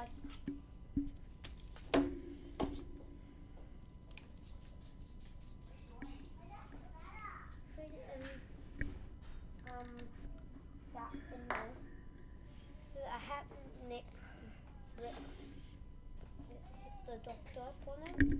Bye. That in there. I have Nick the doctor upon it.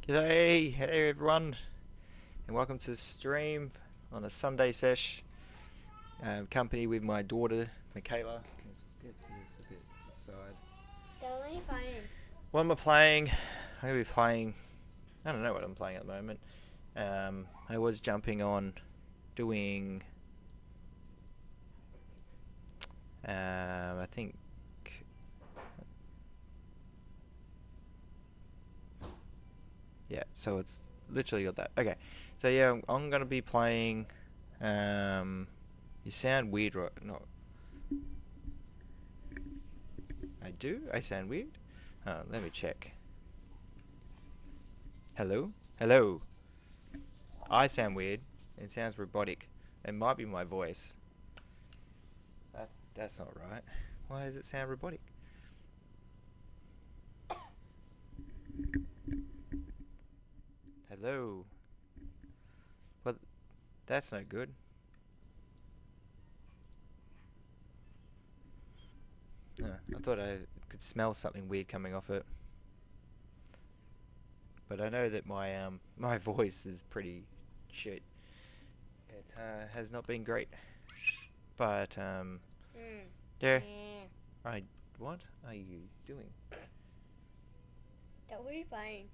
G'day, hey everyone, and welcome to the stream on a Sunday sesh. Company with my daughter, Michaela. Let's get this a bit to the side. What are you playing? What am I playing? I'm going to be playing, I don't know what I'm playing at the moment. I was jumping on doing, I think, yeah, so it's literally got that. Okay, so yeah, I'm going to be playing, you sound weird, right? No, I do? I sound weird? Let me check. Hello? Hello? I sound weird. It sounds robotic. It might be my voice. That's not right. Why does it sound robotic? Hello? Well, that's no good. I thought I could smell something weird coming off it. But I know that my my voice is pretty shit. It has not been great. But yeah. What are you doing? What are you playing?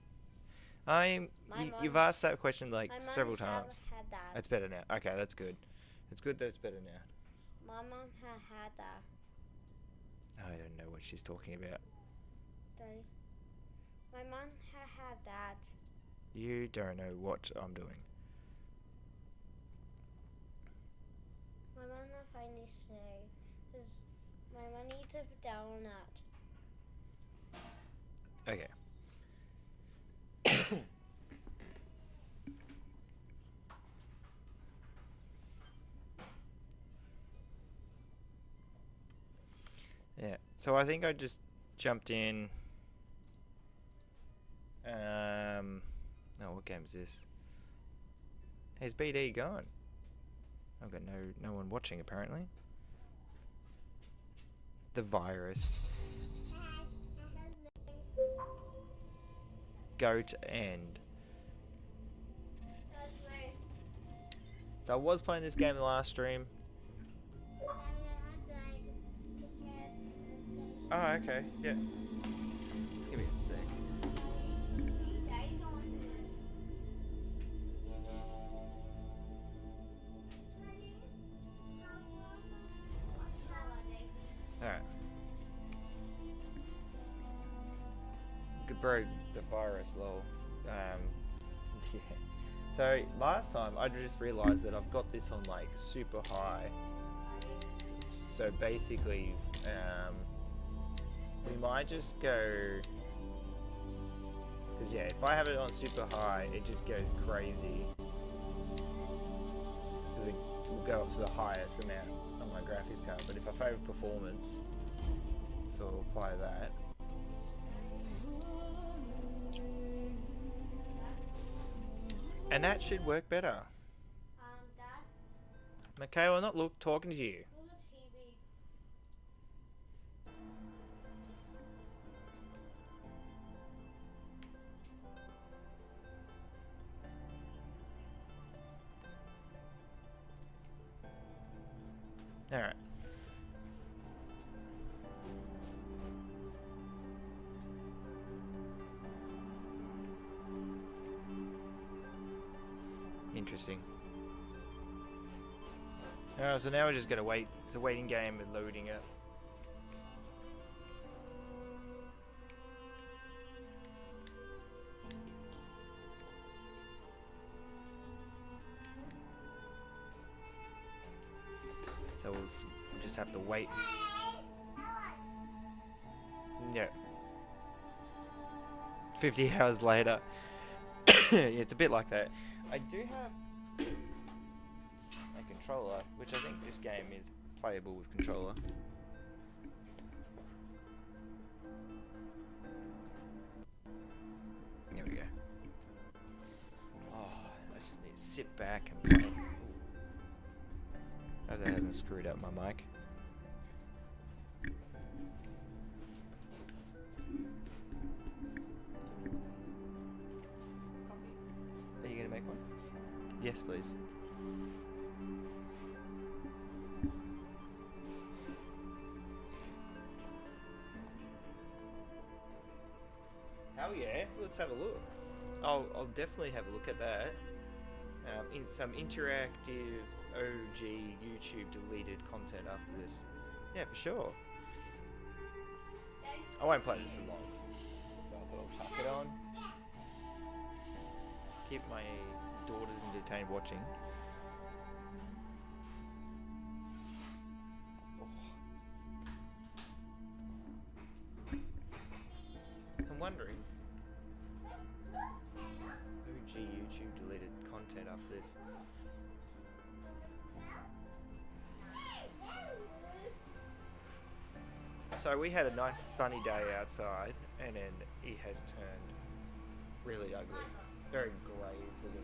You've asked that question like several times. Had that. It's better now. Okay, that's good. It's good that it's better now. My mom had that. I don't know what she's talking about. Daddy. My mom had that. You don't know what I'm doing. My mom not finally say. Cause my mom needs to down that. Okay. Yeah. So I think I just jumped in. Oh, what game is this? How's BD going? I've got no one watching apparently. The virus. Goat end. So I was playing this game in the last stream. Oh, okay. Yeah. Just give me a sec. Alright. Good bro, the virus, lol. Yeah. So last time I just realised that I've got this on like super high. So basically, we might just go, because yeah, if I have it on super high, it just goes crazy. Because it will go up to the highest amount on my graphics card. But if I favour performance, so I'll apply that. And that should work better. Dad. Michaela, not talking to you. Look at TV. Alright. Interesting. Alright, so now we're just gonna wait. It's a waiting game and loading it. So we'll just have to wait. Yeah. 50 hours later. It's a bit like that. I do have a controller, which I think this game is playable with controller. There we go. Oh, I just need to sit back and play. I hope that hasn't screwed up my mic. Are you gonna make one? Yes, please. Hell yeah, let's have a look. I'll definitely have a look at that. In some interactive OG YouTube deleted content after this. Yeah, for sure. I won't play this for long. So I'll tuck it on. Keep my daughters entertained watching. I'm wondering. OG YouTube deleted content after this. So we had a nice sunny day outside, and then it has turned really ugly. Very grey looking.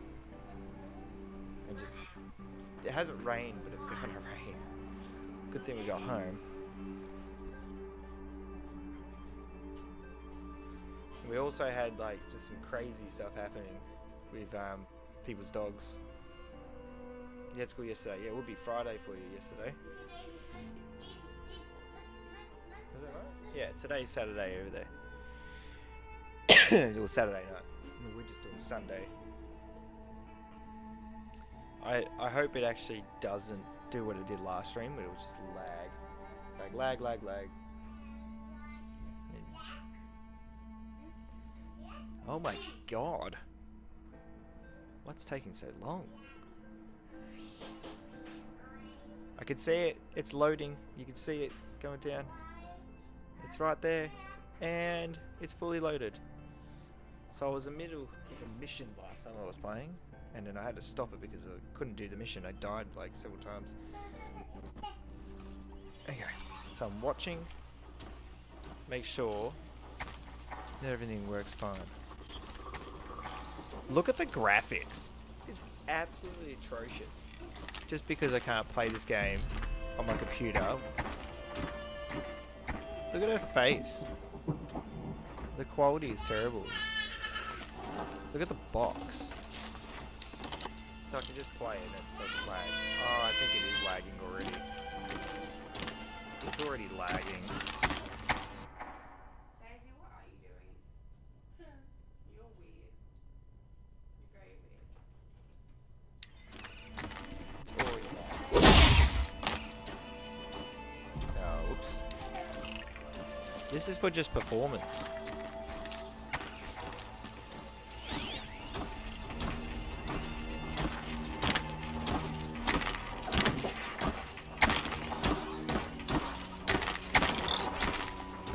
And just, it hasn't rained, but it's gonna rain. Good thing we got home. We also had like just some crazy stuff happening with people's dogs. You had school yesterday. Yeah, it would be Friday for you yesterday. Is that right? Yeah, today's Saturday over there. It was Saturday night. We're just doing Sunday. I hope it actually doesn't do what it did last stream, but it was just lag. It's like lag. Oh my god. What's taking so long? I can see it. It's loading. You can see it going down. It's right there. And it's fully loaded. So I was in the middle of a mission last time I was playing. And then I had to stop it because I couldn't do the mission. I died like several times. Okay. So I'm watching. Make sure that everything works fine. Look at the graphics. It's absolutely atrocious. Just because I can't play this game on my computer. Look at her face. The quality is terrible. Look at the box. So I can just play it and it doesn't lag. Oh, I think it is lagging already. It's already lagging. Daisy, what are you doing? You're weird. You're very weird. It's already lagging. Oh, whoops. This is for just performance.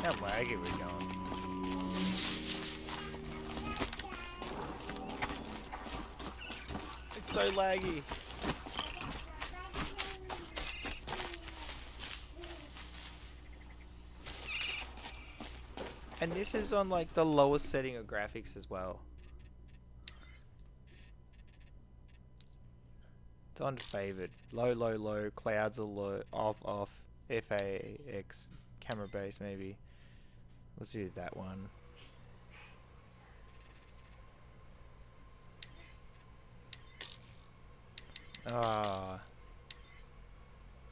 How laggy are we going? It's so laggy. And this is on like the lowest setting of graphics as well. It's on favored. Low. Clouds are low. Off. FAX. Camera base maybe. Let's do that one.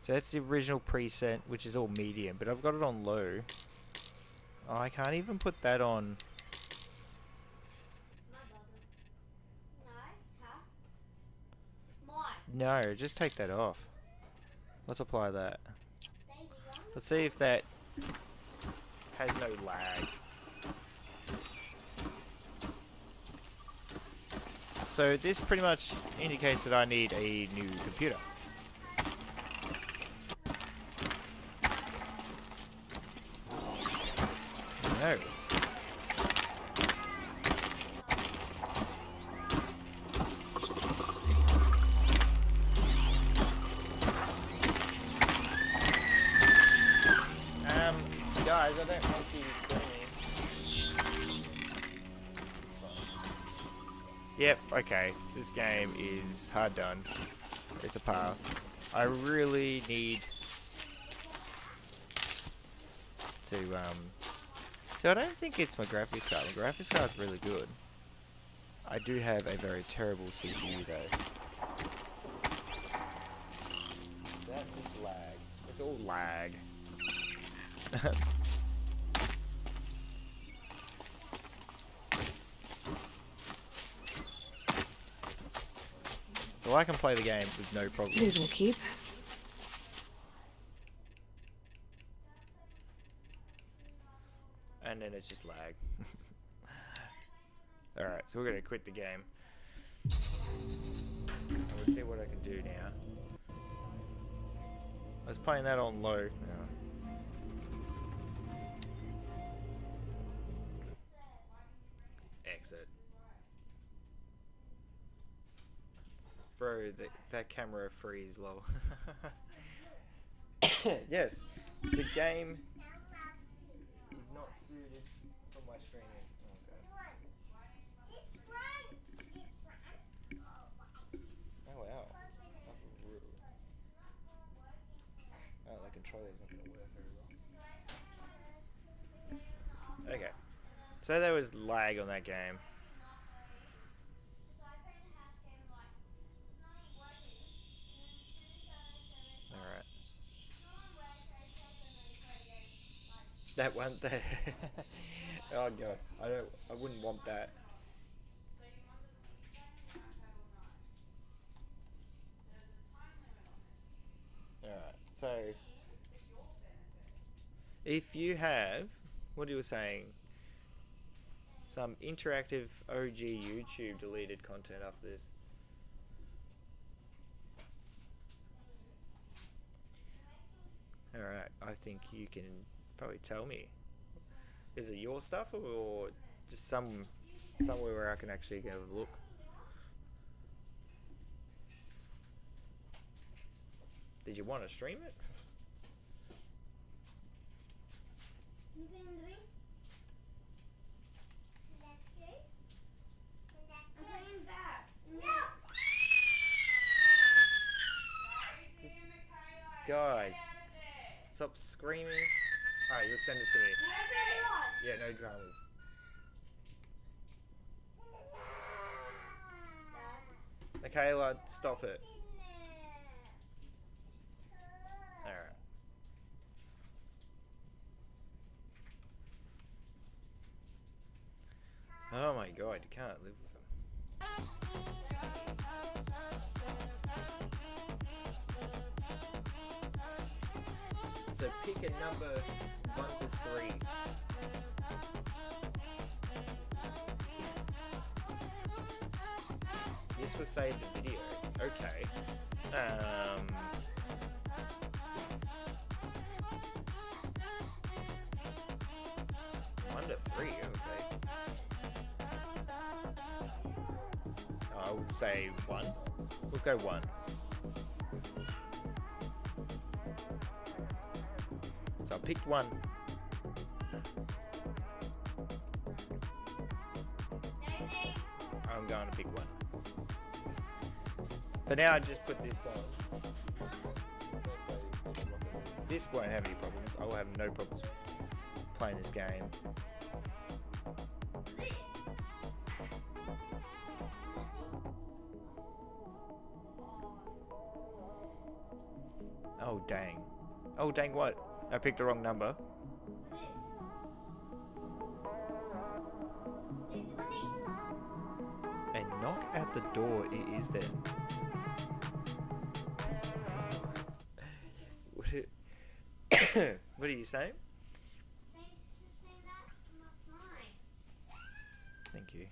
So that's the original preset, which is all medium, but I've got it on low. Oh, I can't even put that on. No, just take that off. Let's apply that. Let's see if that has no lag. So this pretty much indicates that I need a new computer. No. Guys, I don't want you streaming. Yep, okay. This game is hard done. It's a pass. I really need to, So I don't think it's my graphics card. My graphics card's really good. I do have a very terrible CPU though. That's just lag. It's all lag. So I can play the game with no problem. These will keep. And then it's just lag. Alright, so we're gonna quit the game. And we'll see what I can do now. I was playing that on low. Exit. Bro, that camera freeze low. Yes, the game is not suited for my streaming. Oh wow. Oh, the controller's not going to work very well. Okay. So there was lag on that game. Alright. That one there. Oh god. I wouldn't want that. Alright, so if you have, what you were saying, some interactive OG YouTube deleted content after this. Alright, I think you can probably tell me. Is it your stuff or just somewhere where I can actually go have a look? Did you want to stream it? Guys, stop screaming. Alright, you'll send it to me. Yeah, no dramas. Michaela, stop it. Alright. Oh my god, you can't live with him. So pick a number 1 to 3. This will save the video. Okay. 1 to 3, okay. I'll say 1. We'll go 1. So I picked 1. I'm going to pick 1. For now, I just put this on. This won't have any problems. I will have no problems playing this game. Oh Oh dang. Oh dang what? I picked the wrong number. A knock at the door it is then. What what are you saying? Thank you.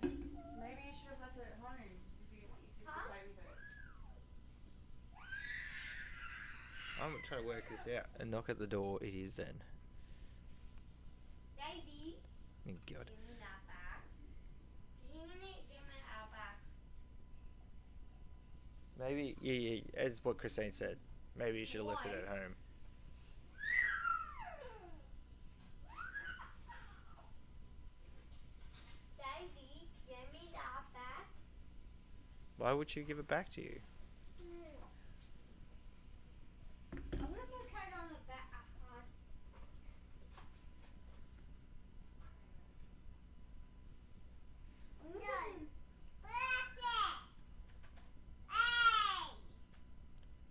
Maybe you should have left it at home if you want your sister to play with it. I'm trying to work this out. A knock at the door it is then. Daisy, Oh God. give me that back. You're gonna give me that back. Maybe, yeah, as what Christine said. Maybe you should have left it at home. Daisy, give me that back. Why would she give it back to you? I'm gonna put card on the back.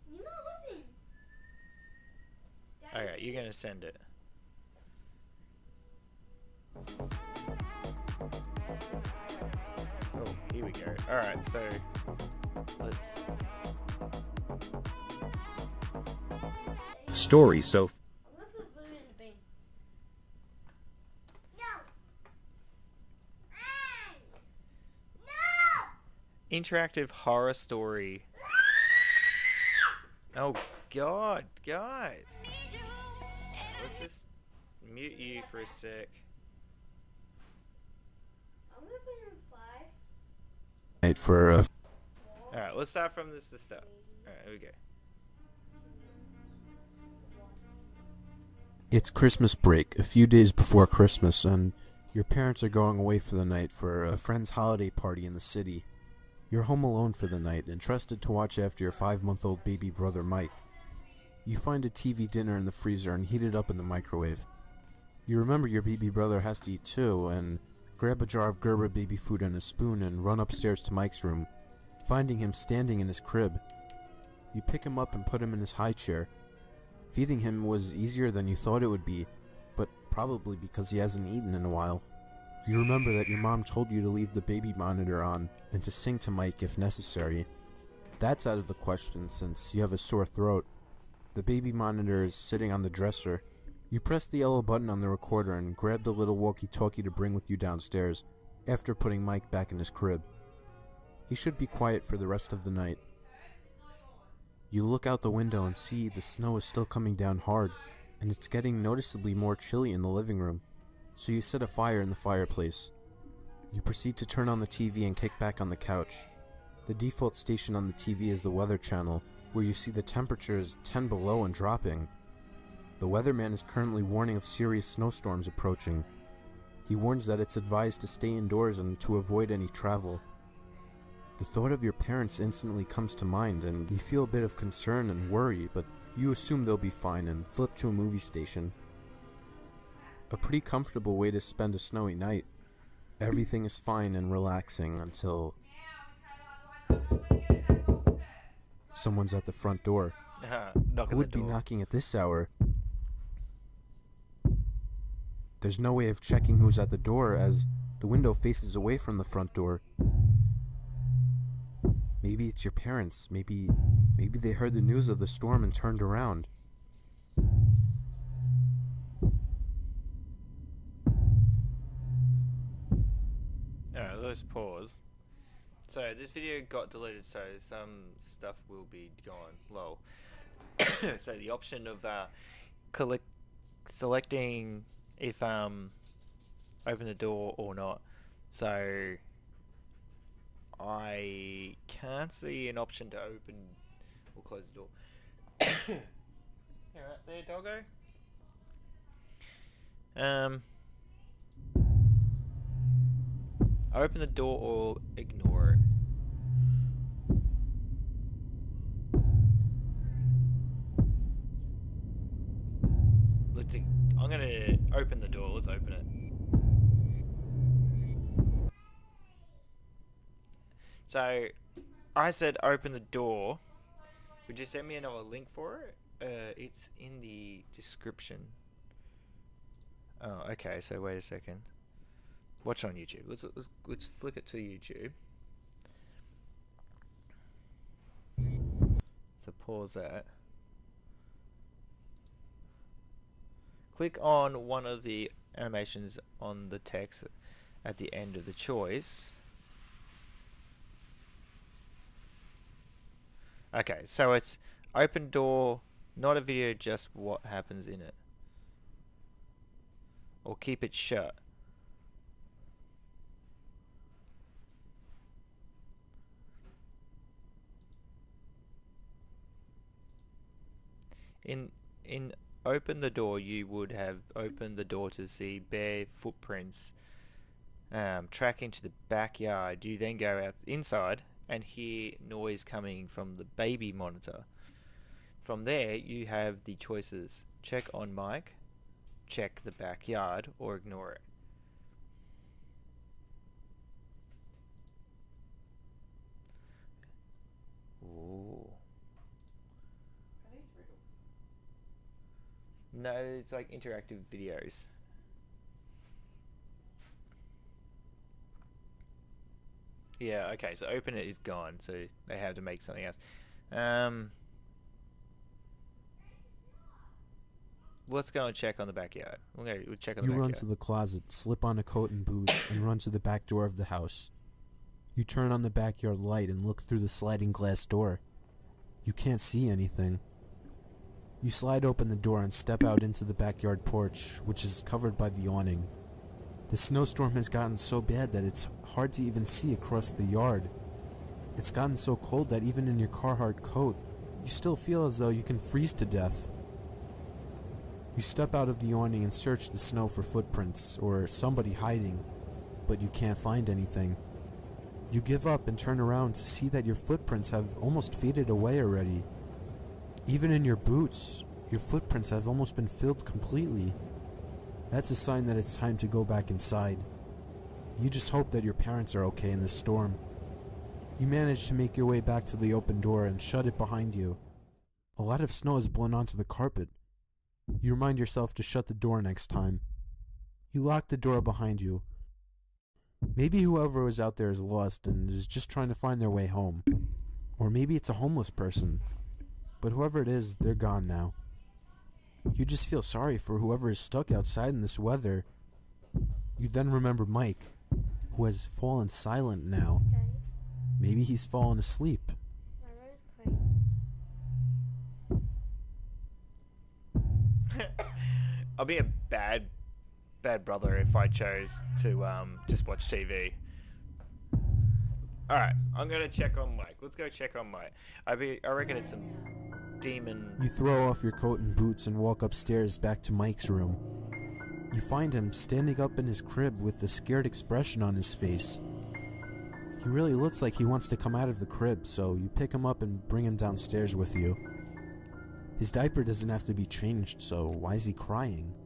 You're not listening. Okay, you're gonna send it. Oh, here we go. Alright, so let's Story so I'm gonna put blue in the bin. interactive horror story. Oh God, guys. Let's just mute you for a sec. I'm gonna put in 5. night for Alright, let's start from this to start. Alright, here we go. It's Christmas break, a few days before Christmas, and your parents are going away for the night for a friend's holiday party in the city. You're home alone for the night, entrusted to watch after your 5-month-old baby brother Mike. You find a TV dinner in the freezer and heat it up in the microwave. You remember your baby brother has to eat too, and grab a jar of Gerber baby food and a spoon and run upstairs to Mike's room, finding him standing in his crib. You pick him up and put him in his high chair. Feeding him was easier than you thought it would be, but probably because he hasn't eaten in a while. You remember that your mom told you to leave the baby monitor on and to sing to Mike if necessary. That's out of the question since you have a sore throat. The baby monitor is sitting on the dresser. You press the yellow button on the recorder and grab the little walkie-talkie to bring with you downstairs, after putting Mike back in his crib. He should be quiet for the rest of the night. You look out the window and see the snow is still coming down hard, and it's getting noticeably more chilly in the living room, so you set a fire in the fireplace. You proceed to turn on the TV and kick back on the couch. The default station on the TV is the Weather Channel, where you see the temperature is 10 below and dropping. The weatherman is currently warning of serious snowstorms approaching. He warns that it's advised to stay indoors and to avoid any travel. The thought of your parents instantly comes to mind, and you feel a bit of concern and worry, but you assume they'll be fine and flip to a movie station. A pretty comfortable way to spend a snowy night. Everything is fine and relaxing until someone's at the front door. Knock Who at would the be door. knocking at this hour? There's no way of checking who's at the door as the window faces away from the front door. Maybe it's your parents. Maybe they heard the news of the storm and turned around. Alright, let's pause. So this video got deleted, so some stuff will be gone. Lol. So the option of selecting if open the door or not. So I can't see an option to open or close the door. Alright there, doggo. Open the door or ignore it. I'm gonna open the door. Let's open it. So I said open the door. Would you send me another link for it? It's in the description. Oh, okay. So wait a second. Watch on YouTube. Let's flick it to YouTube. So pause that. Click on one of the animations on the text at the end of the choice. Okay, so it's open door, not a video, just what happens in it. Or keep it shut. In open the door, you would have opened the door to see bare footprints tracking to the backyard. You then go out inside and hear noise coming from the baby monitor. From there, you have the choices: check on Mike, check the backyard, or ignore it. Ooh. Are these riddles? No, it's like interactive videos. Yeah, okay, so open it is gone, so they have to make something else. Let's go and check on the backyard. We'll check on the You run backyard. to the closet, slip on a coat and boots, and run to the back door of the house. You turn on the backyard light and look through the sliding glass door. You can't see anything. You slide open the door and step out into the backyard porch, which is covered by the awning. The snowstorm has gotten so bad that it's hard to even see across the yard. It's gotten so cold that even in your Carhartt coat, you still feel as though you can freeze to death. You step out of the awning and search the snow for footprints or somebody hiding, but you can't find anything. You give up and turn around to see that your footprints have almost faded away already. Even in your boots, your footprints have almost been filled completely. That's a sign that it's time to go back inside. You just hope that your parents are okay in this storm. You manage to make your way back to the open door and shut it behind you. A lot of snow has blown onto the carpet. You remind yourself to shut the door next time. You lock the door behind you. Maybe whoever was out there is lost and is just trying to find their way home. Or maybe it's a homeless person. But whoever it is, they're gone now. You just feel sorry for whoever is stuck outside in this weather. You then remember Mike, who has fallen silent now. Okay. Maybe he's fallen asleep. My room's great. I'll be a bad brother if I chose to just watch TV. Alright, I'm gonna check on Mike. Let's go check on Mike. I reckon it's some demon. You throw off your coat and boots and walk upstairs back to Mike's room. You find him standing up in his crib with a scared expression on his face. He really looks like he wants to come out of the crib, so you pick him up and bring him downstairs with you. His diaper doesn't have to be changed, so why is he crying?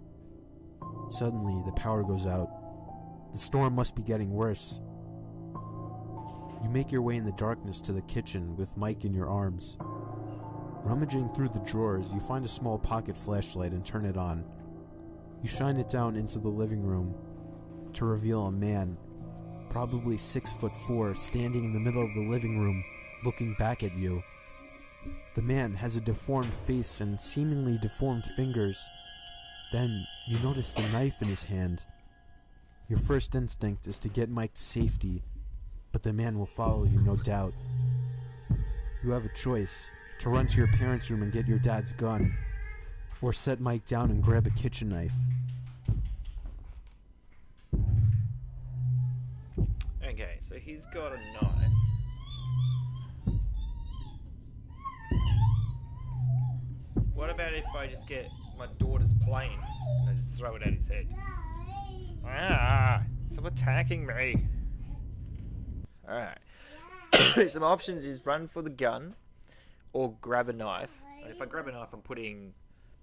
Suddenly, the power goes out. The storm must be getting worse. You make your way in the darkness to the kitchen with Mike in your arms. Rummaging through the drawers, you find a small pocket flashlight and turn it on. You shine it down into the living room to reveal a man, probably 6'4", standing in the middle of the living room, looking back at you. The man has a deformed face and seemingly deformed fingers. Then you notice the knife in his hand. Your first instinct is to get Mike to safety, but the man will follow you, no doubt. You have a choice: to run to your parents' room and get your dad's gun, or set Mike down and grab a kitchen knife. Okay, so he's got a knife. What about if I just get my daughter's plane and I just throw it at his head? Ah, stop attacking me. Alright. Some options is run for the gun or grab a knife. If I grab a knife, I'm putting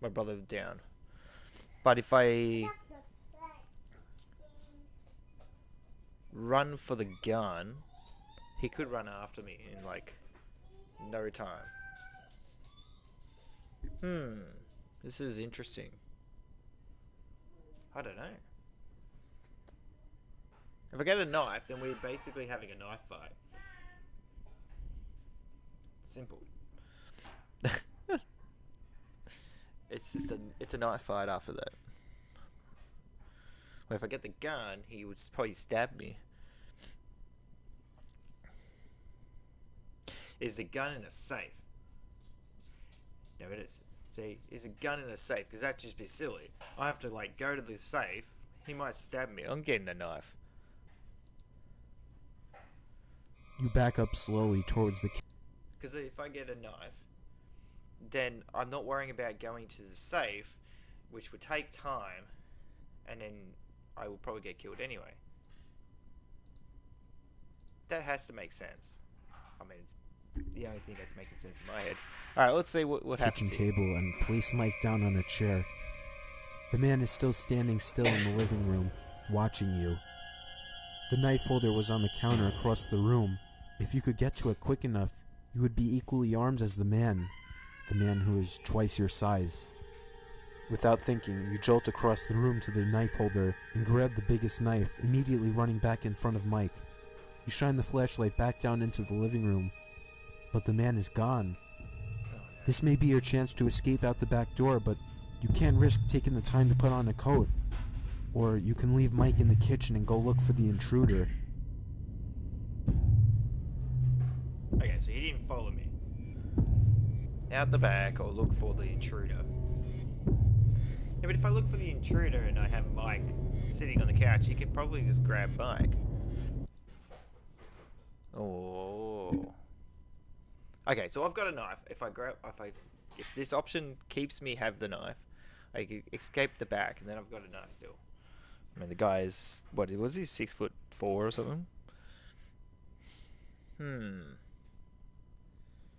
my brother down. But if I run for the gun, he could run after me in like no time. This is interesting. I don't know. If I get a knife, then we're basically having a knife fight. Simple. It's a knife fight after that. Well, if I get the gun, he would probably stab me. Is the gun in a safe? No, it is. See, is a gun in a safe? Because that'd just be silly. I have to like go to the safe. He might stab me. I'm getting a knife. You back up slowly towards the Because if I get a knife, then I'm not worrying about going to the safe, which would take time, and then I will probably get killed anyway. That has to make sense. I mean, it's the only thing that's making sense in my head. Alright, let's see what kitchen happens here. table and place Mike down on a chair. The man is still standing still in the living room, watching you. The knife holder was on the counter across the room. If you could get to it quick enough, you would be equally armed as the man who is twice your size. Without thinking, you jolt across the room to the knife holder and grab the biggest knife, immediately running back in front of Mike. You shine the flashlight back down into the living room, but the man is gone. This may be your chance to escape out the back door, but you can't risk taking the time to put on a coat. Or you can leave Mike in the kitchen and go look for the intruder. Okay, so he didn't follow me. Out the back, I'll look for the intruder. Yeah, but if I look for the intruder and I have Mike sitting on the couch, he could probably just grab Mike. Oh. Okay, so I've got a knife. If this option keeps me have the knife, I can escape the back, and then I've got a knife still. I mean, the guy is, what was he, 6'4" or something?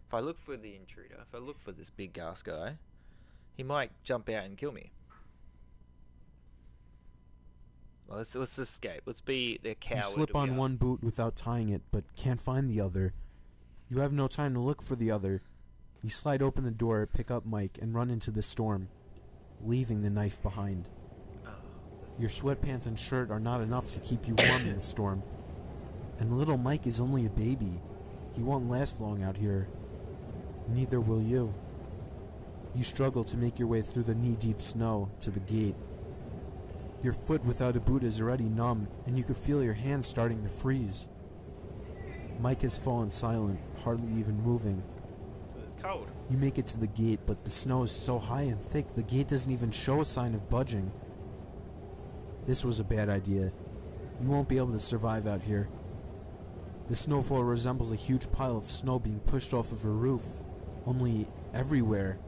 If I look for the intruder, if I look for this big ass guy, he might jump out and kill me. Well, let's escape. Let's be the coward. You slip on one boot without tying it, but can't find the other. You have no time to look for the other. You slide open the door, pick up Mike, and run into the storm, leaving the knife behind. Your sweatpants and shirt are not enough to keep you warm in the storm. And little Mike is only a baby. He won't last long out here. Neither will you. You struggle to make your way through the knee-deep snow to the gate. Your foot without a boot is already numb, and you can feel your hands starting to freeze. Mike has fallen silent, hardly even moving. It's cold. You make it to the gate, but the snow is so high and thick, the gate doesn't even show a sign of budging. This was a bad idea. You won't be able to survive out here. The snowfall resembles a huge pile of snow being pushed off of a roof, only everywhere.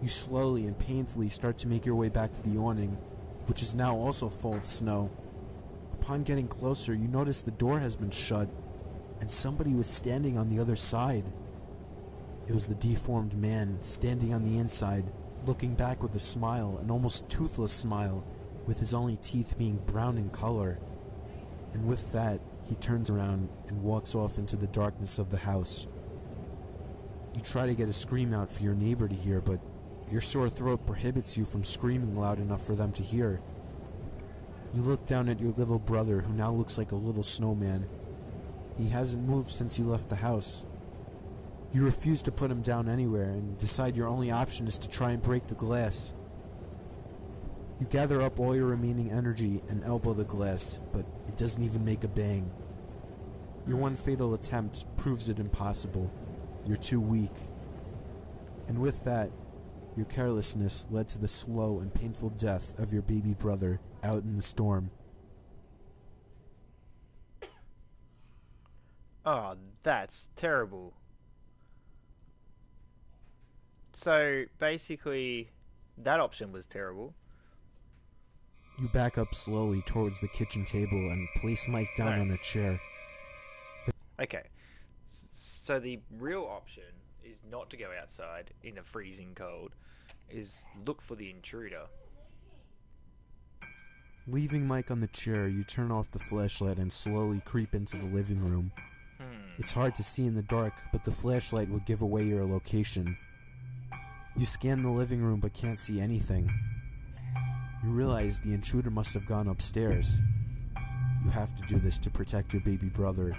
You slowly and painfully start to make your way back to the awning, which is now also full of snow. Upon getting closer, you notice the door has been shut, and somebody was standing on the other side. It was the deformed man standing on the inside, looking back with a smile, an almost toothless smile, with his only teeth being brown in color. And with that, he turns around and walks off into the darkness of the house. You try to get a scream out for your neighbor to hear, but your sore throat prohibits you from screaming loud enough for them to hear. You look down at your little brother, who now looks like a little snowman. He hasn't moved since you left the house. You refuse to put him down anywhere and decide your only option is to try and break the glass. You gather up all your remaining energy and elbow the glass, but it doesn't even make a bang. Your one fatal attempt proves it impossible. You're too weak. And with that, your carelessness led to the slow and painful death of your baby brother out in the storm. Oh, that's terrible. So, basically, that option was terrible. You back up slowly towards the kitchen table and place Mike down on a chair. Okay, so the real option is not to go outside in the freezing cold, is look for the intruder. Leaving Mike on the chair, you turn off the flashlight and slowly creep into the living room. It's hard to see in the dark, but the flashlight will give away your location. You scan the living room but can't see anything. You realize the intruder must have gone upstairs. You have to do this to protect your baby brother.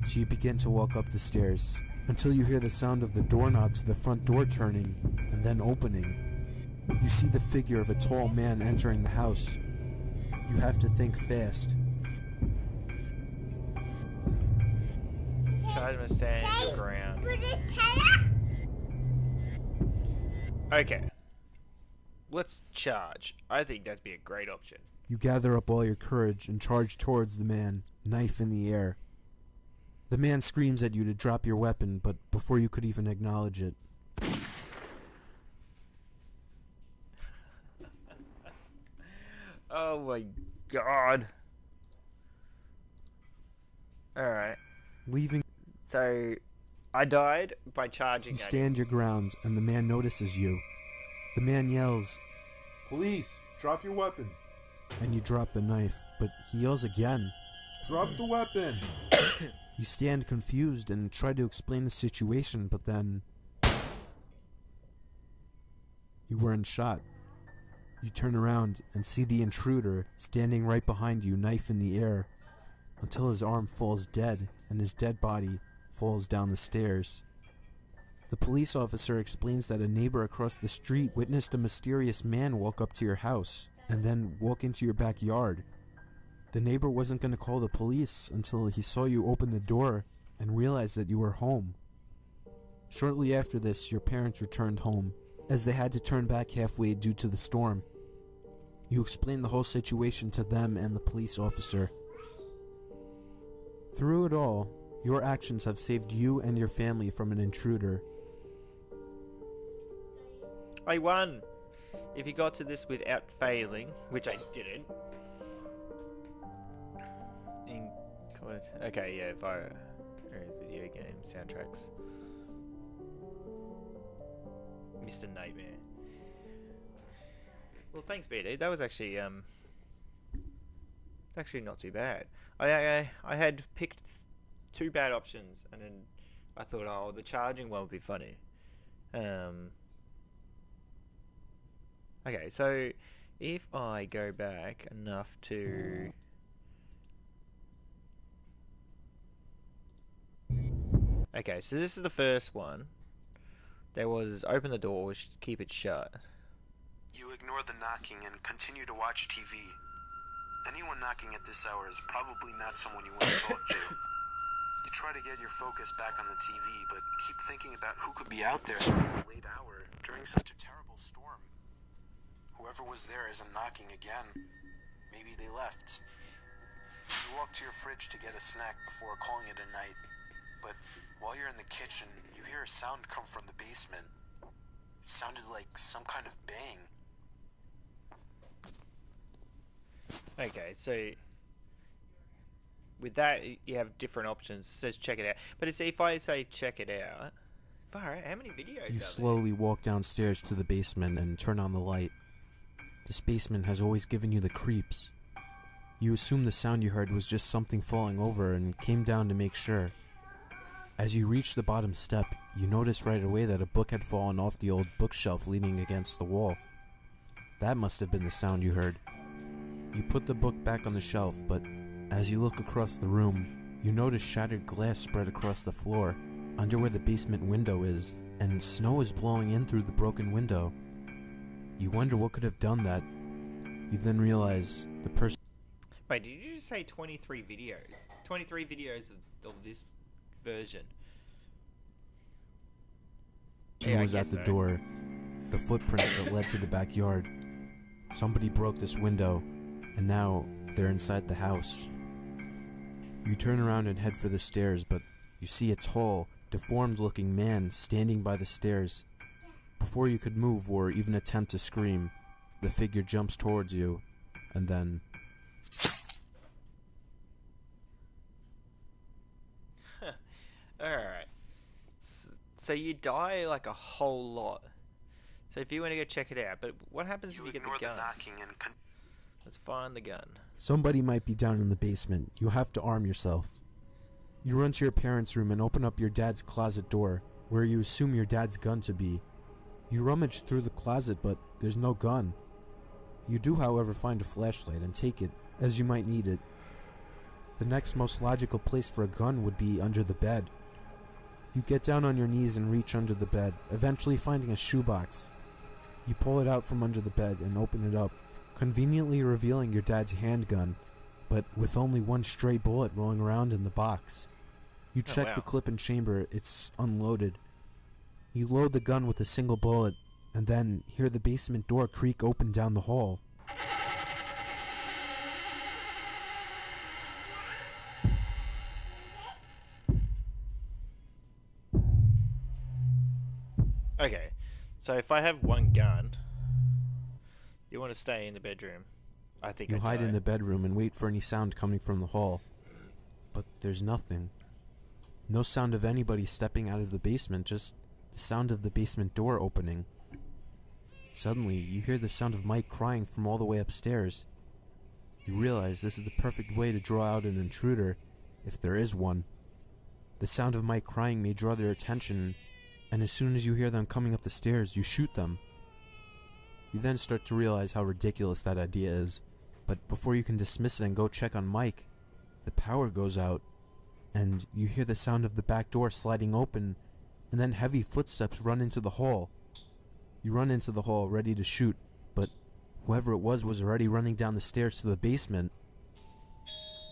So you begin to walk up the stairs until you hear the sound of the doorknob to the front door turning and then opening. You see the figure of a tall man entering the house. You have to think fast. Charge must stand your ground. Okay. Let's charge. I think that'd be a great option. You gather up all your courage and charge towards the man, knife in the air. The man screams at you to drop your weapon, but before you could even acknowledge it, Oh my god. Alright. leaving, So, I died by charging you at stand your ground and the man notices you. The man yells, Police, drop your weapon. and you drop the knife, but he yells again. Drop the weapon. You stand confused and try to explain the situation, but then you weren't shot. You turn around and see the intruder standing right behind you, knife in the air, until his arm falls dead and his dead body falls down the stairs. The police officer explains that a neighbor across the street witnessed a mysterious man walk up to your house and then walk into your backyard. The neighbor wasn't going to call the police until he saw you open the door and realized that you were home. Shortly after this, your parents returned home, as they had to turn back halfway due to the storm. You explained the whole situation to them and the police officer. Through it all, your actions have saved you and your family from an intruder. I won! If you got to this without failing, which I didn't. Okay, yeah, via video game soundtracks. Mr. Nightmare. Well, thanks, BD. That was actually not too bad. I had picked two bad options, and then I thought, oh, the charging one would be funny. Okay, so if I go back enough to okay, so this is the first one. There was open the door, keep it shut. You ignore the knocking and continue to watch TV. Anyone knocking at this hour is probably not someone you want to talk to. You try to get your focus back on the TV, but keep thinking about who could be out there at this late hour during such a terrible storm. Whoever was there isn't knocking again. Maybe they left. You walk to your fridge to get a snack before calling it a night, but while you're in the kitchen, you hear a sound come from the basement. It sounded like some kind of bang. Okay, so with that you have different options. It says check it out, but it's if I say check it out, far out, how many videos? You are slowly walk downstairs to the basement and turn on the light. This basement has always given you the creeps. You assume the sound you heard was just something falling over and came down to make sure. As you reach the bottom step, you notice right away that a book had fallen off the old bookshelf leaning against the wall. That must have been the sound you heard. You put the book back on the shelf, but as you look across the room, you notice shattered glass spread across the floor, under where the basement window is, and snow is blowing in through the broken window. You wonder what could have done that. You then realize the person Wait, did you just say 23 videos? 23 videos of this version. I was at guess the so. door. The footprints that led to the backyard. Somebody broke this window, and now they're inside the house. You turn around and head for the stairs, but you see a tall, deformed-looking man standing by the stairs. Before you could move or even attempt to scream, the figure jumps towards you, and then Alright. So you die like a whole lot. So if you want to go check it out, but what happens if you get the gun? Let's find the gun. somebody might be down in the basement. You have to arm yourself. You run to your parents' room and open up your dad's closet door, where you assume your dad's gun to be. You rummage through the closet, but there's no gun. You do, however, find a flashlight and take it, as you might need it. The next most logical place for a gun would be under the bed. You get down on your knees and reach under the bed, eventually finding a shoebox. You pull it out from under the bed and open it up, conveniently revealing your dad's handgun, but with only one stray bullet rolling around in the box. You check wow. the clip and chamber, it's unloaded. You load the gun with a single bullet, and then hear the basement door creak open down the hall. Okay, so if I have one gun, you want to stay in the bedroom. I think You I hide die. in the bedroom and wait for any sound coming from the hall. But there's nothing. No sound of anybody stepping out of the basement, just the sound of the basement door opening. Suddenly, you hear the sound of Mike crying from all the way upstairs. You realize this is the perfect way to draw out an intruder, if there is one. The sound of Mike crying may draw their attention, and as soon as you hear them coming up the stairs, you shoot them. You then start to realize how ridiculous that idea is, but before you can dismiss it and go check on Mike, the power goes out, and you hear the sound of the back door sliding open, and then heavy footsteps run into the hall. You run into the hall, ready to shoot, but whoever it was already running down the stairs to the basement.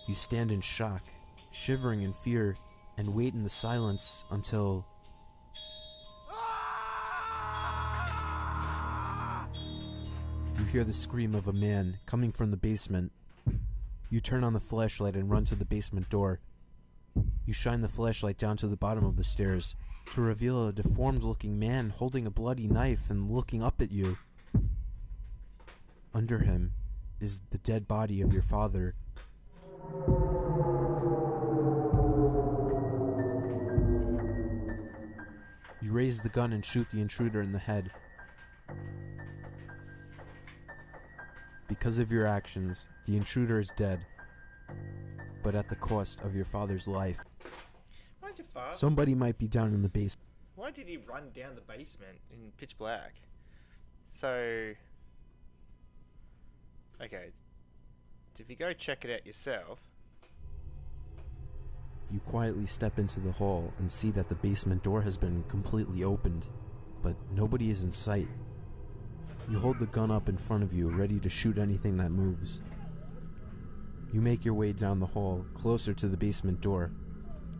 You stand in shock, shivering in fear, and wait in the silence until... You hear the scream of a man coming from the basement. You turn on the flashlight and run to the basement door. You shine the flashlight down to the bottom of the stairs to reveal a deformed-looking man holding a bloody knife and looking up at you. Under him is the dead body of your father. You raise the gun and shoot the intruder in the head. Because of your actions, the intruder is dead, but at the cost of your father's life. Why'd your father? Somebody might be down in the basement. Why did he run down the basement in pitch black? So, okay, if you go check it out yourself. You quietly step into the hall and see that the basement door has been completely opened, but nobody is in sight. You hold the gun up in front of you, ready to shoot anything that moves. You make your way down the hall, closer to the basement door,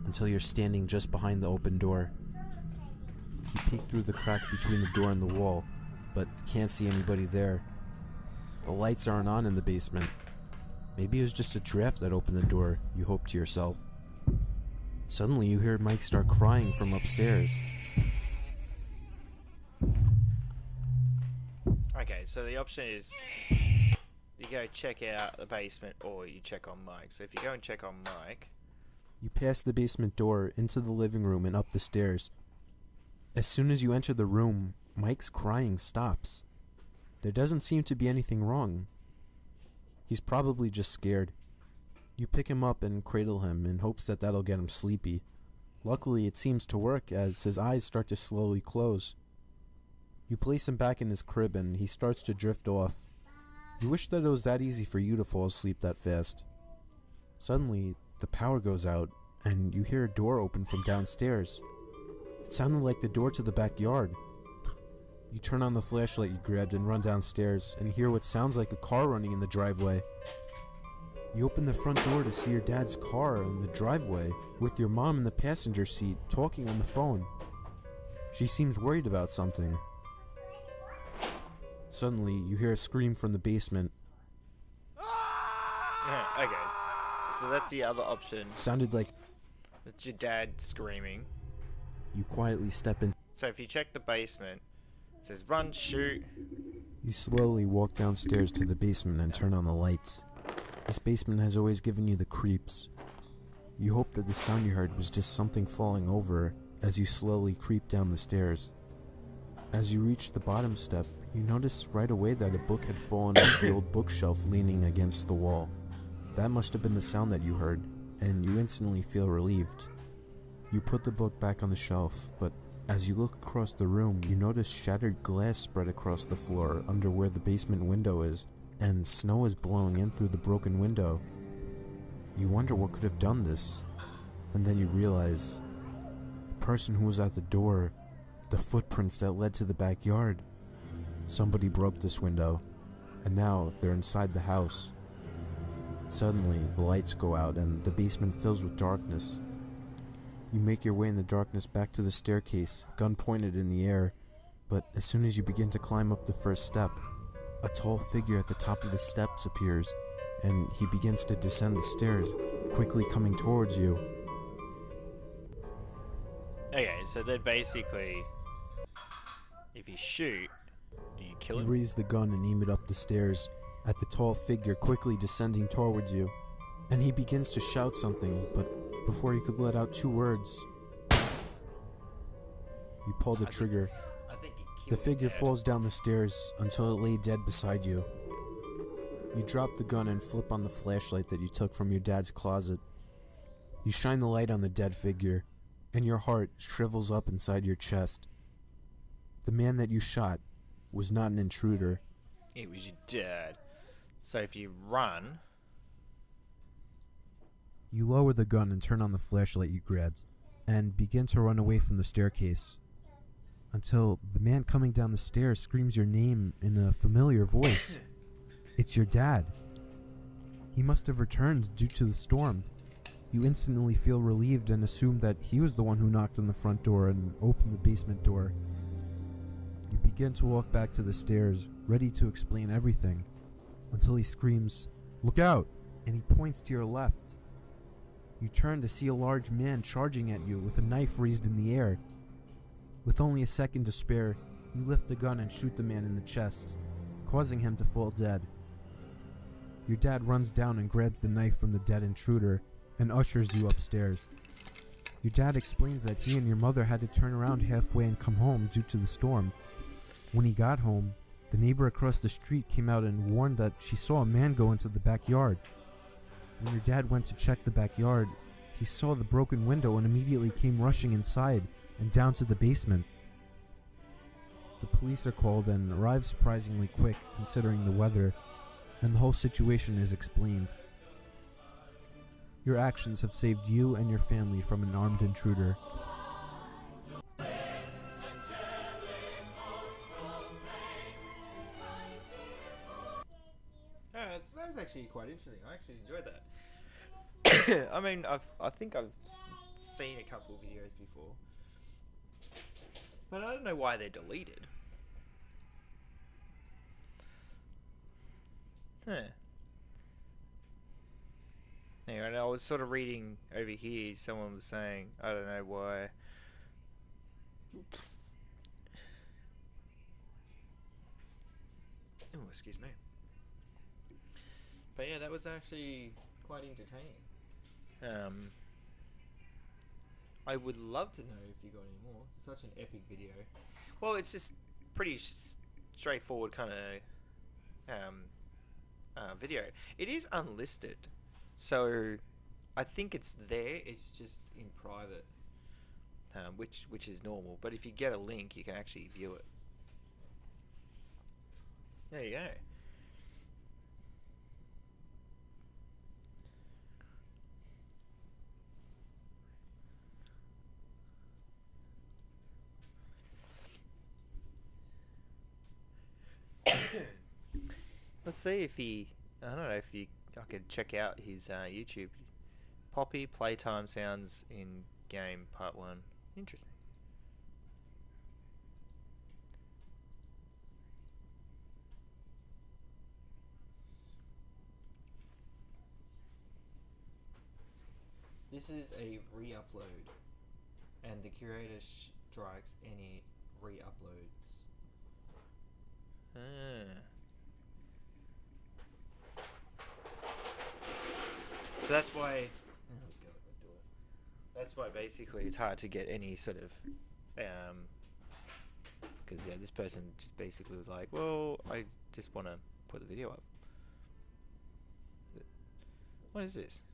until you're standing just behind the open door. You peek through the crack between the door and the wall, but can't see anybody there. The lights aren't on in the basement. Maybe it was just a draft that opened the door, you hope to yourself. Suddenly you hear Mike start crying from upstairs. Okay, so the option is you go check out the basement or you check on Mike. So if you go and check on Mike, You pass the basement door, into the living room, and up the stairs. As soon as you enter the room, Mike's crying stops. There doesn't seem to be anything wrong. He's probably just scared. You pick him up and cradle him in hopes that that'll get him sleepy. Luckily, it seems to work as his eyes start to slowly close. You place him back in his crib and he starts to drift off. You wish that it was that easy for you to fall asleep that fast. Suddenly, the power goes out and you hear a door open from downstairs. It sounded like the door to the backyard. You turn on the flashlight you grabbed and run downstairs and hear what sounds like a car running in the driveway. You open the front door to see your dad's car in the driveway with your mom in the passenger seat talking on the phone. She seems worried about something. Suddenly, you hear a scream from the basement. okay, so that's the other option. It sounded like That's your dad screaming. you quietly step in. So if you check the basement, it says run, shoot. You slowly walk downstairs to the basement and turn on the lights. This basement has always given you the creeps. You hope that the sound you heard was just something falling over as you slowly creep down the stairs. As you reach the bottom step, you notice right away that a book had fallen off the old bookshelf leaning against the wall. That must have been the sound that you heard, and you instantly feel relieved. You put the book back on the shelf, but As you look across the room, you notice shattered glass spread across the floor under where the basement window is, and snow is blowing in through the broken window. You wonder what could have done this, and then you realize the person who was at the door, the footprints that led to the backyard. Somebody broke this window, and now they're inside the house. Suddenly, the lights go out and the basement fills with darkness. You make your way in the darkness back to the staircase, gun pointed in the air, but as soon as you begin to climb up the first step, a tall figure at the top of the steps appears, and he begins to descend the stairs, quickly coming towards you. Okay, so they're basically, if you shoot, do you kill You him? raise the gun and aim it up the stairs, at the tall figure quickly descending towards you, and he begins to shout something, but before he could let out 2 words, you pull the trigger. I think you The killed figure him. falls down the stairs until it lay dead beside you. You drop the gun and flip on the flashlight that you took from your dad's closet. You shine the light on the dead figure, and your heart shrivels up inside your chest. The man that you shot was not an intruder. It was your dad. So if you run, You lower the gun and turn on the flashlight you grabbed, and begin to run away from the staircase, until the man coming down the stairs screams your name in a familiar voice. It's your dad. He must have returned due to the storm. You instantly feel relieved and assume that he was the one who knocked on the front door and opened the basement door. You begin to walk back to the stairs, ready to explain everything, until he screams, "Look out!" and he points to your left. You turn to see a large man charging at you with a knife raised in the air. With only a second to spare, you lift the gun and shoot the man in the chest, causing him to fall dead. Your dad runs down and grabs the knife from the dead intruder and ushers you upstairs. Your dad explains that he and your mother had to turn around halfway and come home due to the storm. When he got home, the neighbor across the street came out and warned that she saw a man go into the backyard. When your dad went to check the backyard, he saw the broken window and immediately came rushing inside and down to the basement. The police are called and arrive surprisingly quick considering the weather, and the whole situation is explained. Your actions have saved you and your family from an armed intruder. that was actually quite interesting. I actually enjoyed that. I mean, I think I've seen a couple of videos before, but I don't know why they're deleted. Huh. Anyway, and I was sort of reading over here, someone was saying, I don't know why. Oh, excuse me. But yeah, that was actually quite entertaining. I would love to know if you got any more. Such an epic video. Well, it's just pretty straightforward kind of video. It is unlisted, so I think it's there. It's just in private, which is normal. But if you get a link, you can actually view it. There you go. Let's see if he. I don't know if I could check out his YouTube. Poppy Playtime Sounds in Game Part 1. Interesting. This is a re-upload, and the curator strikes any re-uploads. So that's why. Oh God, I do it. That's why basically it's hard to get any sort of, because yeah, this person just basically was like, well, I just want to put the video up. What is this?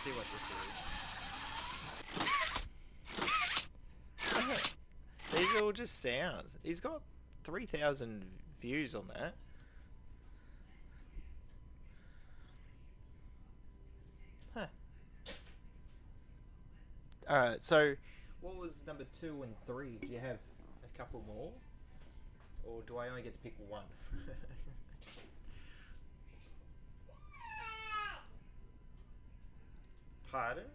see what this is. These are all just sounds. He's got 3,000 views on that. Huh. Alright, so what was number 2 and 3? Do you have a couple more? Or do I only get to pick one? Pardon?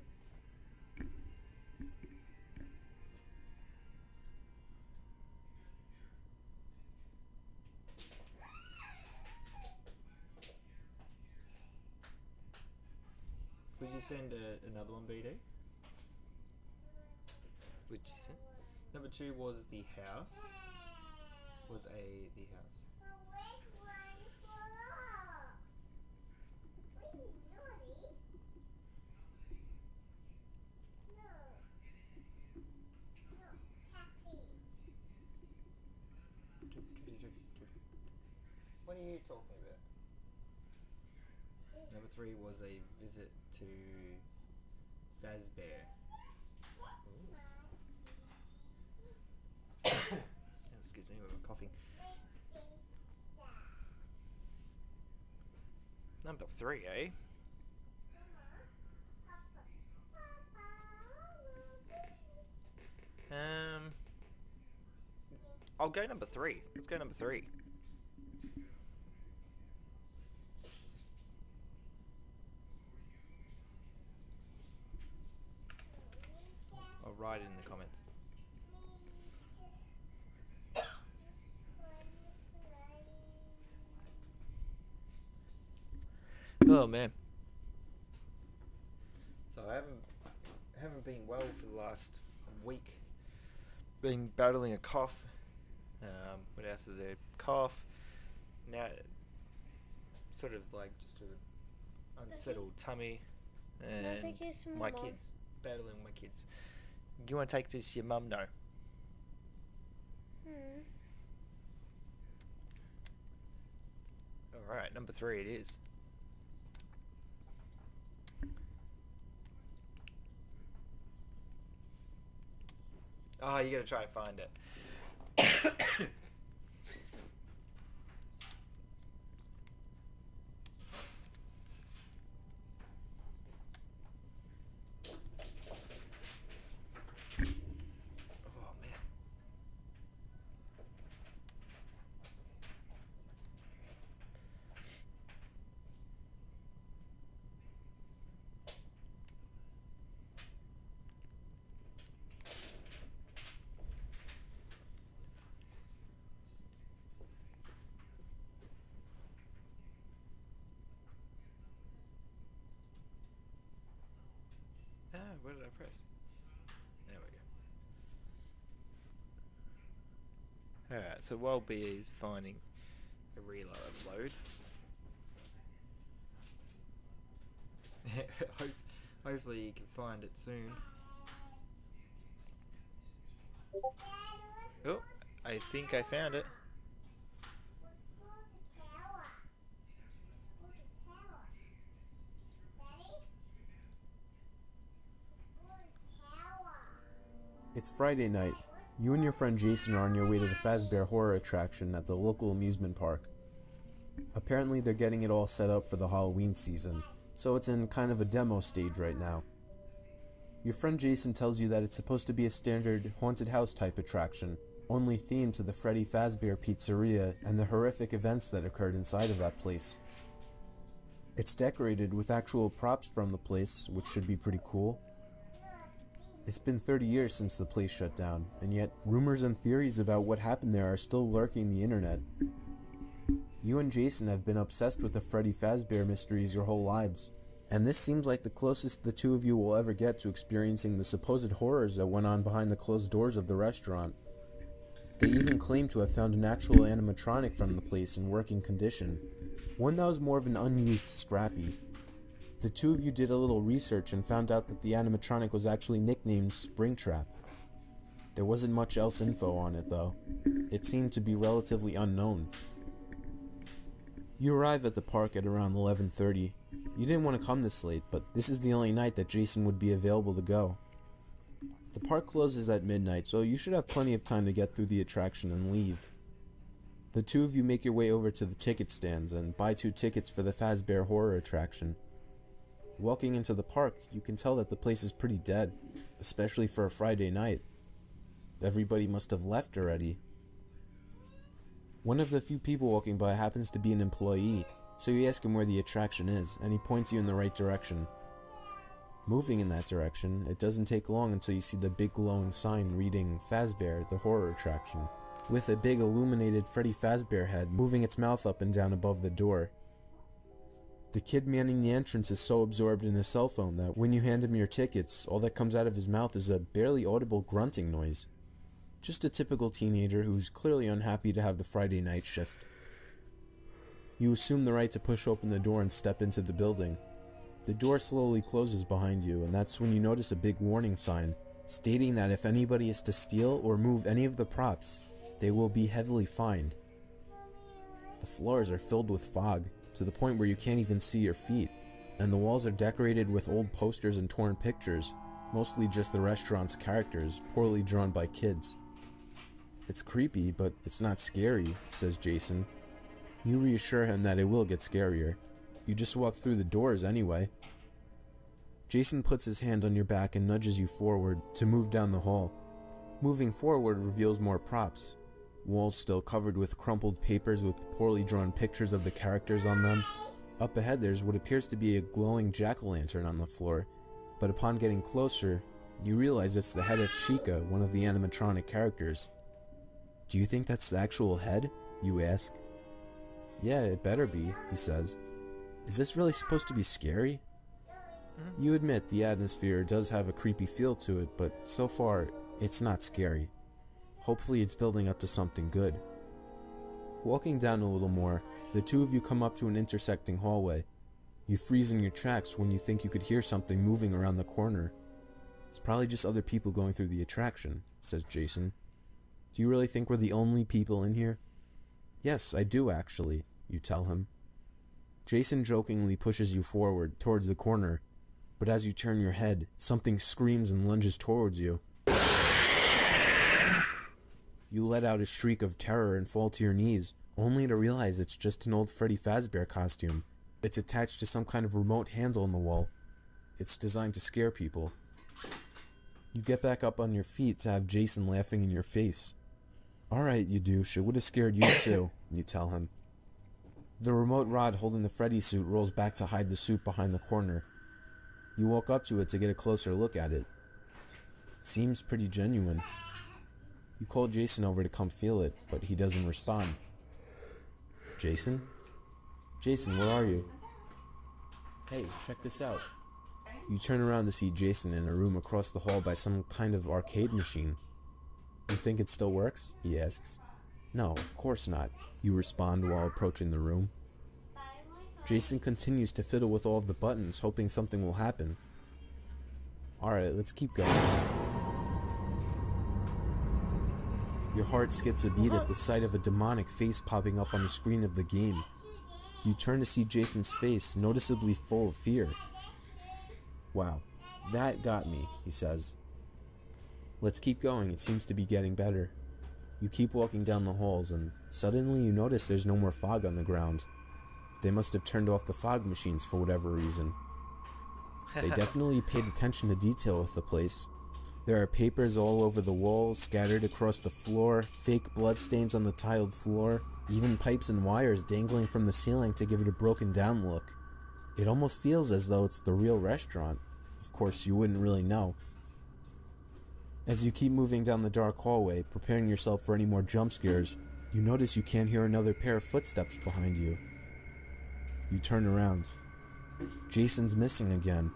Would you send another one, BD? Would you send? Number 2 was the house. Was the house. What are you talking about? Number 3 was a visit to Fazbear. Excuse me, I'm coughing. Number 3, eh? I'll go number 3. Let's go number 3. I'll write it in the comments. Oh man. So I haven't been well for the last week. Been battling a cough. What else is there? Cough. Now, sort of like just an unsettled tummy. And take this to my Mum? kids. Battling my kids. You want to take this to your mum? No. Alright, number 3 it is. Oh, you gotta try and find it. Oh man. What did I press? There we go. Alright, so while B is finding a reload, hopefully you can find it soon. Oh, I think I found it. It's Friday night. You and your friend Jason are on your way to the Fazbear horror attraction at the local amusement park. Apparently they're getting it all set up for the Halloween season, so it's in kind of a demo stage right now. Your friend Jason tells you that it's supposed to be a standard haunted house type attraction, only themed to the Freddy Fazbear Pizzeria and the horrific events that occurred inside of that place. It's decorated with actual props from the place, which should be pretty cool. It's been 30 years since the place shut down, and yet rumors and theories about what happened there are still lurking the internet. You and Jason have been obsessed with the Freddy Fazbear mysteries your whole lives, and this seems like the closest the two of you will ever get to experiencing the supposed horrors that went on behind the closed doors of the restaurant. They even claim to have found an actual animatronic from the place in working condition, one that was more of an unused Scrappy. The two of you did a little research and found out that the animatronic was actually nicknamed Springtrap. There wasn't much else info on it though. It seemed to be relatively unknown. You arrive at the park at around 11:30. You didn't want to come this late, but this is the only night that Jason would be available to go. The park closes at midnight, so you should have plenty of time to get through the attraction and leave. The two of you make your way over to the ticket stands and buy 2 tickets for the Fazbear Horror attraction. Walking into the park, you can tell that the place is pretty dead, especially for a Friday night. Everybody must have left already. One of the few people walking by happens to be an employee, so you ask him where the attraction is, and he points you in the right direction. Moving in that direction, it doesn't take long until you see the big glowing sign reading Fazbear, the horror attraction, with a big illuminated Freddy Fazbear head moving its mouth up and down above the door. The kid manning the entrance is so absorbed in his cell phone that when you hand him your tickets, all that comes out of his mouth is a barely audible grunting noise. Just a typical teenager who's clearly unhappy to have the Friday night shift. You assume the right to push open the door and step into the building. The door slowly closes behind you, and that's when you notice a big warning sign stating that if anybody is to steal or move any of the props, they will be heavily fined. The floors are filled with fog, to the point where you can't even see your feet, and the walls are decorated with old posters and torn pictures, mostly just the restaurant's characters, poorly drawn by kids. It's creepy, but it's not scary, says Jason. You reassure him that it will get scarier. You just walk through the doors anyway. Jason puts his hand on your back and nudges you forward to move down the hall. Moving forward reveals more props. Walls still covered with crumpled papers with poorly drawn pictures of the characters on them. Up ahead there's what appears to be a glowing jack-o'-lantern on the floor, but upon getting closer, you realize it's the head of Chica, one of the animatronic characters. Do you think that's the actual head? You ask. Yeah, it better be, he says. Is this really supposed to be scary? You admit the atmosphere does have a creepy feel to it, but so far, it's not scary. Hopefully it's building up to something good. Walking down a little more, the two of you come up to an intersecting hallway. You freeze in your tracks when you think you could hear something moving around the corner. It's probably just other people going through the attraction, says Jason. Do you really think we're the only people in here? Yes, I do actually, you tell him. Jason jokingly pushes you forward towards the corner, but as you turn your head, something screams and lunges towards you. You let out a shriek of terror and fall to your knees, only to realize it's just an old Freddy Fazbear costume. It's attached to some kind of remote handle in the wall. It's designed to scare people. You get back up on your feet to have Jason laughing in your face. Alright, you douche, it would have scared you too, you tell him. The remote rod holding the Freddy suit rolls back to hide the suit behind the corner. You walk up to it to get a closer look at it. It seems pretty genuine. You call Jason over to come feel it, but he doesn't respond. Jason? Jason, where are you? Hey, check this out. You turn around to see Jason in a room across the hall by some kind of arcade machine. You think it still works? He asks. No, of course not, you respond while approaching the room. Jason continues to fiddle with all of the buttons, hoping something will happen. Alright, let's keep going. Your heart skips a beat at the sight of a demonic face popping up on the screen of the game. You turn to see Jason's face, noticeably full of fear. Wow, that got me, he says. Let's keep going, it seems to be getting better. You keep walking down the halls and suddenly you notice there's no more fog on the ground. They must have turned off the fog machines for whatever reason. They definitely paid attention to detail with the place. There are papers all over the walls, scattered across the floor, fake bloodstains on the tiled floor, even pipes and wires dangling from the ceiling to give it a broken down look. It almost feels as though it's the real restaurant. Of course, you wouldn't really know. As you keep moving down the dark hallway, preparing yourself for any more jump scares, you notice you can't hear another pair of footsteps behind you. You turn around. Jason's missing again.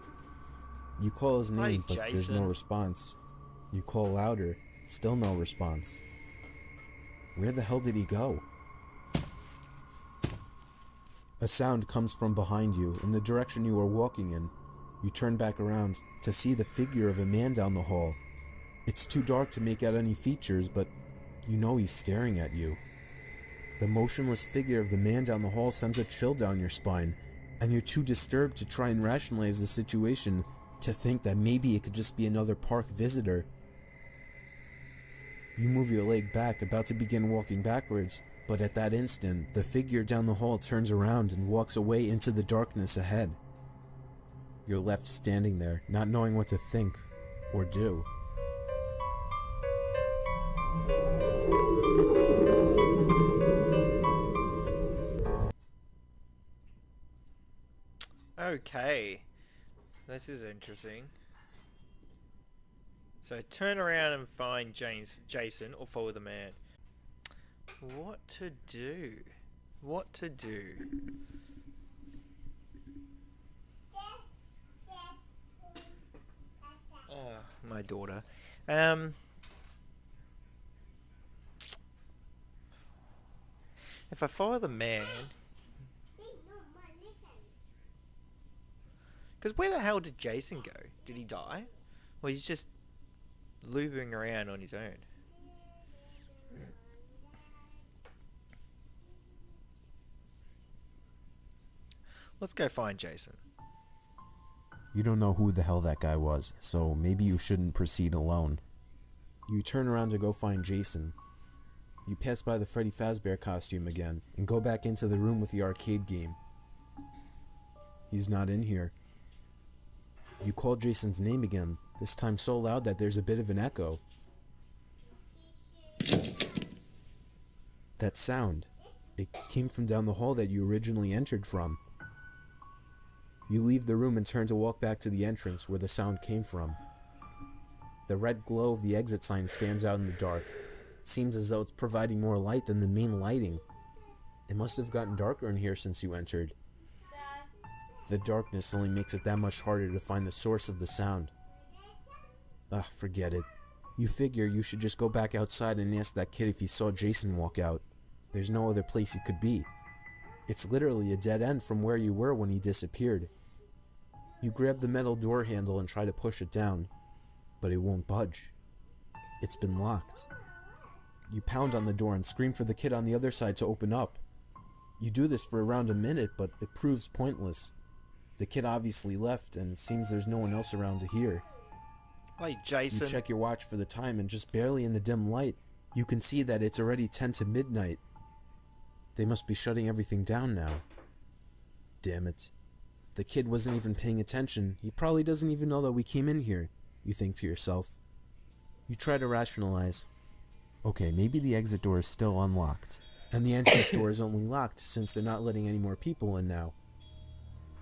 You call his name, but there's no response. You call louder, still no response. Where the hell did he go? A sound comes from behind you, in the direction you are walking in. You turn back around to see the figure of a man down the hall. It's too dark to make out any features, but you know he's staring at you. The motionless figure of the man down the hall sends a chill down your spine, and you're too disturbed to try and rationalize the situation to think that maybe it could just be another park visitor. You move your leg back, about to begin walking backwards, but at that instant, the figure down the hall turns around and walks away into the darkness ahead. You're left standing there, not knowing what to think or do. Okay, this is interesting. So turn around and find Jason or follow the man. What to do? What to do? Oh, my daughter. If I follow the man... Because where the hell did Jason go? Did he die? Well, he's just looping around on his own. Let's go find Jason. You don't know who the hell that guy was, so maybe you shouldn't proceed alone. You turn around to go find Jason. You pass by the Freddy Fazbear costume again, and go back into the room with the arcade game. He's not in here. You call Jason's name again, this time so loud that there's a bit of an echo. That sound, it came from down the hall that you originally entered from. You leave the room and turn to walk back to the entrance where the sound came from. The red glow of the exit sign stands out in the dark. It seems as though it's providing more light than the main lighting. It must have gotten darker in here since you entered. The darkness only makes it that much harder to find the source of the sound. Forget it. You figure you should just go back outside and ask that kid if he saw Jason walk out. There's no other place he could be. It's literally a dead end from where you were when he disappeared. You grab the metal door handle and try to push it down, but it won't budge. It's been locked. You pound on the door and scream for the kid on the other side to open up. You do this for around a minute, but it proves pointless. The kid obviously left, and it seems there's no one else around to hear. Hey, Jason. You check your watch for the time, and just barely in the dim light, you can see that it's already 10 to midnight. They must be shutting everything down now. Damn it. The kid wasn't even paying attention. He probably doesn't even know that we came in here, you think to yourself. You try to rationalize. Okay, maybe the exit door is still unlocked, and the entrance door is only locked since they're not letting any more people in now.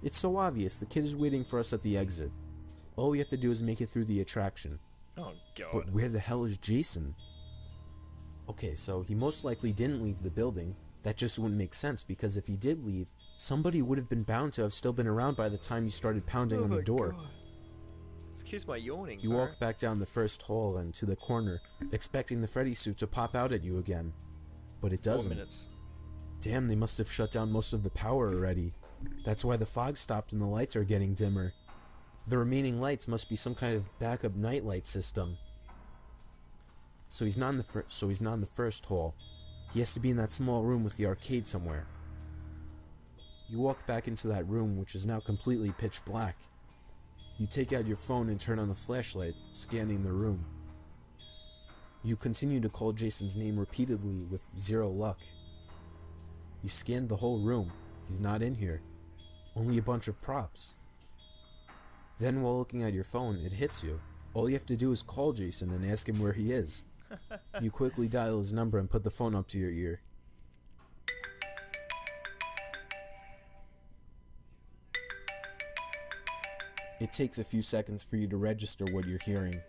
It's so obvious, the kid is waiting for us at the exit. All we have to do is make it through the attraction. Oh, God. But where the hell is Jason? Okay, so he most likely didn't leave the building. That just wouldn't make sense, because if he did leave, somebody would have been bound to have still been around by the time you started pounding on the door. God. Excuse my yawning, You bro. walk back down the first hall and to the corner, expecting the Freddy suit to pop out at you again. But it 4 doesn't. minutes. Damn, they must have shut down most of the power already. That's why the fog stopped and the lights are getting dimmer. The remaining lights must be some kind of backup nightlight system. So he's not in the first hall. He has to be in that small room with the arcade somewhere. You walk back into that room, which is now completely pitch black. You take out your phone and turn on the flashlight, scanning the room. You continue to call Jason's name repeatedly with zero luck. You scanned the whole room. He's not in here. Only a bunch of props. Then while looking at your phone, it hits you. All you have to do is call Jason and ask him where he is. You quickly dial his number and put the phone up to your ear. It takes a few seconds for you to register what you're hearing.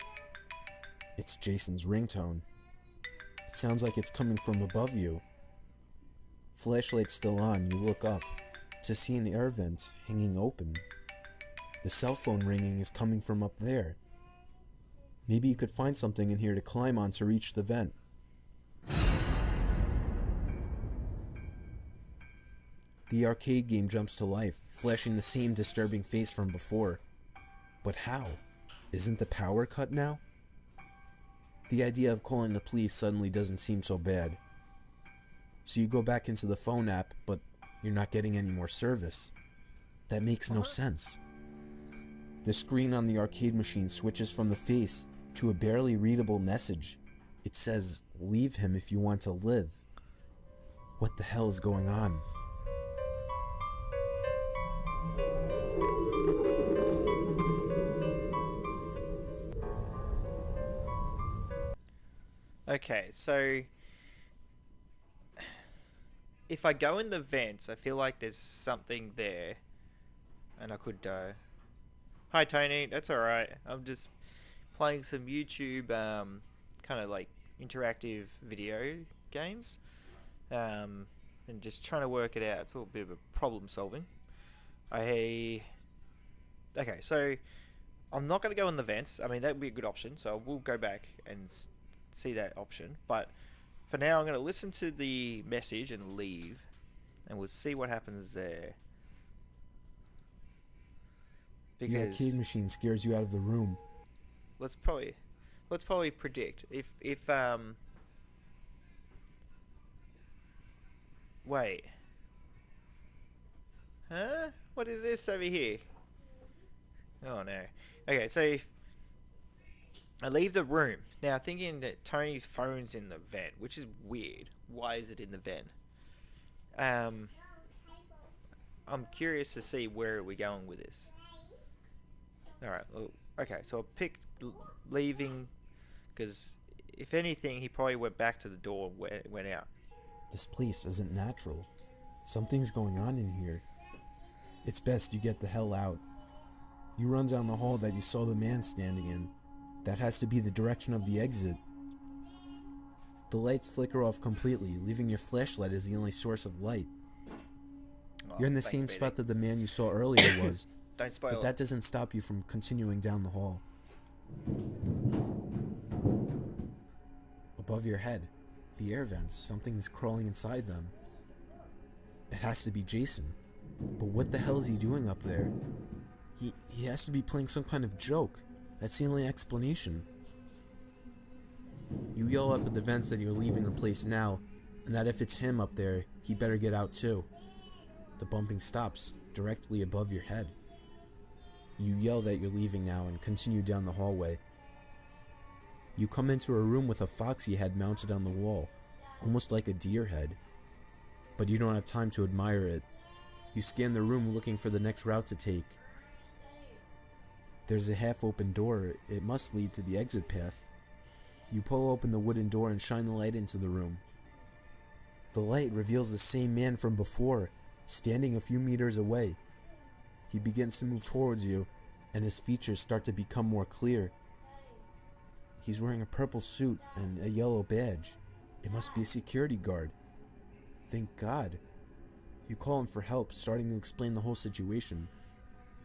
It's Jason's ringtone. It sounds like it's coming from above you. Flashlight's still on. You look up to see an air vent hanging open. The cell phone ringing is coming from up there. Maybe you could find something in here to climb on to reach the vent. The arcade game jumps to life, flashing the same disturbing face from before. But how? Isn't the power cut now? The idea of calling the police suddenly doesn't seem so bad. So you go back into the phone app, but you're not getting any more service. That makes no sense. The screen on the arcade machine switches from the face to a barely readable message. It says, "Leave him if you want to live." What the hell is going on? Okay, so if I go in the vents, I feel like there's something there, and I could die. Hi Tony, that's alright. I'm just playing some YouTube, kind of like interactive video games, and just trying to work it out. It's all a bit of a problem solving. Okay, so I'm not going to go in the vents. I mean, that would be a good option, so we'll go back and see that option. But for now, I'm going to listen to the message and leave, and we'll see what happens there. The Because arcade machine scares you out of the room. let's probably predict if wait. Huh? What is this over here? Oh no. Okay, so if I leave the room. Now thinking that Tony's phone's in the vent, which is weird. Why is it in the vent? I'm curious to see where we're going with this. Alright, well, okay, so I picked leaving, because if anything, he probably went back to the door and went out. This place isn't natural. Something's going on in here. It's best you get the hell out. You run down the hall that you saw the man standing in. That has to be the direction of the exit. The lights flicker off completely, leaving your flashlight as the only source of light. Oh, You're in the thanks, same BD. spot that the man you saw earlier was, Don't spoil but it. that doesn't stop you from continuing down the hall. Above your head, the air vents, something is crawling inside them. It has to be Jason. But what the hell is he doing up there? He has to be playing some kind of joke. That's the only explanation. You yell up at the vents that you're leaving the place now, and that if it's him up there, he better get out too. The bumping stops directly above your head. You yell that you're leaving now and continue down the hallway. You come into a room with a foxy head mounted on the wall, almost like a deer head. But you don't have time to admire it. You scan the room looking for the next route to take. There's a half-open door. It must lead to the exit path. You pull open the wooden door and shine the light into the room. The light reveals the same man from before, standing a few meters away. He begins to move towards you, and his features start to become more clear. He's wearing a purple suit and a yellow badge. It must be a security guard. Thank God. You call him for help, starting to explain the whole situation.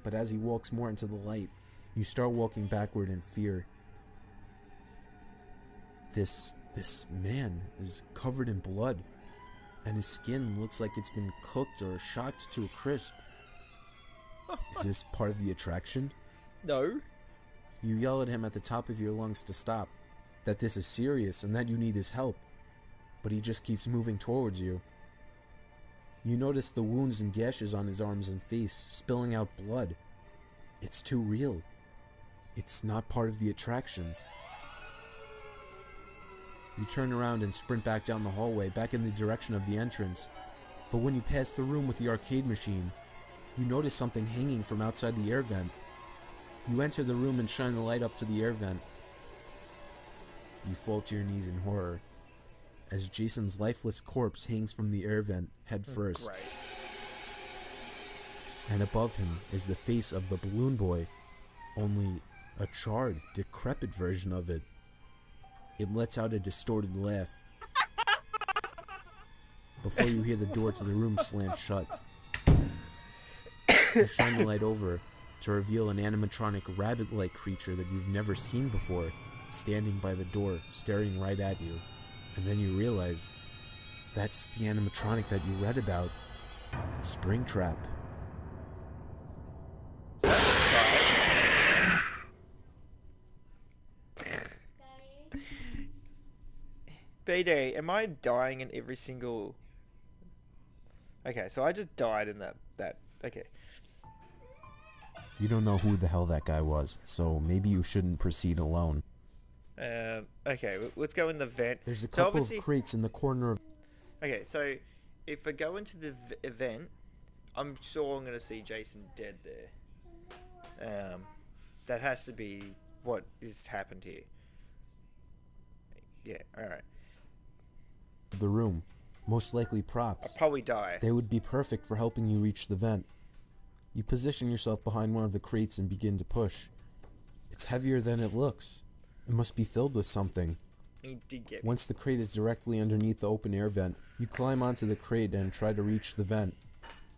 But as he walks more into the light, you start walking backward in fear. This man is covered in blood, and his skin looks like it's been cooked or shocked to a crisp. Is this part of the attraction? No. You yell at him at the top of your lungs to stop, that this is serious and that you need his help, but he just keeps moving towards you. You notice the wounds and gashes on his arms and face, spilling out blood. It's too real. It's not part of the attraction. You turn around and sprint back down the hallway, back in the direction of the entrance. But when you pass the room with the arcade machine, you notice something hanging from outside the air vent. You enter the room and shine the light up to the air vent. You fall to your knees in horror, as Jason's lifeless corpse hangs from the air vent head first. Great. And above him is the face of the balloon boy, only a charred, decrepit version of it. It lets out a distorted laugh before you hear the door to the room slam shut. You shine the light over to reveal an animatronic rabbit-like creature that you've never seen before, standing by the door, staring right at you. And then you realize, that's the animatronic that you read about, Springtrap. BD, am I dying in every single... Okay, so I just died in that... Okay. You don't know who the hell that guy was, so maybe you shouldn't proceed alone. Okay, let's go in the vent. There's a So couple of obviously- crates in the corner of... Okay, so if I go into the event, I'm sure I'm gonna see Jason dead there. That has to be what has happened here. Yeah, alright. the room. Most likely props. I'll probably die. They would be perfect for helping you reach the vent. You position yourself behind one of the crates and begin to push. It's heavier than it looks. It must be filled with something. He did get me. Once the crate is directly underneath the open air vent, you climb onto the crate and try to reach the vent.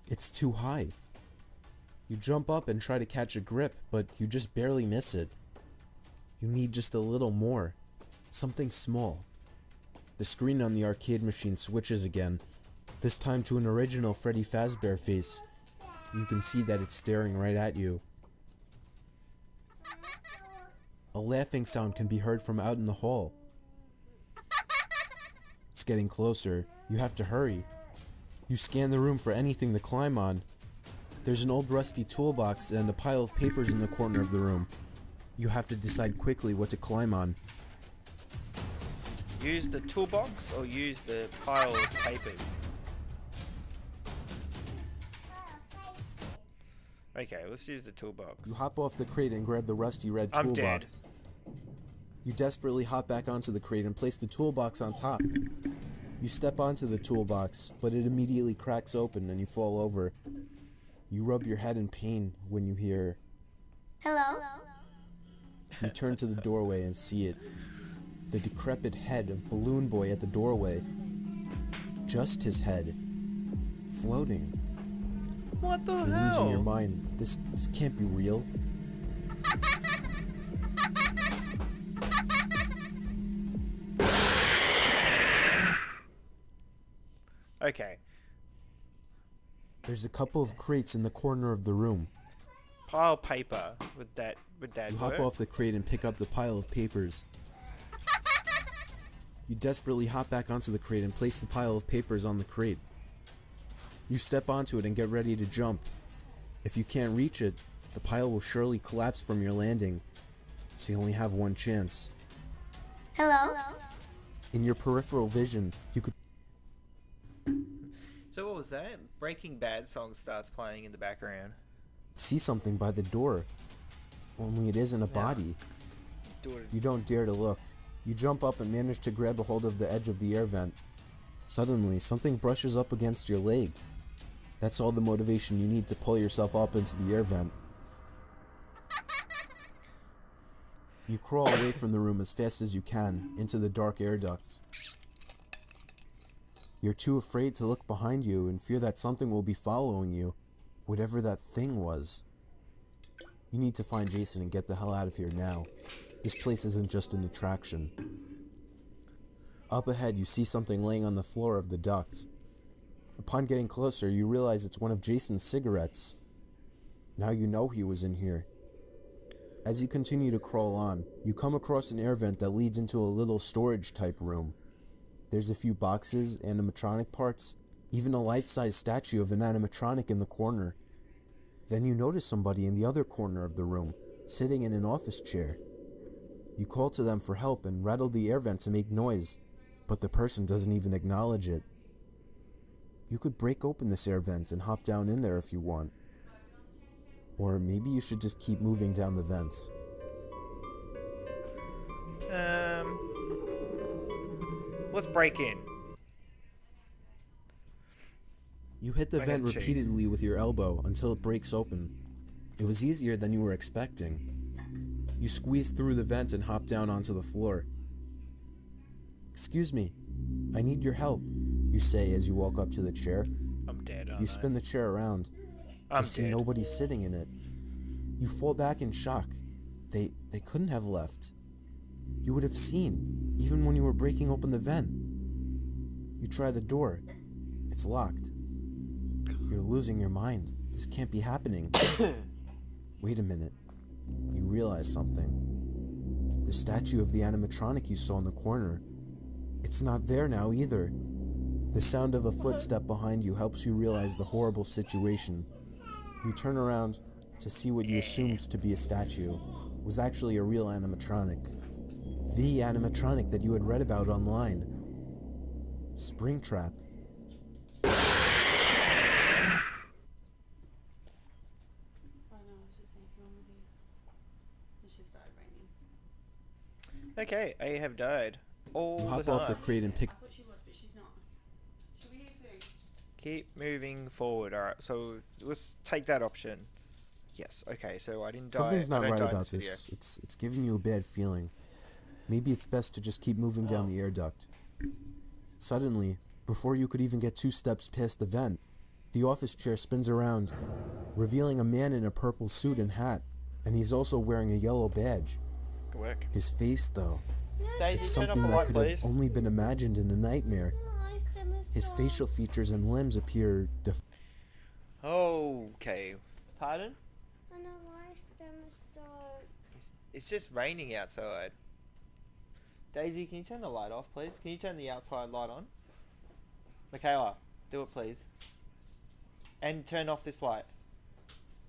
It's too high. You jump up and try to catch a grip, but you just barely miss it. You need just a little more. Something small. The screen on the arcade machine switches again, this time to an original Freddy Fazbear face. You can see that it's staring right at you. A laughing sound can be heard from out in the hall. It's getting closer. You have to hurry. You scan the room for anything to climb on. There's an old rusty toolbox and a pile of papers in the corner of the room. You have to decide quickly what to climb on. Use the toolbox or use the pile of papers? Okay, let's use the toolbox. You hop off the crate and grab the rusty red I'm toolbox. You desperately hop back onto the crate and place the toolbox on top. You step onto the toolbox, but it immediately cracks open and you fall over. You rub your head in pain when you hear... Hello? You turn to the doorway and see it. The decrepit head of Balloon Boy at the doorway. Just his head. Floating. What the You're hell? losing your mind. This can't be real. Okay. There's a couple of crates in the corner of the room. Pile of paper. Would that You work? hop off the crate and pick up the pile of papers. You desperately hop back onto the crate and place the pile of papers on the crate. You step onto it and get ready to jump. If you can't reach it, the pile will surely collapse from your landing, so you only have one chance. Hello? In your peripheral vision, you could So what was that? Breaking Bad song starts playing in the background. see something by the door. Only it isn't a body. Do it. You don't dare to look. You jump up and manage to grab a hold of the edge of the air vent. Suddenly, something brushes up against your leg. That's all the motivation you need to pull yourself up into the air vent. You crawl away from the room as fast as you can, into the dark air ducts. You're too afraid to look behind you and fear that something will be following you, whatever that thing was. You need to find Jason and get the hell out of here now. This place isn't just an attraction. Up ahead, you see something laying on the floor of the duct. Upon getting closer, you realize it's one of Jason's cigarettes. Now you know he was in here. As you continue to crawl on, you come across an air vent that leads into a little storage type room. There's a few boxes, animatronic parts, even a life-size statue of an animatronic in the corner. Then you notice somebody in the other corner of the room, sitting in an office chair. You call to them for help and rattle the air vent to make noise, but the person doesn't even acknowledge it. You could break open this air vent and hop down in there if you want. Or maybe you should just keep moving down the vents. Let's break in. You hit the I vent got chased. repeatedly with your elbow until it breaks open. It was easier than you were expecting. You squeeze through the vent and hop down onto the floor. "Excuse me, I need your help," you say as you walk up to the chair. I'm dead. You spin the chair around to I'm see dead. nobody sitting in it. You fall back in shock. They couldn't have left. You would have seen, even when you were breaking open the vent. You try the door. It's locked. You're losing your mind. This can't be happening. Wait a minute. You realize something. The statue of the animatronic you saw in the corner, it's not there now either. The sound of a footstep behind you helps you realize the horrible situation. You turn around to see what you assumed to be a statue was actually a real animatronic. The animatronic that you had read about online. Springtrap. I know, I was just saying, wrong with you. It's just started raining. Okay, I have died all You the hop time. off the crate and pick I thought she was, but she's not. She'll be here soon. Keep moving forward. Alright, so let's take that option. Yes, okay, so I didn't die. Something's I not don't right die in about video. this. It's giving you a bad feeling. Maybe it's best to just keep moving down the air duct. Suddenly, before you could even get 2 steps past the vent, the office chair spins around, revealing a man in a purple suit and hat, and he's also wearing a yellow badge. Good work. His face, though, Daisy, it's turn off something the that light, could please. have only been imagined in a nightmare. His facial features and limbs appear Okay. Pardon? And a light stem start. It's just raining outside. Daisy, can you turn the light off, please? Can you turn the outside light on? Michaela, do it, please. And turn off this light.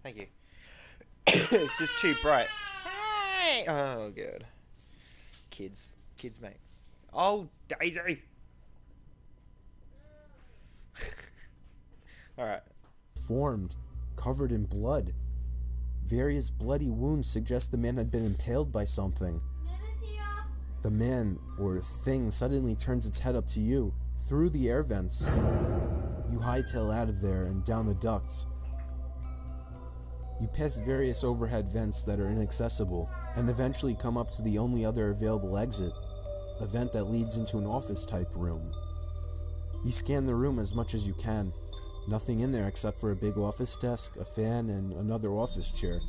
Thank you. It's just too bright. Hey! Oh, good. Kids. Kids, mate. Oh, Daisy! Alright. deformed, covered in blood. Various bloody wounds suggest the man had been impaled by something. The man, or thing, suddenly turns its head up to you, through the air vents. You hightail out of there and down the ducts. You pass various overhead vents that are inaccessible, and eventually come up to the only other available exit, a vent that leads into an office-type room. You scan the room as much as you can. Nothing in there except for a big office desk, a fan, and another office chair.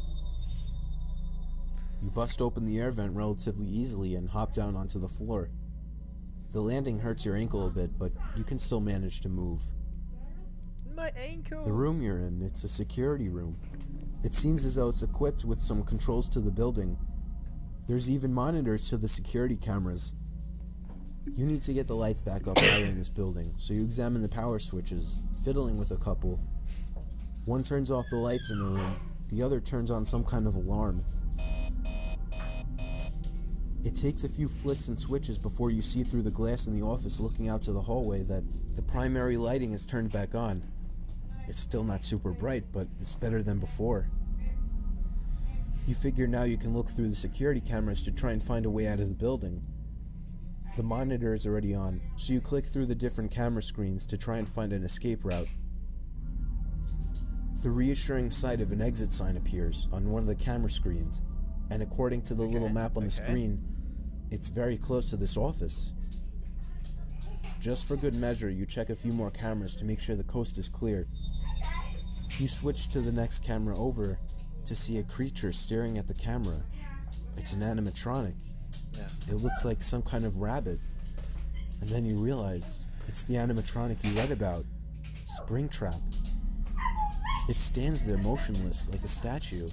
You bust open the air vent relatively easily and hop down onto the floor. The landing hurts your ankle a bit, but you can still manage to move. My ankle! The room you're in, it's a security room. It seems as though it's equipped with some controls to the building. There's even monitors to the security cameras. You need to get the lights back up higher in this building, so you examine the power switches, fiddling with a couple. One turns off the lights in the room, the other turns on some kind of alarm. It takes a few flicks and switches before you see through the glass in the office looking out to the hallway that the primary lighting is turned back on. It's still not super bright, but it's better than before. You figure now you can look through the security cameras to try and find a way out of the building. The monitor is already on, so you click through the different camera screens to try and find an escape route. The reassuring sight of an exit sign appears on one of the camera screens, and according to the little map on the screen, it's very close to this office. Just for good measure, you check a few more cameras to make sure the coast is clear. You switch to the next camera over to see a creature staring at the camera. It's an animatronic. Yeah. It looks like some kind of rabbit. And then you realize it's the animatronic you read about, Springtrap. It stands there motionless like a statue.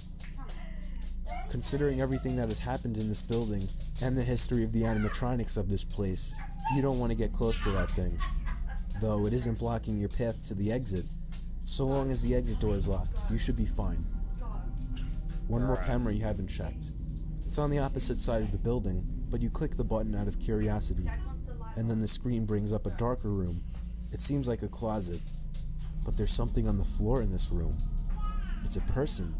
Considering everything that has happened in this building and the history of the animatronics of this place, you don't want to get close to that thing. Though it isn't blocking your path to the exit. So long as the exit door is locked, you should be fine. One more camera you haven't checked. It's on the opposite side of the building, but you click the button out of curiosity, and then the screen brings up a darker room. It seems like a closet, but there's something on the floor in this room. It's a person.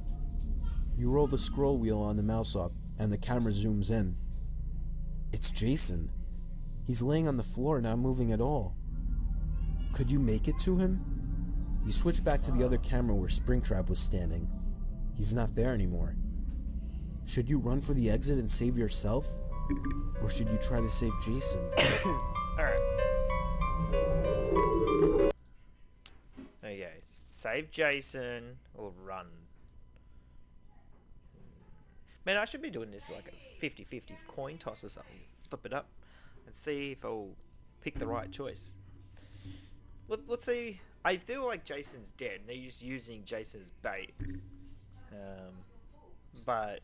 You roll the scroll wheel on the mouse up, and the camera zooms in. It's Jason. He's laying on the floor, not moving at all. Could you make it to him? You switch back to the other camera where Springtrap was standing. He's not there anymore. Should you run for the exit and save yourself? Or should you try to save Jason? Alright. Okay, save Jason or run. Man, I should be doing this like a 50-50 coin toss or something. Flip it up and see if I'll pick the right choice. Let's see. I feel like Jason's dead. They're just using Jason's bait. But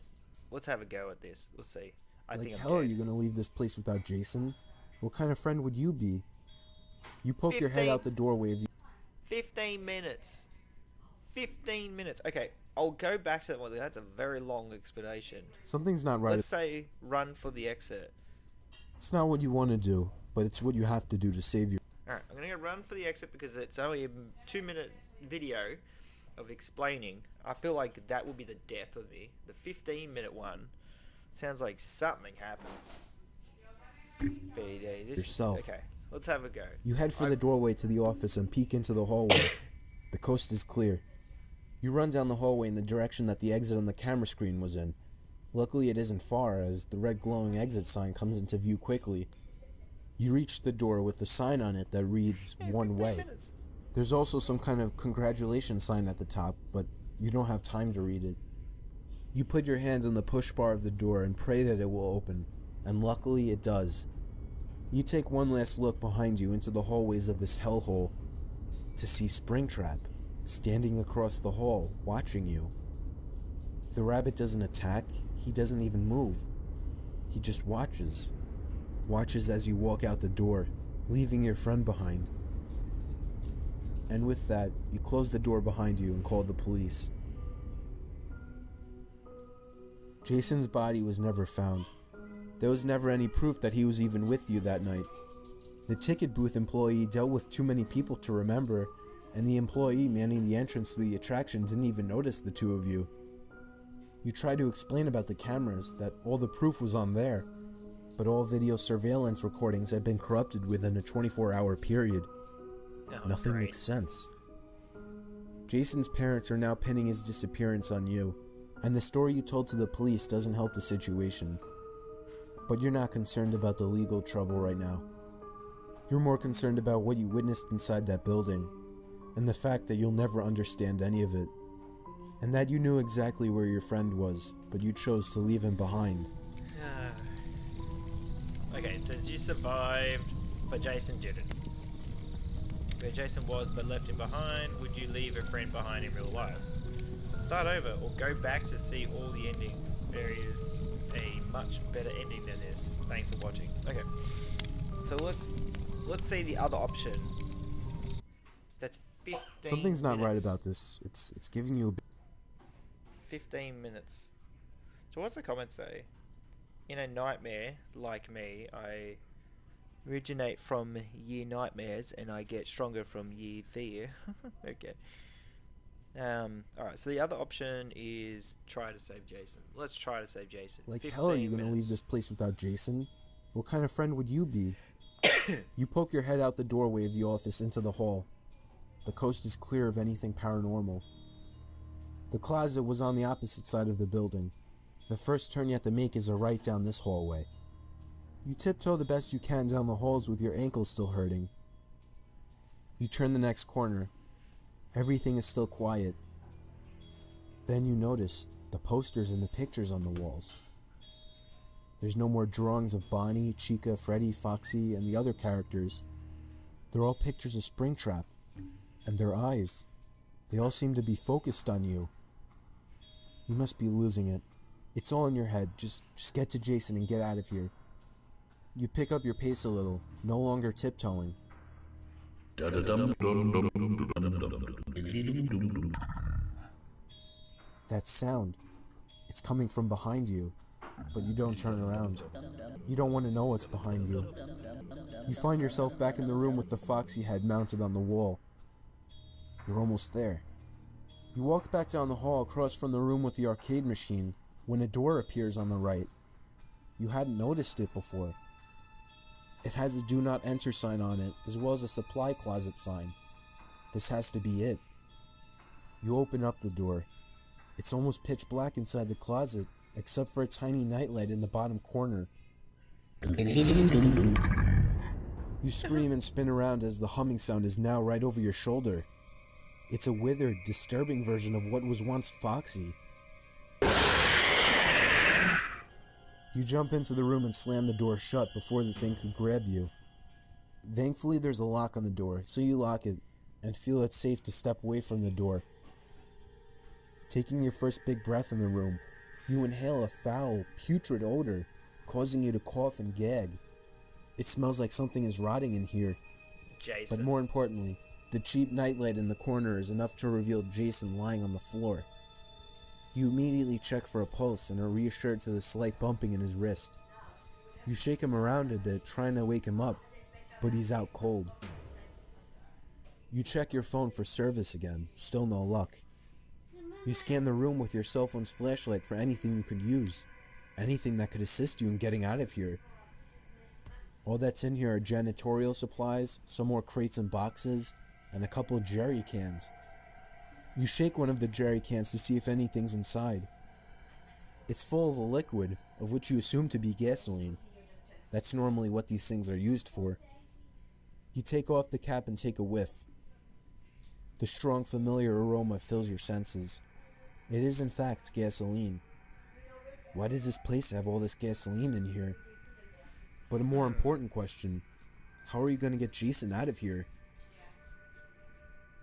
let's have a go at this. Let's see. I Like think I'm hell are dead. you gonna leave this place without Jason? What kind of friend would you be? You poke your head 15. out the doorway of the 15 minutes. 15 minutes. Okay, I'll go back to that one. That's a very long explanation. Something's not right. Let's say run for the exit. It's not what you want to do, but it's what you have to do to save your... Alright, I'm gonna go run for the exit because it's only a 2-minute video of explaining. I feel like that will be the death of me. The 15-minute one sounds like something happens. BD, this Yourself. Okay, let's have a go. You head for the doorway to the office and peek into the hallway. The coast is clear. You run down the hallway in the direction that the exit on the camera screen was in. Luckily it isn't far, as the red glowing exit sign comes into view quickly. You reach the door with a sign on it that reads one way. Minutes. There's also some kind of congratulations sign at the top, but you don't have time to read it. You put your hands on the push bar of the door and pray that it will open, and luckily it does. You take one last look behind you into the hallways of this hellhole to see Springtrap standing across the hall, watching you. The rabbit doesn't attack, he doesn't even move. He just watches. Watches as you walk out the door, leaving your friend behind. And with that, you close the door behind you and call the police. Jason's body was never found. There was never any proof that he was even with you that night. The ticket booth employee dealt with too many people to remember, and the employee manning the entrance to the attraction didn't even notice the two of you. You tried to explain about the cameras, that all the proof was on there, but all video surveillance recordings had been corrupted within a 24-hour period. Oh, Nothing great. makes sense. Jason's parents are now pinning his disappearance on you, and the story you told to the police doesn't help the situation. But you're not concerned about the legal trouble right now. You're more concerned about what you witnessed inside that building, and the fact that you'll never understand any of it, and that you knew exactly where your friend was, but you chose to leave him behind. Okay, it says you survived, but Jason didn't. Where Jason was but left him behind, would you leave a friend behind in real life? Start over or go back to see all the endings. There is a much better ending than this. Thanks for watching. Okay, so let's see the other option. That's 15 Something's not right minutes. about this. It's giving you a 15 minutes. So what's the comment say? In a nightmare like me, I originate from ye nightmares and I get stronger from ye fear. Okay. Alright, so the other option is try to save Jason. Let's try to save Jason. Like hell are you 15 gonna leave minutes. this place without Jason? What kind of friend would you be? You poke your head out the doorway of the office into the hall. The coast is clear of anything paranormal. The closet was on the opposite side of the building. The first turn you have to make is a right down this hallway. You tiptoe the best you can down the halls with your ankles still hurting. You turn the next corner. Everything is still quiet. Then you notice the posters and the pictures on the walls. There's no more drawings of Bonnie, Chica, Freddy, Foxy, and the other characters. They're all pictures of Springtrap. And their eyes, they all seem to be focused on you. You must be losing it. It's all in your head. Just get to Jason and get out of here. You pick up your pace a little, no longer tiptoeing. That sound, it's coming from behind you, but you don't turn around. You don't want to know what's behind you. You find yourself back in the room with the Foxy head mounted on the wall. You're almost there. You walk back down the hall across from the room with the arcade machine when a door appears on the right. You hadn't noticed it before. It has a do not enter sign on it, as well as a supply closet sign. This has to be it. You open up the door. It's almost pitch black inside the closet, except for a tiny nightlight in the bottom corner. You scream and spin around as the humming sound is now right over your shoulder. It's a withered, disturbing version of what was once Foxy. You jump into the room and slam the door shut before the thing could grab you. Thankfully, there's a lock on the door, so you lock it and feel it's safe to step away from the door. Taking your first big breath in the room, you inhale a foul, putrid odor, causing you to cough and gag. It smells like something is rotting in here, Jason. but more importantly, the cheap nightlight in the corner is enough to reveal Jason lying on the floor. You immediately check for a pulse and are reassured to the slight bumping in his wrist. You shake him around a bit, trying to wake him up, but he's out cold. You check your phone for service again, still no luck. You scan the room with your cell phone's flashlight for anything you could use, anything that could assist you in getting out of here. All that's in here are janitorial supplies, some more crates and boxes, and a couple jerry cans. You shake one of the jerry cans to see if anything's inside. It's full of a liquid, of which you assume to be gasoline. That's normally what these things are used for. You take off the cap and take a whiff. The strong, familiar aroma fills your senses. It is in fact gasoline. Why does this place have all this gasoline in here? But a more important question, how are you going to get Jason out of here?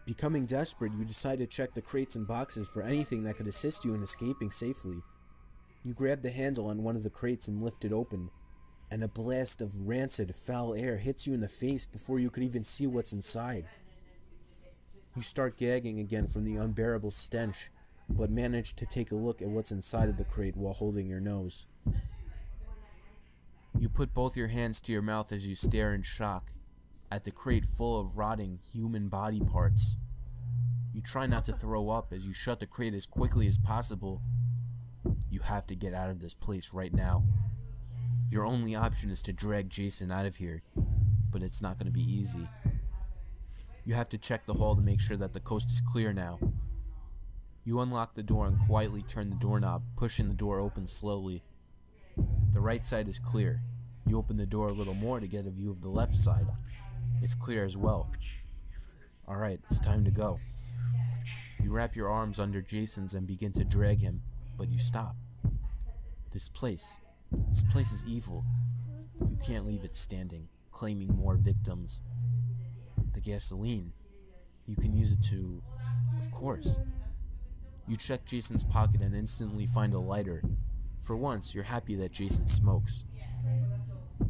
Becoming desperate, you decide to check the crates and boxes for anything that could assist you in escaping safely. You grab the handle on one of the crates and lift it open, and a blast of rancid, foul air hits you in the face before you could even see what's inside. You start gagging again from the unbearable stench, but manage to take a look at what's inside of the crate while holding your nose. You put both your hands to your mouth as you stare in shock at the crate full of rotting human body parts. You try not to throw up as you shut the crate as quickly as possible. You have to get out of this place right now. Your only option is to drag Jason out of here, but it's not going to be easy. You have to check the hall to make sure that the coast is clear now. You unlock the door and quietly turn the doorknob, pushing the door open slowly. The right side is clear. You open the door a little more to get a view of the left side. It's clear as well. Alright, it's time to go. You wrap your arms under Jason's and begin to drag him, but you stop. This place is evil. You can't leave it standing, claiming more victims. The gasoline, you can use it to, of course. You check Jason's pocket and instantly find a lighter. For once, you're happy that Jason smokes.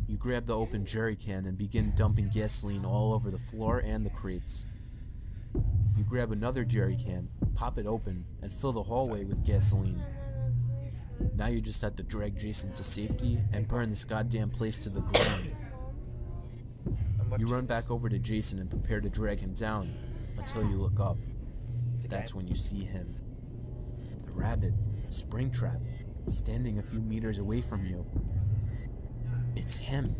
You grab the open jerry can and begin dumping gasoline all over the floor and the crates. You grab another jerry can, pop it open, and fill the hallway with gasoline. Now you just have to drag Jason to safety and burn this goddamn place to the ground. You run back over to Jason and prepare to drag him down until you look up. That's when you see him. The rabbit, Springtrap, standing a few meters away from you. It's him.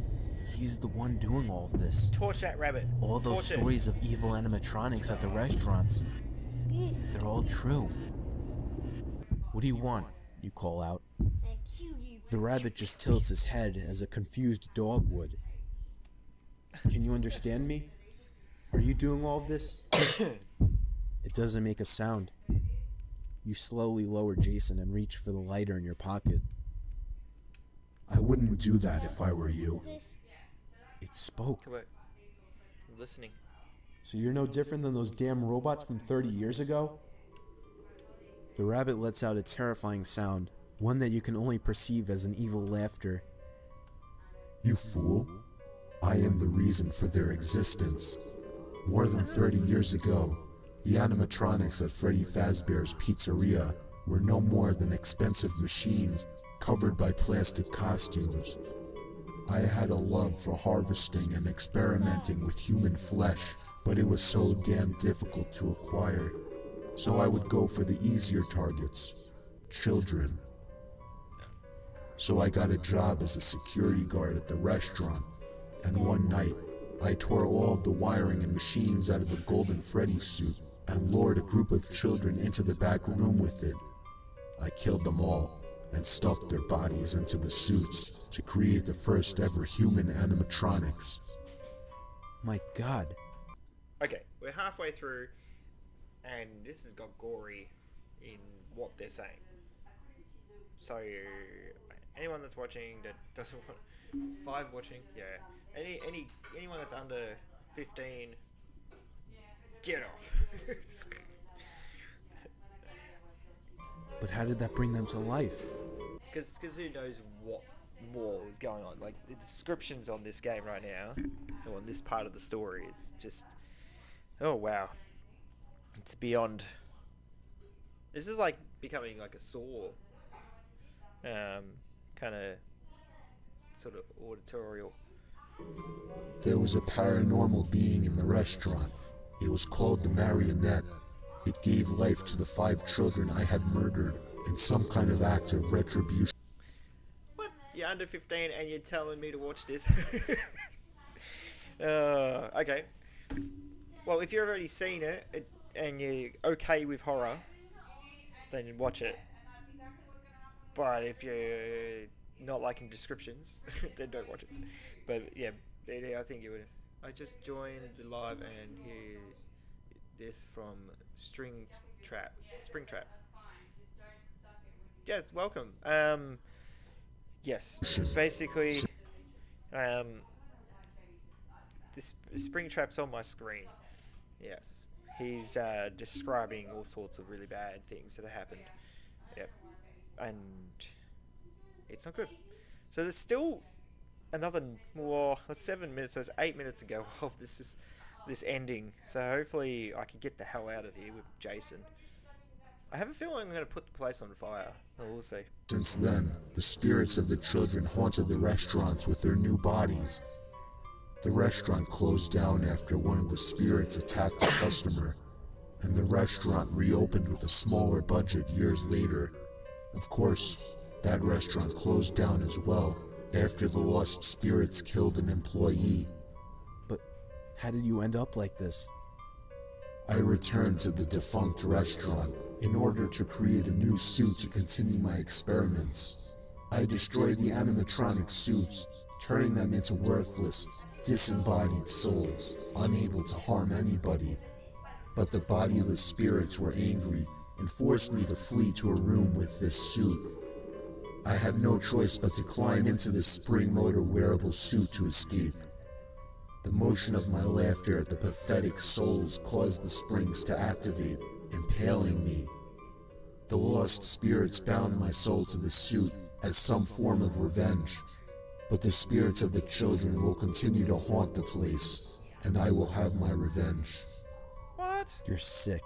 He's the one doing all of this. Torch that rabbit. All those Torch it. stories of evil animatronics at the restaurants, they're all true. What do you want? You call out. The rabbit just tilts his head as a confused dog would. Can you understand me? Are you doing all of this? It doesn't make a sound. You slowly lower Jason and reach for the lighter in your pocket. I wouldn't do that if I were you. It spoke. Wait. I'm listening. So you're no different than those damn robots from 30 years ago? The rabbit lets out a terrifying sound, one that you can only perceive as an evil laughter. You fool. I am the reason for their existence. More than 30 years ago, the animatronics at Freddy Fazbear's Pizzeria were no more than expensive machines covered by plastic costumes. I had a love for harvesting and experimenting with human flesh, but it was so damn difficult to acquire. So I would go for the easier targets, children. So I got a job as a security guard at the restaurant, and one night, I tore all of the wiring and machines out of a Golden Freddy suit and lured a group of children into the back room with it. I killed them all and stuffed their bodies into the suits to create the first ever human animatronics. My God. Okay, we're halfway through, and this has got gory in what they're saying. So, anyone that's watching that doesn't want... 5 watching, yeah. Anyone that's under 15, get off. But how did that bring them to life? Because who knows what more is going on. Like, the descriptions on this game right now, or on this part of the story, is just... Oh, wow. It's beyond This is like becoming like a Saw, kind of, sort of auditorial. There was a paranormal being in the restaurant. It was called the Marionette. It gave life to the 5 children I had murdered in some kind of act of retribution. What? You're under 15 and you're telling me to watch this? Okay. Well, if you've already seen it and you're okay with horror, then watch it. But if you're not liking descriptions, then don't watch it. But yeah, I think you would. I just joined the live and hear this from Springtrap. Yes, welcome. Yes, basically, this Springtrap's on my screen. Yes, he's describing all sorts of really bad things that have happened. Yep, and it's not good. So there's still another 7 minutes. So it's 8 minutes ago of this ending. So hopefully I can get the hell out of here with Jason. I have a feeling I'm going to put the place on fire. We'll see. Since then, the spirits of the children haunted the restaurants with their new bodies. The restaurant closed down after one of the spirits attacked a customer, and the restaurant reopened with a smaller budget years later. Of course, that restaurant closed down as well after the lost spirits killed an employee. But how did you end up like this? I returned to the defunct restaurant in order to create a new suit to continue my experiments. I destroyed the animatronic suits, turning them into worthless, disembodied souls, unable to harm anybody. But the bodiless spirits were angry and forced me to flee to a room with this suit. I had no choice but to climb into this spring motor wearable suit to escape. The motion of my laughter at the pathetic souls caused the springs to activate, impaling me. The lost spirits bound my soul to the suit as some form of revenge, but the spirits of the children will continue to haunt the place, and I will have my revenge. What? You're sick.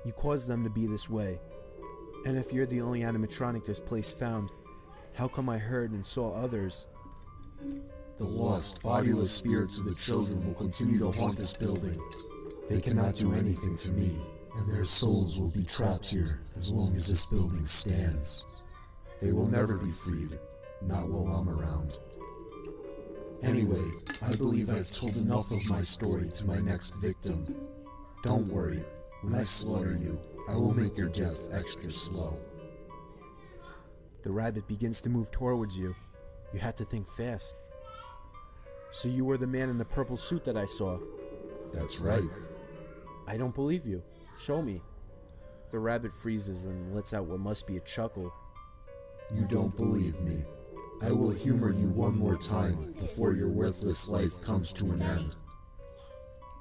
You caused them to be this way. And if you're the only animatronic this place found, how come I heard and saw others? The lost, bodiless spirits of the children will continue to haunt this building. They cannot do anything to me, and their souls will be trapped here as long as this building stands. They will never be freed, not while I'm around. Anyway, I believe I've told enough of my story to my next victim. Don't worry, when I slaughter you, I will make your death extra slow. The rabbit begins to move towards you. You had to think fast. So you were the man in the purple suit that I saw? That's right. I don't believe you. Show me. The rabbit freezes and lets out what must be a chuckle. You don't believe me. I will humor you one more time before your worthless life comes to an end.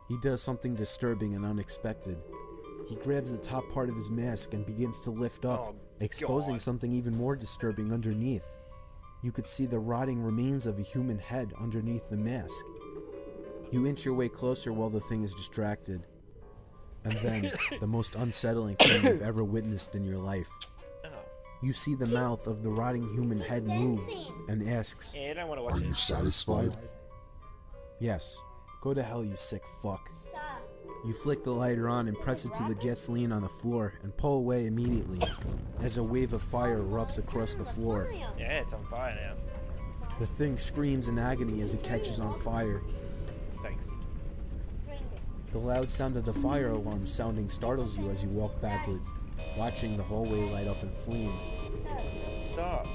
He does something disturbing and unexpected. He grabs the top part of his mask and begins to lift up, Oh, exposing God. something even more disturbing underneath. You could see the rotting remains of a human head underneath the mask. You inch your way closer while the thing is distracted. And then, the most unsettling thing you've ever witnessed in your life. Oh. You see the mouth of the rotting human head move and asks, Yeah, I don't want to watch Are you it. satisfied? "Yes, go to hell, you sick fuck." Stop. You flick the lighter on and press it to the gasoline on the floor and pull away immediately as a wave of fire erupts across the floor. Yeah, it's on fire now. The thing screams in agony as it catches on fire. Thanks. Drink it. The loud sound of the fire alarm sounding startles you as you walk backwards, watching the hallway light up in flames. Stop.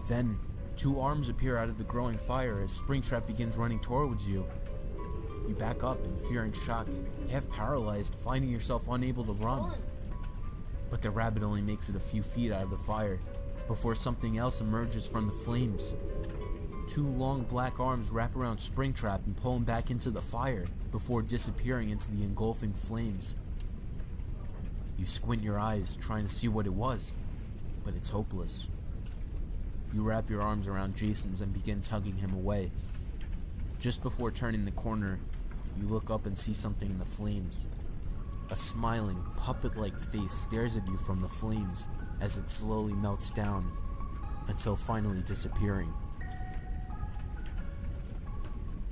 Then, two arms appear out of the growing fire as Springtrap begins running towards you. You back up in fear and shock, half paralyzed, finding yourself unable to run. But the rabbit only makes it a few feet out of the fire, before something else emerges from the flames. Two long black arms wrap around Springtrap and pull him back into the fire, before disappearing into the engulfing flames. You squint your eyes, trying to see what it was, but it's hopeless. You wrap your arms around Jason's and begin tugging him away. Just before turning the corner, you look up and see something in the flames. A smiling, puppet-like face stares at you from the flames as it slowly melts down, until finally disappearing.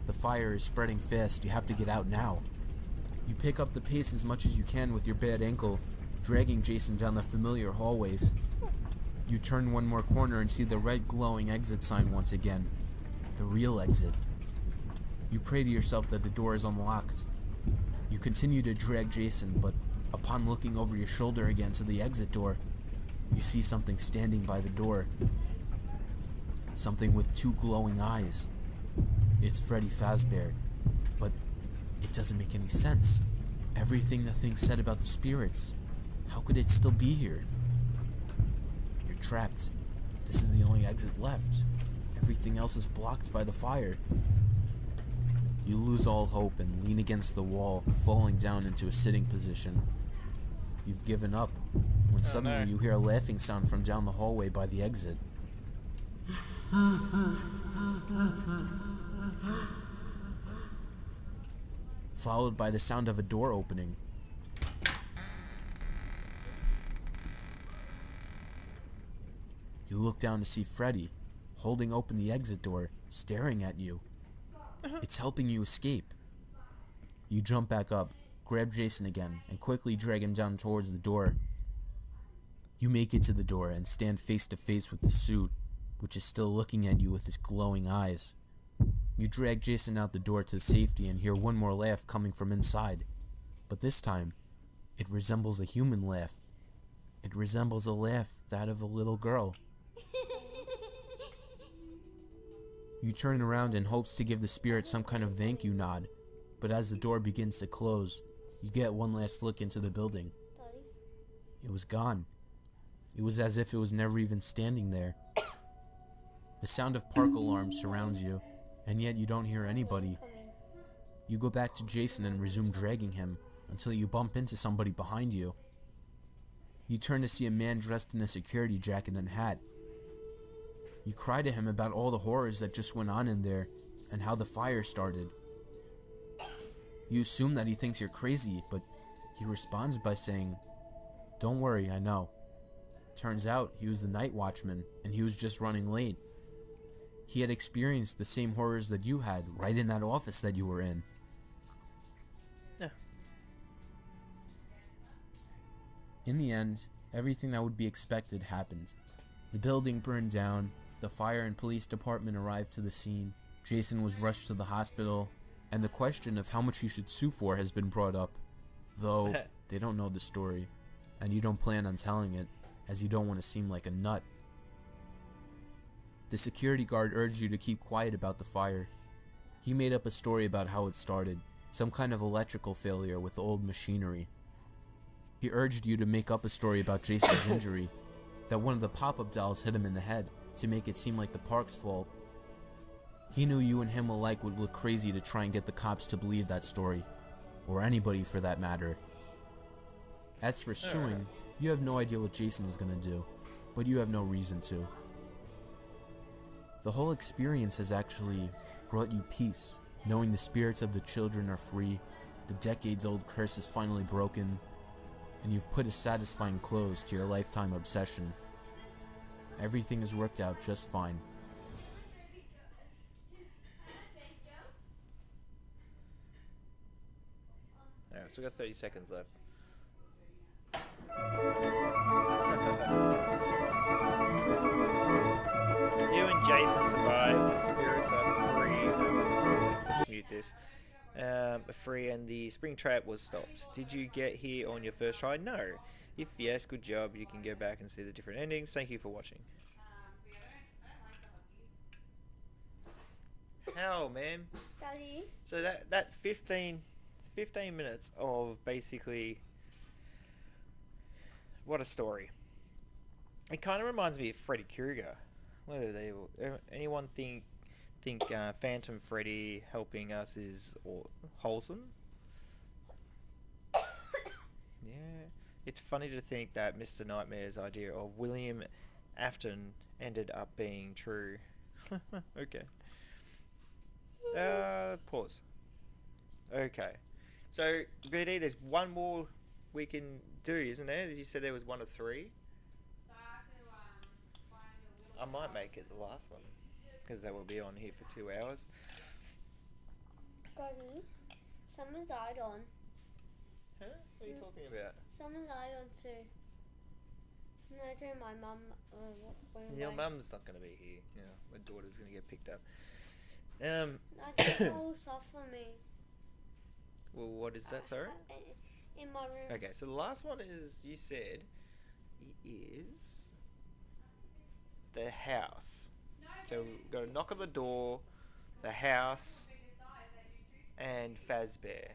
The fire is spreading fast, you have to get out now. You pick up the pace as much as you can with your bad ankle, dragging Jason down the familiar hallways. You turn one more corner and see the red glowing exit sign once again. The real exit. You pray to yourself that the door is unlocked. You continue to drag Jason, but upon looking over your shoulder again to the exit door, you see something standing by the door. Something with two glowing eyes. It's Freddy Fazbear, but it doesn't make any sense. Everything the thing said about the spirits, how could it still be here? You're trapped. This is the only exit left. Everything else is blocked by the fire. You lose all hope and lean against the wall, falling down into a sitting position. You've given up, when suddenly you hear a laughing sound from down the hallway by the exit. Followed by the sound of a door opening. You look down to see Freddy, holding open the exit door, staring at you. It's helping you escape. You jump back up, grab Jason again, and quickly drag him down towards the door. You make it to the door and stand face to face with the suit, which is still looking at you with its glowing eyes. You drag Jason out the door to safety and hear one more laugh coming from inside. But this time, it resembles a human laugh. It resembles a laugh, that of a little girl. You turn around in hopes to give the spirit some kind of thank you nod, but as the door begins to close, you get one last look into the building. It was gone. It was as if it was never even standing there. The sound of park alarms surrounds you, and yet you don't hear anybody. You go back to Jason and resume dragging him, until you bump into somebody behind you. You turn to see a man dressed in a security jacket and hat. You cry to him about all the horrors that just went on in there, and how the fire started. You assume that he thinks you're crazy, but he responds by saying, "Don't worry, I know." Turns out he was the night watchman, and he was just running late. He had experienced the same horrors that you had, right in that office that you were in. Yeah. In the end, everything that would be expected happened. The building burned down, the fire and police department arrived to the scene, Jason was rushed to the hospital, and the question of how much you should sue for has been brought up. Though, they don't know the story, and you don't plan on telling it, as you don't want to seem like a nut. The security guard urged you to keep quiet about the fire. He made up a story about how it started, some kind of electrical failure with old machinery. He urged you to make up a story about Jason's injury, that one of the pop-up dolls hit him in the head, to make it seem like the park's fault. He knew you and him alike would look crazy to try and get the cops to believe that story, or anybody for that matter. As for suing, you have no idea what Jason is gonna do, but you have no reason to. The whole experience has actually brought you peace, knowing the spirits of the children are free, the decades-old curse is finally broken, and you've put a satisfying close to your lifetime obsession. Everything has worked out just fine. Alright, so we've got 30 seconds left. You and Jason survived. The spirits are free. Let's mute this. Free, and the spring trap was stopped. Did you get here on your first try? No. If yes, good job. You can go back and see the different endings. Thank you for watching. Hell, man. Daddy? So that 15 minutes of basically, what a story. It kind of reminds me of Freddy Krueger. What are they? Anyone think Phantom Freddy helping us is wholesome? Yeah, it's funny to think that Mr. Nightmare's idea of William Afton ended up being true. Okay. Pause. Okay. So, BD, there's one more we can do, isn't there? You said there was one of three. So I have to find a I little. might make it the last one because they will be on here for 2 hours. Daddy, someone died on. Huh? What are you talking about? Someone died on too. No, I told my mum. Your mum's not going to be here. Yeah, my daughter's going to get picked up. I took all stuff for me. Well, what is that, sorry? In my room. Okay, so the last one is, you said, it is the house. So we've got to knock on the door, the house, and Fazbear.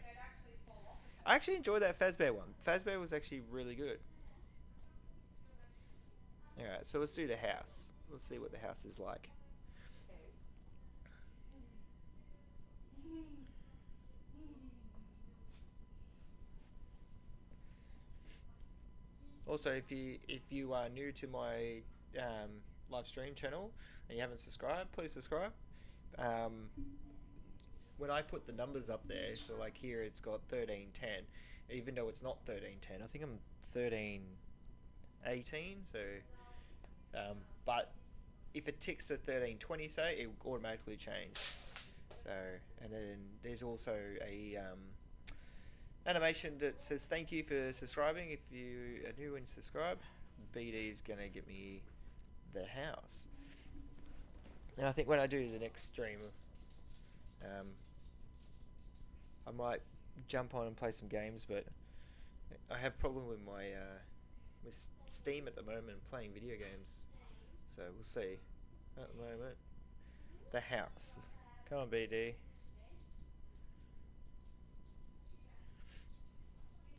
I actually enjoyed that Fazbear one. Fazbear was actually really good. Alright, so let's do the house. Let's see what the house is like. Also, if you are new to my live stream channel and you haven't subscribed, please subscribe. When I put the numbers up there, so like here it's got 1310, even though it's not 1310, I think I'm 1318. So, but if it ticks to 1320, say, it will automatically change. So, and then there's also a animation that says thank you for subscribing. If you are new and subscribe, BD is gonna get me the house. And I think when I do the next stream, I might jump on and play some games, but I have a problem with my with Steam at the moment, playing video games. So we'll see. At the moment, the house. Come on, BD.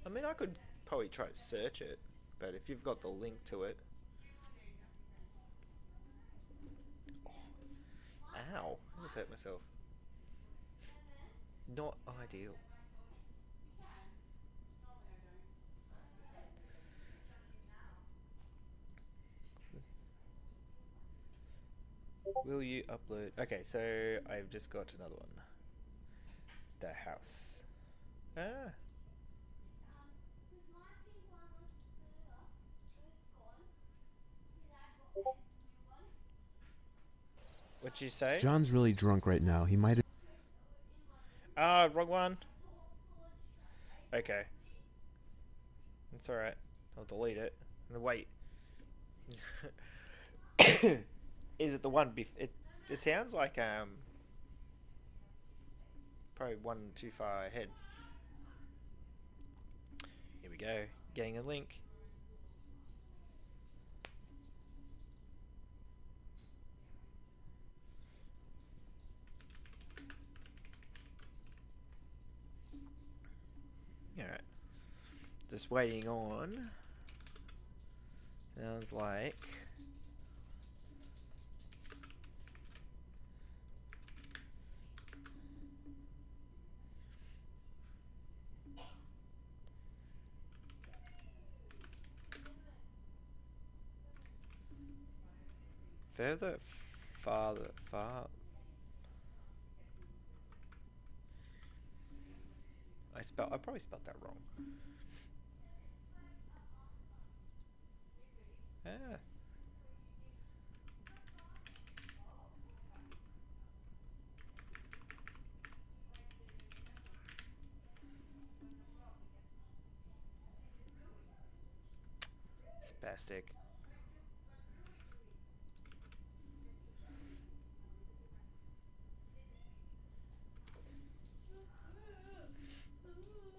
I mean, I could probably try to search it, but if you've got the link to it. Oh, ow, I just hurt myself. Not ideal. Will you upload? Okay, so I've just got another one. The house. Ah. What'd you say? John's really drunk right now. He might have. Ah, wrong one. Okay. That's alright. I'll delete it. And wait. Is it the one it sounds like probably one too far ahead. Here we go. Getting a link. Alright. Just waiting on. Sounds like. Far. I probably spelled that wrong. Ah. Spastic.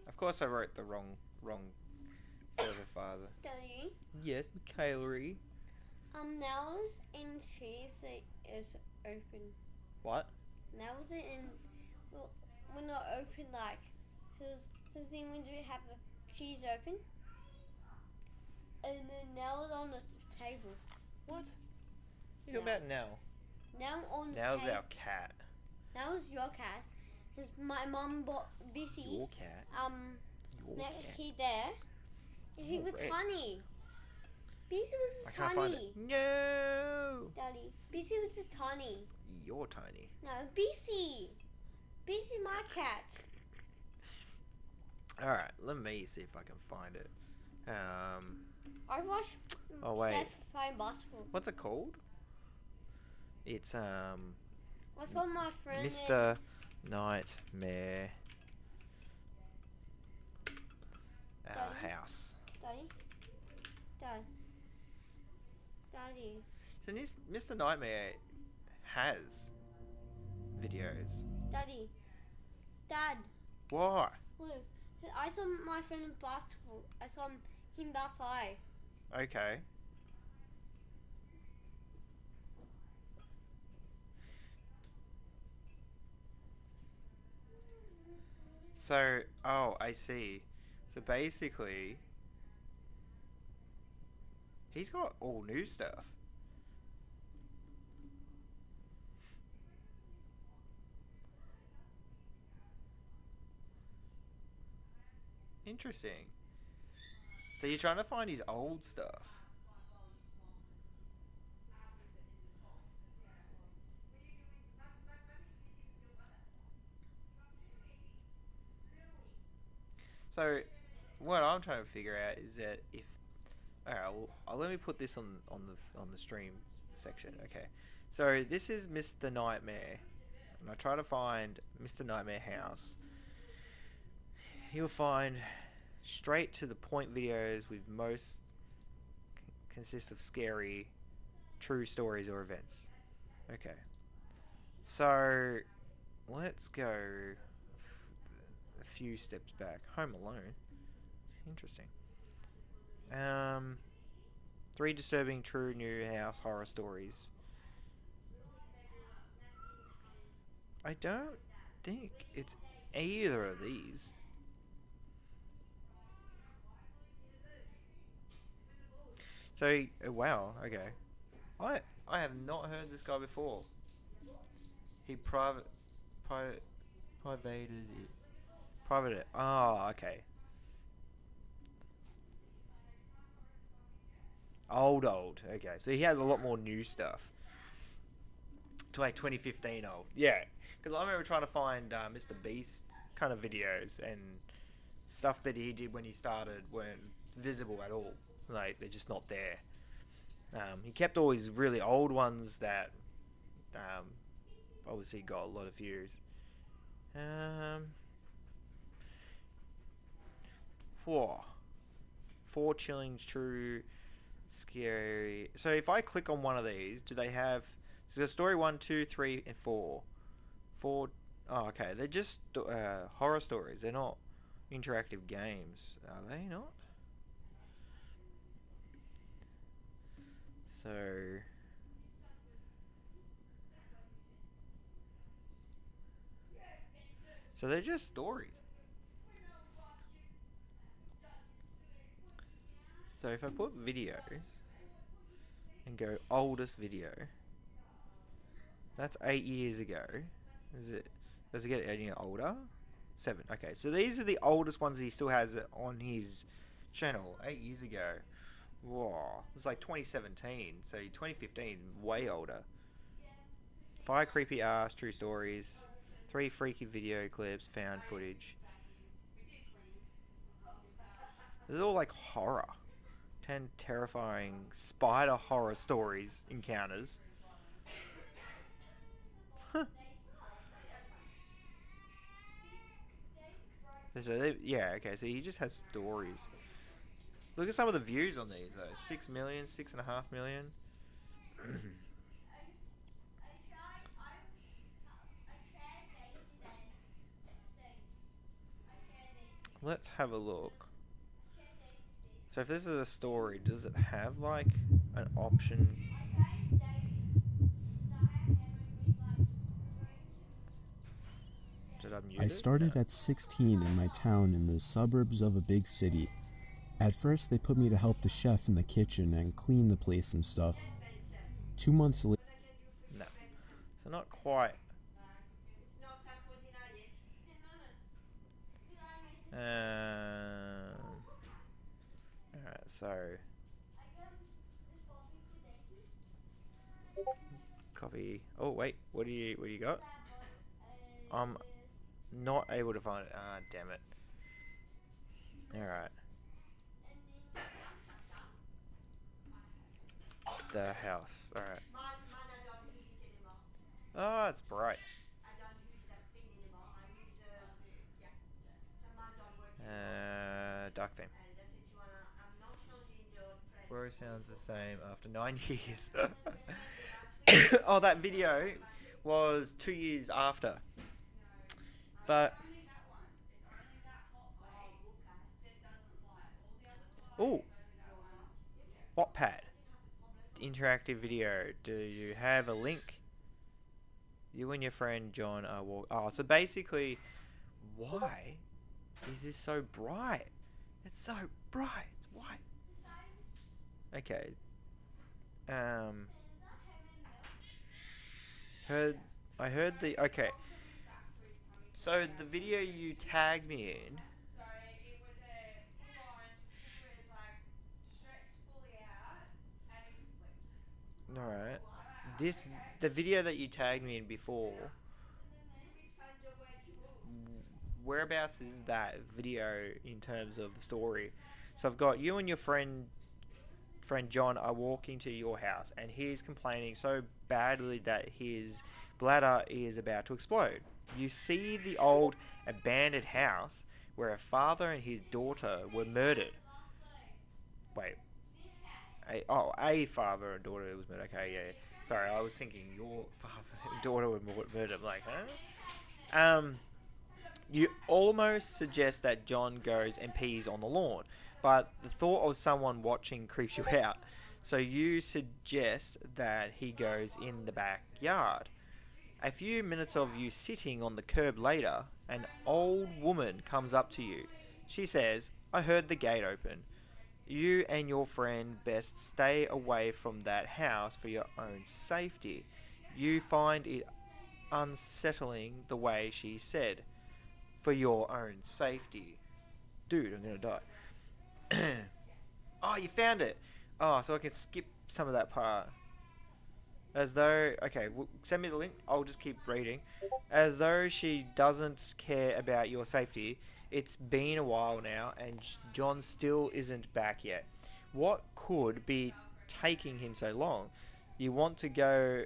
Of course I wrote the wrong father. Daddy, Yes, Michaelery. nails in cheese is open. What? Nails in when they're open, like his thing when you have the cheese open, and then nails on the table. What? You talking about now? Nail on the Now's table. our cat. Nail's your cat. Cause my mum bought Bissy. Your cat. Your cat. He there. He Oh, was right. tiny. Bissy was I just can't find tiny. it. No. Daddy, Bissy was just tiny. You're tiny. No, Bissy. Bissy, my cat. Alright, let me see if I can find it. I watched Oh, wait. Seth playing basketball. What's it called? It's I saw my friend. Mr. Nightmare Daddy? House. Daddy. Daddy. So this Mr. Nightmare has videos. Daddy. Dad. Why? Look. I saw my friend in basketball. I saw him outside. Okay. So, oh, I see. So basically, he's got all new stuff. Interesting. So you're trying to find his old stuff. So what I'm trying to figure out is that if, alright, well, let me put this on the stream section. Okay, so this is Mr. Nightmare, and I try to find Mr. Nightmare House. You'll find straight to the point videos with most consist of scary, true stories or events. Okay, so let's go a few steps back. Home Alone. Interesting. 3 disturbing true new house horror stories. I don't think it's either of these. So, wow, okay. I have not heard this guy before. He privated it. Oh, okay. Old. Okay, so he has a lot more new stuff. To like 2015 old. Yeah, because I remember trying to find Mr. Beast kind of videos, and stuff that he did when he started weren't visible at all. Like, they're just not there. He kept all his really old ones that obviously got a lot of views. Four chilling true scary. So if I click on one of these, do they have? So there's story 1, 2, 3, and 4. Oh, okay. They're just horror stories. They're not interactive games, are they not? So they're just stories. So if I put videos and go oldest video, that's 8 years ago. Does it get any older? 7. Okay, so these are the oldest ones he still has on his channel 8 years ago. Whoa, it's like 2017, so 2015, way older. 5 creepy ass true stories, 3 freaky video clips, found footage. This is all like horror. 10 terrifying spider horror stories encounters. So yeah, okay, so he just has stories. Look at some of the views on these though. 6 million, 6.5 million. Let's have a look. So if this is a story, does it have like an option? Did I mute I it? started No. at 16 in my town in the suburbs of a big city. At first, they put me to help the chef in the kitchen and clean the place and stuff. 2 months later, No. So not quite. Alright, so copy. Oh wait, what do you got? I'm not able to find it. Ah, damn it. Alright. The house. Alright. Oh, it's bright. Dark theme. Bro sounds the same after 9 years. Oh, that video was 2 years after. But oh, Wattpad. Interactive video. Do you have a link? You and your friend John are Oh, so basically, why is this so bright? It's so bright. It's white. Okay. I heard the. Okay. So the video you tagged me in. Alright. The video that you tagged me in before. Whereabouts is that video in terms of the story? So I've got you and your friend John are walking to your house, and he's complaining so badly that his bladder is about to explode. You see the old abandoned house where a father and his daughter were murdered. Wait. A father and daughter was murdered. Okay, yeah. Sorry, I was thinking your father and daughter were murdered. I'm like, huh? You almost suggest that John goes and pees on the lawn, but the thought of someone watching creeps you out. So you suggest that he goes in the backyard. A few minutes of you sitting on the curb later, an old woman comes up to you. She says, "I heard the gate open. You and your friend best stay away from that house for your own safety." You find it unsettling the way she said, "for your own safety." Dude, I'm gonna die. Oh, you found it. Oh, so I can skip some of that part. As though, okay, send me the link. I'll just keep reading. As though she doesn't care about your safety. It's been a while now, and John still isn't back yet. What could be taking him so long? You want to go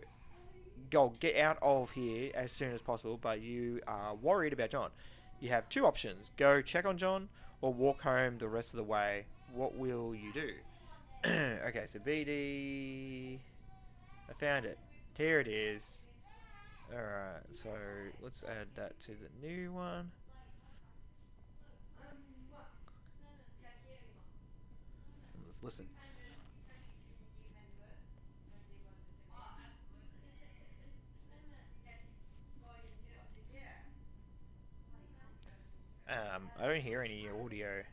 get out of here as soon as possible, but you are worried about John. You have two options: go check on John, or walk home the rest of the way. What will you do? Okay, so BD. I found it. Here it is. Alright, so let's add that to the new one. Let's listen. I don't hear any audio.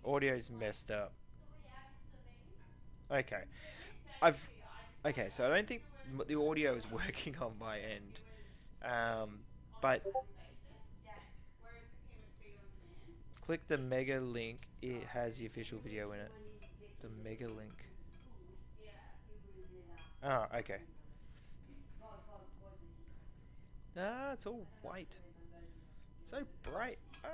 Audio's messed up. Okay. Okay, so I don't think the audio is working on my end. But click the mega link. It has the official video in it. The mega link. Oh, okay. Ah, it's all white. So bright. Ah.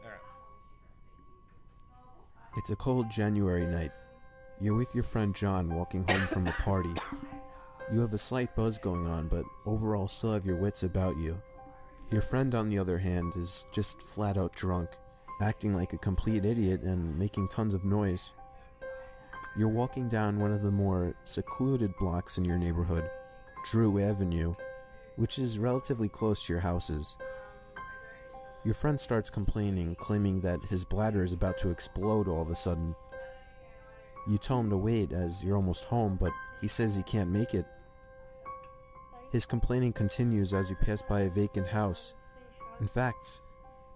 Alright. It's a cold January night. You're with your friend John walking home from a party. You have a slight buzz going on, but overall still have your wits about you. Your friend, on the other hand, is just flat out drunk, acting like a complete idiot and making tons of noise. You're walking down one of the more secluded blocks in your neighborhood, Drew Avenue, which is relatively close to your houses. Your friend starts complaining, claiming that his bladder is about to explode all of a sudden. You tell him to wait as you're almost home, but he says he can't make it. His complaining continues as you pass by a vacant house. In fact,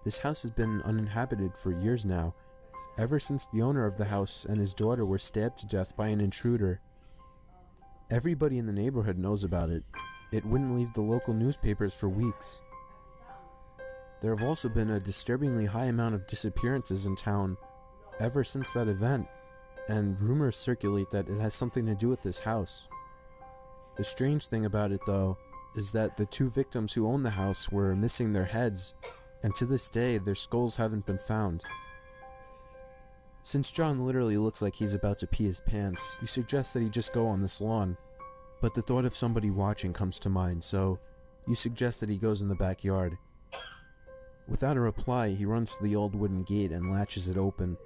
this house has been uninhabited for years now, ever since the owner of the house and his daughter were stabbed to death by an intruder. Everybody in the neighborhood knows about it. It wouldn't leave the local newspapers for weeks. There have also been a disturbingly high amount of disappearances in town ever since that event, and rumors circulate that it has something to do with this house. The strange thing about it, though, is that the 2 victims who own the house were missing their heads, and to this day their skulls haven't been found. Since John literally looks like he's about to pee his pants, you suggest that he just go on this lawn, but the thought of somebody watching comes to mind, so you suggest that he goes in the backyard. Without a reply, he runs to the old wooden gate and latches it open.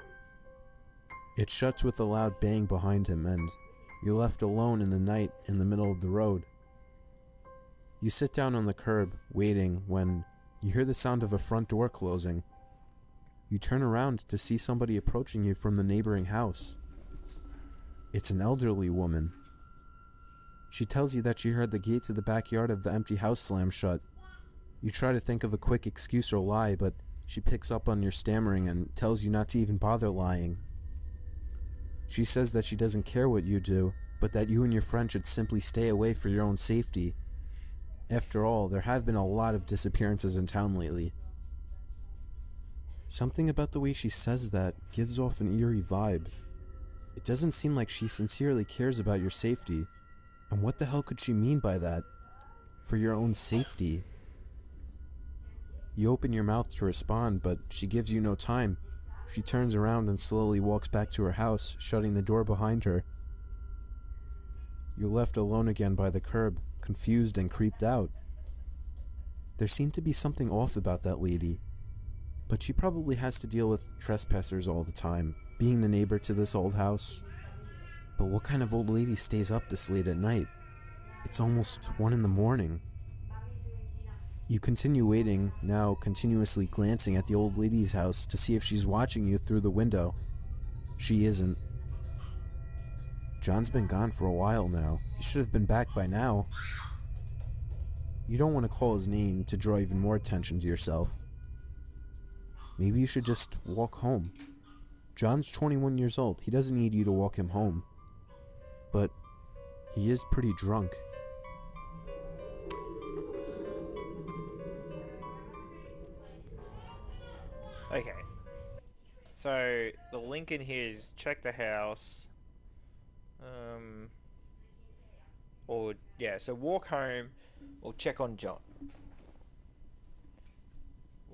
It shuts with a loud bang behind him, and you're left alone in the night in the middle of the road. You sit down on the curb, waiting, when you hear the sound of a front door closing. You turn around to see somebody approaching you from the neighboring house. It's an elderly woman. She tells you that she heard the gate to the backyard of the empty house slam shut. You try to think of a quick excuse or lie, but she picks up on your stammering and tells you not to even bother lying. She says that she doesn't care what you do, but that you and your friend should simply stay away for your own safety. After all, there have been a lot of disappearances in town lately. Something about the way she says that gives off an eerie vibe. It doesn't seem like she sincerely cares about your safety, and what the hell could she mean by that? For your own safety? You open your mouth to respond, but she gives you no time. She turns around and slowly walks back to her house, shutting the door behind her. You're left alone again by the curb, confused and creeped out. There seemed to be something off about that lady, but she probably has to deal with trespassers all the time, being the neighbor to this old house. But what kind of old lady stays up this late at night? It's almost 1 in the morning. You continue waiting, now continuously glancing at the old lady's house to see if she's watching you through the window. She isn't. John's been gone for a while now. He should have been back by now. You don't want to call his name to draw even more attention to yourself. Maybe you should just walk home. John's 21 years old. He doesn't need you to walk him home. But he is pretty drunk. Okay. So the link in here is check the house. So walk home or check on John.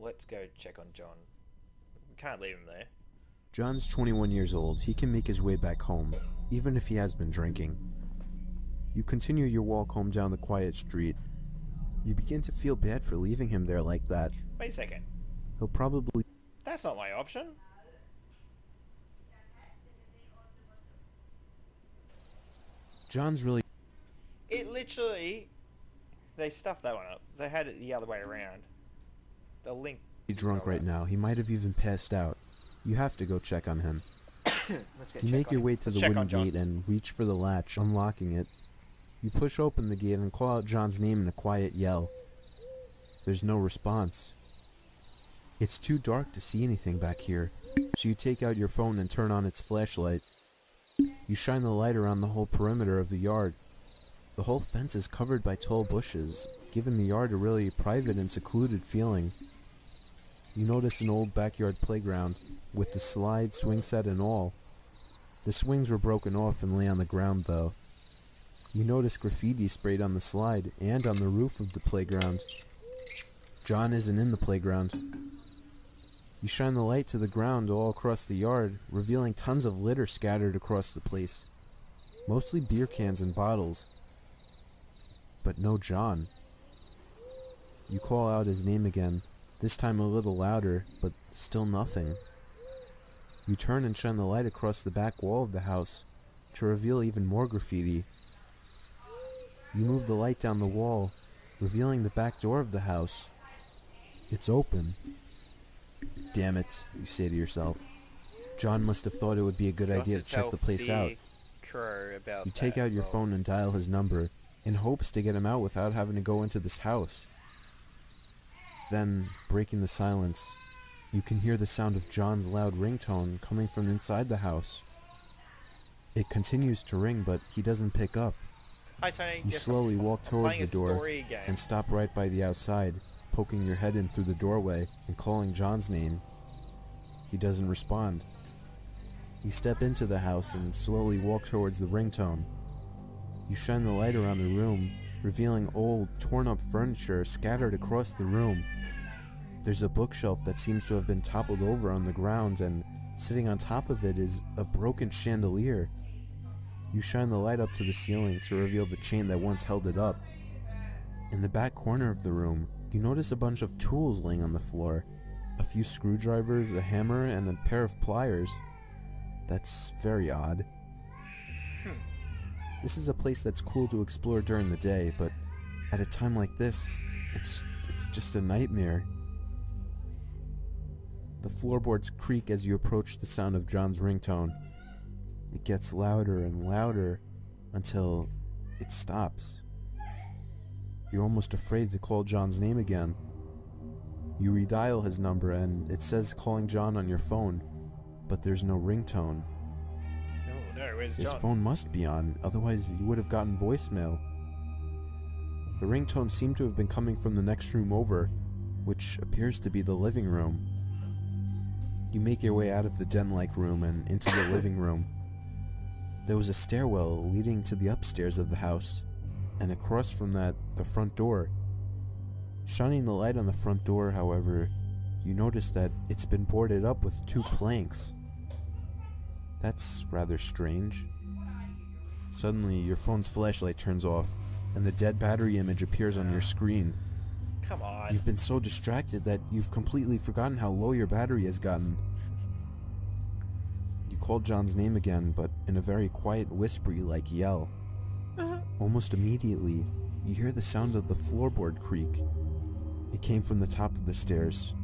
Let's go check on John. We can't leave him there. John's 21 years old. He can make his way back home, even if he has been drinking. You continue your walk home down the quiet street. You begin to feel bad for leaving him there like that. Wait a second. He'll probably... That's not my option. John's really It literally... They stuffed that one up. They had it the other way around. The link... drunk right now. He might have even passed out. You have to go check on him. Let's go You check make on your him. way to Let's the check wooden on John. gate and reach for the latch, unlocking it. You push open the gate and call out John's name in a quiet yell. There's no response. It's too dark to see anything back here, so you take out your phone and turn on its flashlight. You shine the light around the whole perimeter of the yard. The whole fence is covered by tall bushes, giving the yard a really private and secluded feeling. You notice an old backyard playground, with the slide, swing set and all. The swings were broken off and lay on the ground though. You notice graffiti sprayed on the slide and on the roof of the playground. John isn't in the playground. You shine the light to the ground all across the yard, revealing tons of litter scattered across the place. Mostly beer cans and bottles. But no John. You call out his name again, this time a little louder, but still nothing. You turn and shine the light across the back wall of the house to reveal even more graffiti. You move the light down the wall, revealing the back door of the house. It's open. Damn it, you say to yourself. John must have thought it would be a good You'll idea have to check tell the place out. Crow about You take that. out your Well, phone and dial his number, in hopes to get him out without having to go into this house. Then, breaking the silence, you can hear the sound of John's loud ringtone coming from inside the house. It continues to ring, but he doesn't pick up. Hi Tony. You Guess slowly I'm walk towards playing the a door story game. and stop right by the outside, poking your head in through the doorway and calling John's name. He doesn't respond. You step into the house and slowly walk towards the ringtone. You shine the light around the room, revealing old, torn-up furniture scattered across the room. There's a bookshelf that seems to have been toppled over on the ground, and sitting on top of it is a broken chandelier. You shine the light up to the ceiling to reveal the chain that once held it up. In the back corner of the room, you notice a bunch of tools laying on the floor. A few screwdrivers, a hammer, and a pair of pliers. That's very odd. This is a place that's cool to explore during the day, but at a time like this, it's just a nightmare. The floorboards creak as you approach the sound of John's ringtone. It gets louder and louder until it stops. You're almost afraid to call John's name again. You redial his number and it says calling John on your phone, but there's no ringtone. Oh no, where's His John? phone must be on, otherwise you would have gotten voicemail. The ringtone seemed to have been coming from the next room over, which appears to be the living room. You make your way out of the den-like room and into the living room. There was a stairwell leading to the upstairs of the house, and across from that, the front door. Shining the light on the front door, however, you notice that it's been boarded up with 2 planks. That's rather strange. Suddenly, your phone's flashlight turns off, and the dead battery image appears on your screen. Come on. You've been so distracted that you've completely forgotten how low your battery has gotten. You call John's name again, but in a very quiet, whispery-like yell. Almost immediately, you hear the sound of the floorboard creak. It came from the top of the stairs.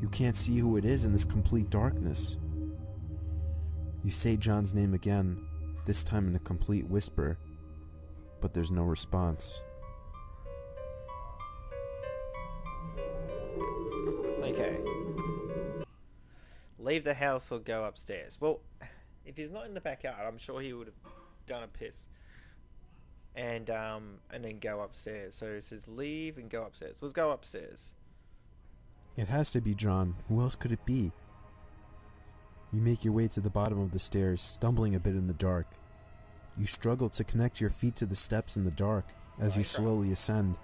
You can't see who it is in this complete darkness. You say John's name again, this time in a complete whisper, but there's no response. Okay. Leave the house or go upstairs. Well, if he's not in the backyard, I'm sure he would have done a piss. And then go upstairs. So it says leave and go upstairs. Let's go upstairs. It has to be John. Who else could it be? You make your way to the bottom of the stairs, stumbling a bit in the dark. You struggle to connect your feet to the steps in the dark as you slowly ascend.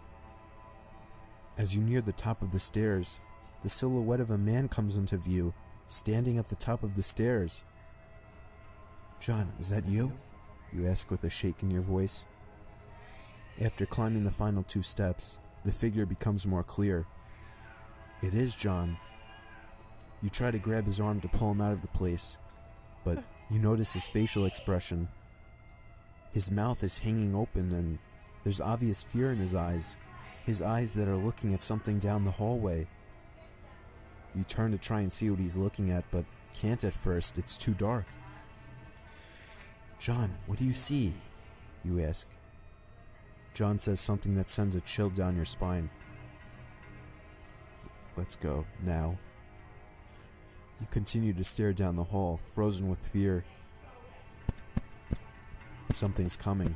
As you near the top of the stairs, the silhouette of a man comes into view, standing at the top of the stairs. "John, is that you?" you ask with a shake in your voice. After climbing the final 2 steps, the figure becomes more clear. It is John. You try to grab his arm to pull him out of the place, but you notice his facial expression. His mouth is hanging open and there's obvious fear in his eyes that are looking at something down the hallway. You turn to try and see what he's looking at, but can't at first, it's too dark. "John, what do you see?" you ask. John says something that sends a chill down your spine. "Let's go, now." You continue to stare down the hall, frozen with fear. Something's coming.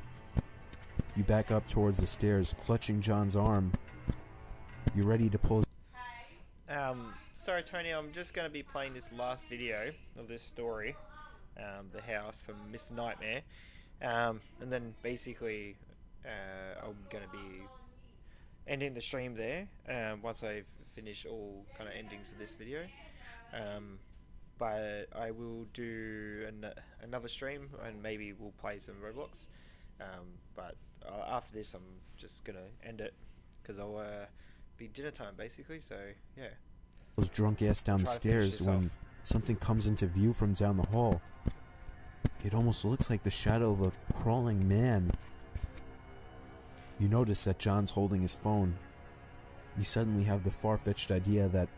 You back up towards the stairs, clutching John's arm. You're ready to pull. Sorry Tony, I'm just going to be playing this last video of this story, the house from Mr. Nightmare, and then basically I'm going to be ending the stream there once I've finished all kind of endings for this video, but I will do another stream and maybe we'll play some Roblox, but after this I'm just going to end it because I'll be dinner time basically, so yeah. Those drunk ass down the Try to finish stairs this when off. something comes into view from down the hall. It almost looks like the shadow of a crawling man. You notice that John's holding his phone. You suddenly have the far-fetched idea that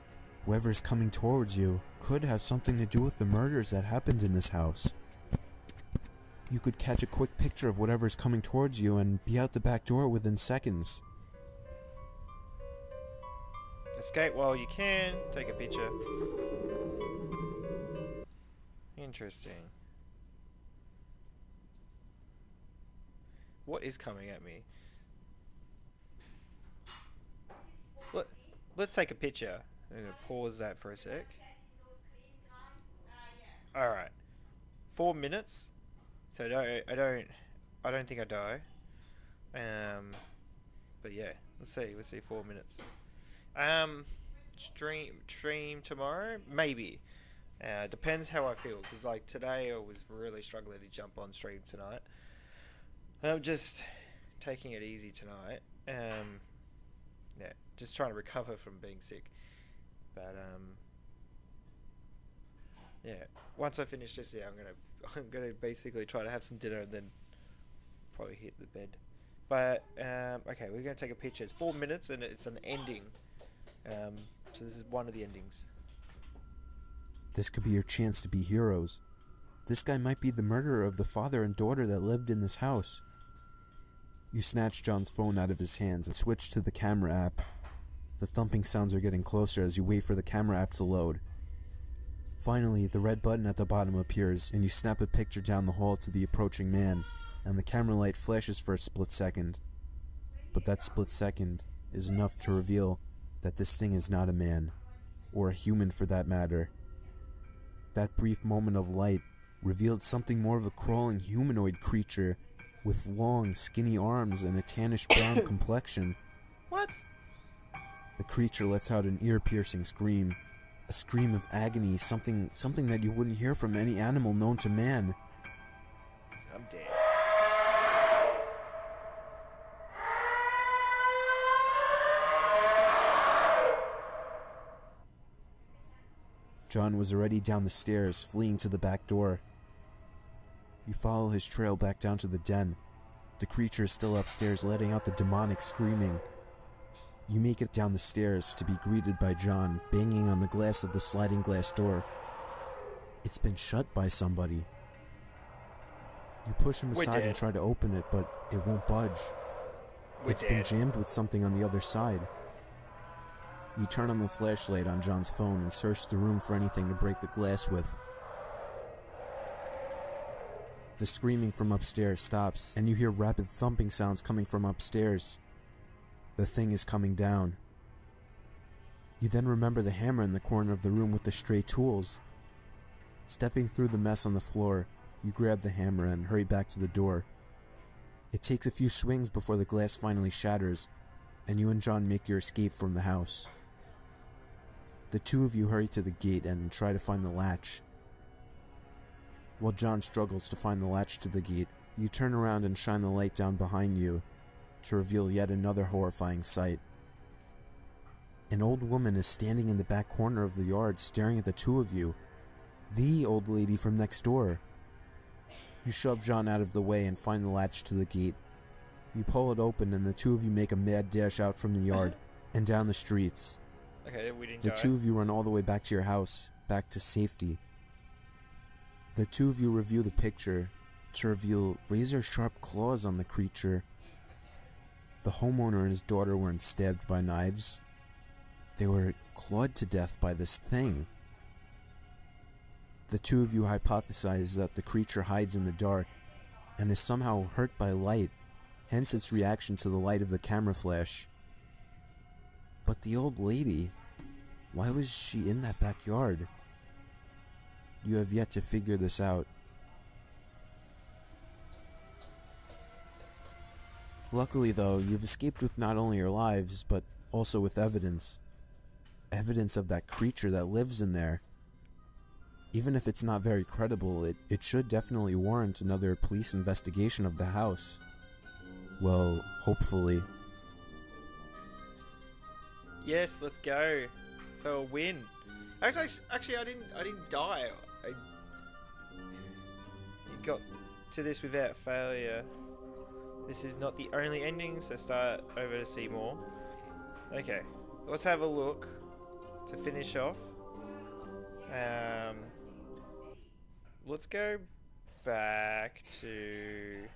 whoever is coming towards you could have something to do with the murders that happened in this house. You could catch a quick picture of whatever's coming towards you and be out the back door within seconds. Escape while you can, take a picture. Interesting. What is coming at me? What? let's take a picture. I'm gonna pause that for a sec. All right, 4 minutes. So I don't think I die. But yeah, let's see 4 minutes. Stream tomorrow, maybe. Depends how I feel, because like today I was really struggling to jump on stream tonight. I'm just taking it easy tonight. Yeah, just trying to recover from being sick. But yeah, once I finish this, yeah, I'm gonna basically try to have some dinner and then probably hit the bed. But okay, we're gonna take a picture. It's 4 minutes and it's an ending. So this is one of the endings. This could be your chance to be heroes. This guy might be the murderer of the father and daughter that lived in this house. You snatch John's phone out of his hands and switch to the camera app. The thumping sounds are getting closer as you wait for the camera app to load. Finally, the red button at the bottom appears and you snap a picture down the hall to the approaching man, and the camera light flashes for a split second. But that split second is enough to reveal that this thing is not a man, or a human for that matter. That brief moment of light revealed something more of a crawling humanoid creature with long, skinny arms and a tannish brown complexion. What? The creature lets out an ear-piercing scream, a scream of agony, something that you wouldn't hear from any animal known to man. I'm dead. John was already down the stairs, fleeing to the back door. You follow his trail back down to the den. The creature is still upstairs, letting out the demonic screaming. You make it down the stairs to be greeted by John, banging on the glass of the sliding glass door. It's been shut by somebody. You push him aside and try to open it, but it won't budge. It's been jammed with something on the other side. You turn on the flashlight on John's phone and search the room for anything to break the glass with. The screaming from upstairs stops, and you hear rapid thumping sounds coming from upstairs. The thing is coming down. You then remember the hammer in the corner of the room with the stray tools. Stepping through the mess on the floor, you grab the hammer and hurry back to the door. It takes a few swings before the glass finally shatters, and you and John make your escape from the house. The two of you hurry to the gate and try to find the latch. While John struggles to find the latch to the gate, you turn around and shine the light down behind you to reveal yet another horrifying sight. An old woman is standing in the back corner of the yard staring at the two of you. The old lady from next door. You shove John out of the way and find the latch to the gate. You pull it open and the two of you make a mad dash out from the yard and down the streets. Okay, we didn't The die. two of you run all the way back to your house, back to safety. The two of you review the picture to reveal razor-sharp claws on the creature. The homeowner and his daughter weren't stabbed by knives. They were clawed to death by this thing. The two of you hypothesize that the creature hides in the dark and is somehow hurt by light, hence its reaction to the light of the camera flash. But the old lady, why was she in that backyard? You have yet to figure this out. Luckily though, you've escaped with not only your lives, but also with evidence. Evidence of that creature that lives in there. Even if it's not very credible, it should definitely warrant another police investigation of the house. Well, hopefully. Yes, let's go. So a win. Actually, I didn't die. You got to this without failure. This is not the only ending, so start over to see more. Okay, let's have a look to finish off. Let's go back to...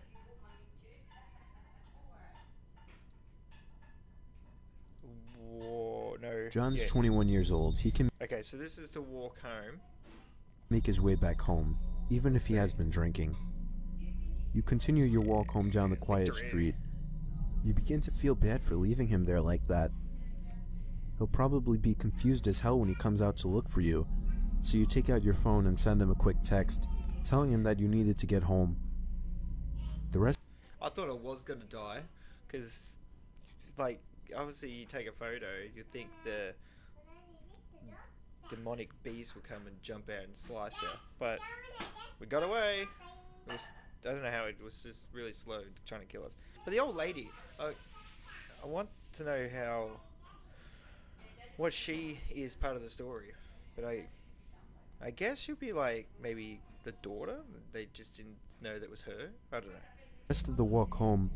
No. John's 21 years old. He can Okay, so this is to walk home. make his way back home, even if he has been drinking. You continue your walk home down the quiet street. You begin to feel bad for leaving him there like that. He'll probably be confused as hell when he comes out to look for you, so you take out your phone and send him a quick text, telling him that you needed to get home. The rest I thought I was gonna die, because, like, obviously you take a photo, you think the demonic beast will come and jump out and slice you, but we got away. It was, I don't know how, it was just really slow trying to kill us. But the old lady, I want to know what she is part of the story, but I guess she'll be like maybe the daughter. They just didn't know that was her. I don't know. rest of the walk home,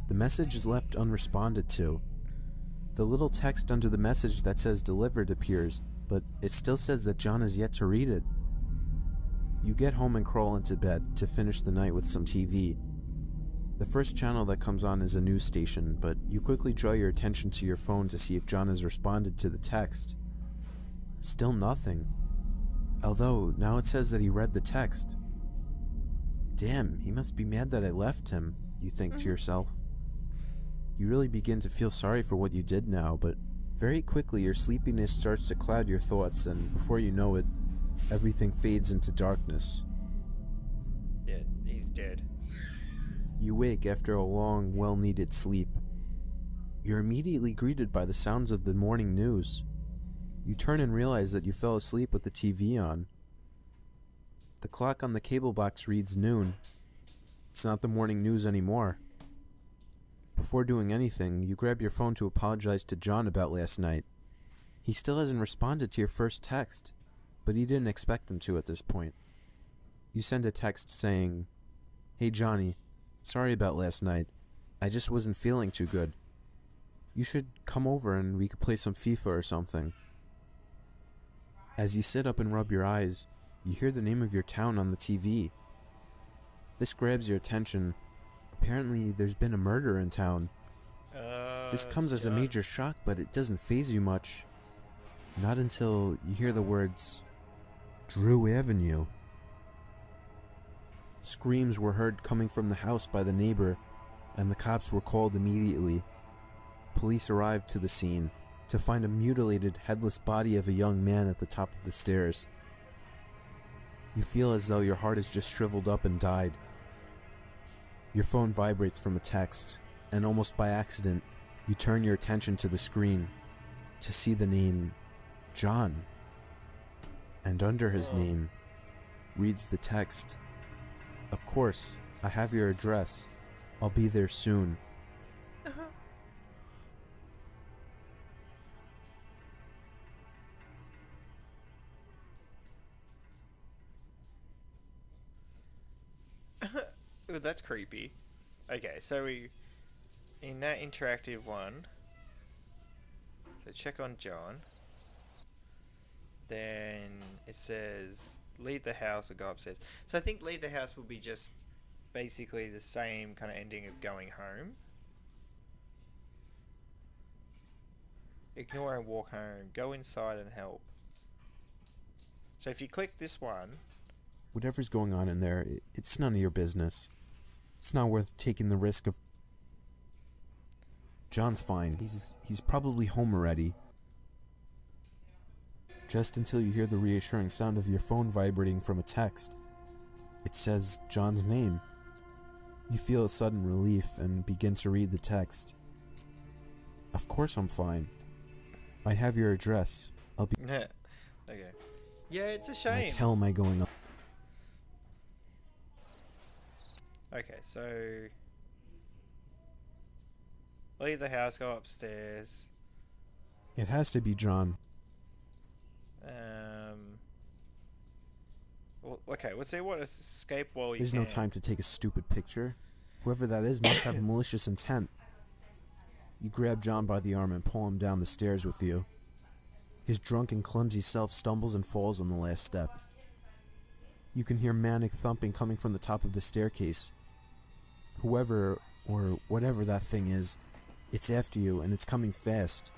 the message is left unresponded to. The little text under the message that says delivered appears, but it still says that John has yet to read it. You get home and crawl into bed to finish the night with some TV. The first channel that comes on is a news station, but you quickly draw your attention to your phone to see if John has responded to the text. Still nothing. Although, now it says that he read the text. Damn, he must be mad that I left him, you think to yourself. You really begin to feel sorry for what you did now, but very quickly your sleepiness starts to cloud your thoughts, and before you know it, everything fades into darkness. Yeah, he's dead. You wake after a long, well-needed sleep. You're immediately greeted by the sounds of the morning news. You turn and realize that you fell asleep with the TV on. The clock on the cable box reads noon. It's not the morning news anymore. Before doing anything, you grab your phone to apologize to John about last night. He still hasn't responded to your first text, but he didn't expect him to at this point. You send a text saying, "Hey Johnny, sorry about last night. I just wasn't feeling too good. You should come over and we could play some FIFA or something." As you sit up and rub your eyes, you hear the name of your town on the TV. This grabs your attention. Apparently, there's been a murder in town. This comes as a major shock, but it doesn't faze you much. Not until you hear the words, Drew Avenue. Screams were heard coming from the house by the neighbor, and the cops were called immediately. Police arrived to the scene to find a mutilated, headless body of a young man at the top of the stairs. You feel as though your heart has just shriveled up and died. Your phone vibrates from a text, and almost by accident, you turn your attention to the screen to see the name John. And under his name reads the text, "Of course, I have your address. I'll be there soon." Ooh, that's creepy. Okay, so we, in that interactive one, so check on John. Then it says leave the house or go upstairs. So I think leave the house will be just basically the same kind of ending of going home. Ignore and walk home. Go inside and help. So if you click this one, Whatever's going on in there, it's none of your business. It's not worth taking the risk of... John's fine. He's probably home already. Just until you hear the reassuring sound of your phone vibrating from a text. It says John's name. You feel a sudden relief and begin to read the text. "Of course I'm fine. I have your address. I'll be..." okay. Yeah, it's a shame. Like hell am I going up? Okay, so leave the house, go upstairs. It has to be John. Well, okay, let's see what escape while you There's can. no time to take a stupid picture. Whoever that is must have malicious intent. You grab John by the arm and pull him down the stairs with you. His drunk and clumsy self stumbles and falls on the last step. You can hear manic thumping coming from the top of the staircase. Whoever, or whatever that thing is, it's after you and it's coming fast.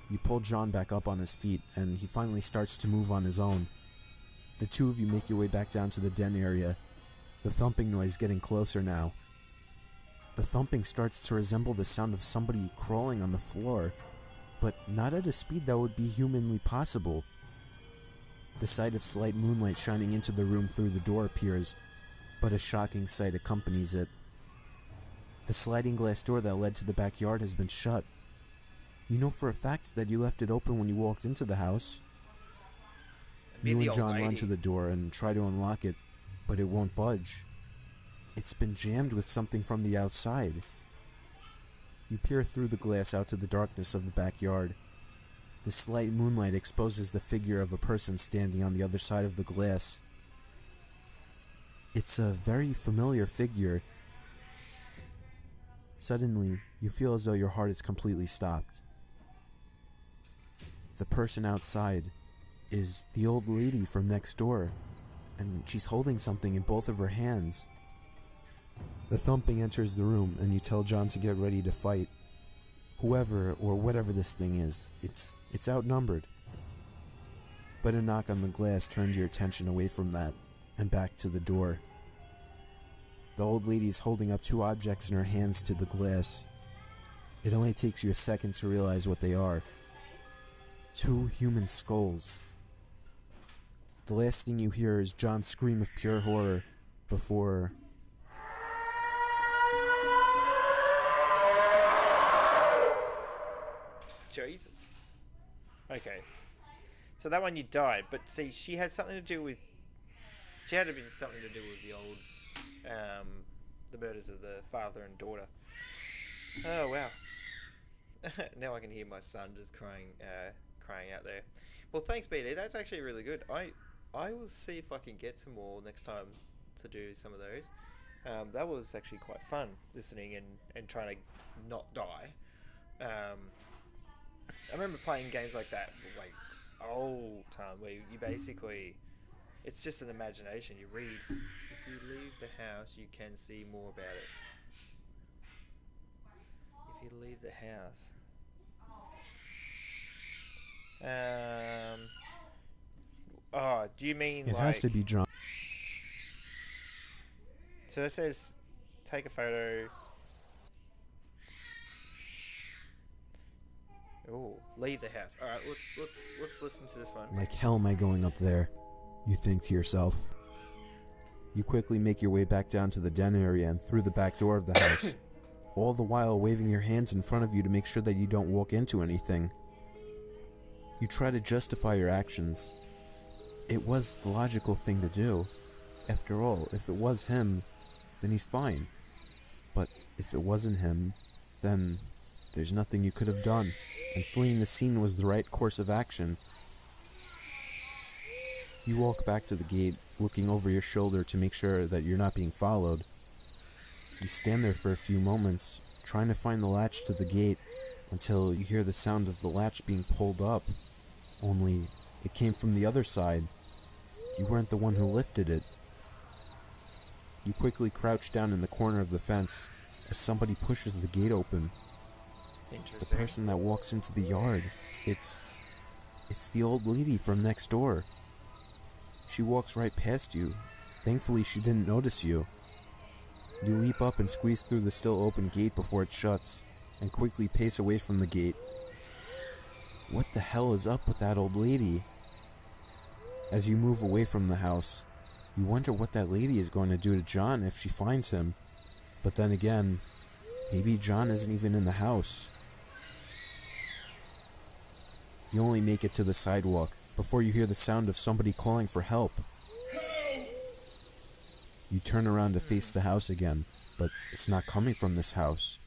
You pull John back up on his feet and he finally starts to move on his own. The two of you make your way back down to the den area, the thumping noise getting closer now. The thumping starts to resemble the sound of somebody crawling on the floor. but not at a speed that would be humanly possible. The sight of slight moonlight shining into the room through the door appears, but a shocking sight accompanies it. The sliding glass door that led to the backyard has been shut. You know for a fact that you left it open when you walked into the house. Me You the and old John run lady. to the door and try to unlock it, but it won't budge. It's been jammed with something from the outside. You peer through the glass out to the darkness of the backyard. The slight moonlight exposes the figure of a person standing on the other side of the glass. It's a very familiar figure. Suddenly, you feel as though your heart is completely stopped. The person outside is the old lady from next door, and she's holding something in both of her hands. The thumping enters the room, and you tell John to get ready to fight. Whoever or whatever this thing is, it's outnumbered. But a knock on the glass turns your attention away from that and back to the door. The old lady is holding up two objects in her hands to the glass. It only takes you a second to realize what they are. Two human skulls. The last thing you hear is John's scream of pure horror before... Jesus. Okay. So that one you died, but see, she had something to do with... She had to be something to do with the old... the murders of the father and daughter. Oh, wow. Now I can hear my son just crying out there. Well, thanks, BD. That's actually really good. I will see if I can get some more next time to do some of those. That was actually quite fun, listening and trying to not die. I remember playing games like that, like old time, where you basically, it's just an imagination. You read, if you leave the house, you can see more about it. If you leave the house. Oh, do you mean It like... has to be John. So it says, take a photo. Oh, leave the house. All right, let's listen to this one. Like hell am I going up there? You think to yourself. You quickly make your way back down to the den area and through the back door of the house, all the while waving your hands in front of you to make sure that you don't walk into anything. You try to justify your actions. It was the logical thing to do. After all, if it was him, then he's fine. But if it wasn't him, then there's nothing you could have done, and fleeing the scene was the right course of action. You walk back to the gate, looking over your shoulder to make sure that you're not being followed. You stand there for a few moments, trying to find the latch to the gate, until you hear the sound of the latch being pulled up. Only, it came from the other side. You weren't the one who lifted it. You quickly crouch down in the corner of the fence as somebody pushes the gate open. The Interesting. person that walks into the yard, it's the old lady from next door. She walks right past you. Thankfully, she didn't notice you. You leap up and squeeze through the still open gate before it shuts, and quickly pace away from the gate. What the hell is up with that old lady? As you move away from the house, you wonder what that lady is going to do to John if she finds him. But then again, maybe John isn't even in the house. You only make it to the sidewalk before you hear the sound of somebody calling for help. You turn around to face the house again, but it's not coming from this house.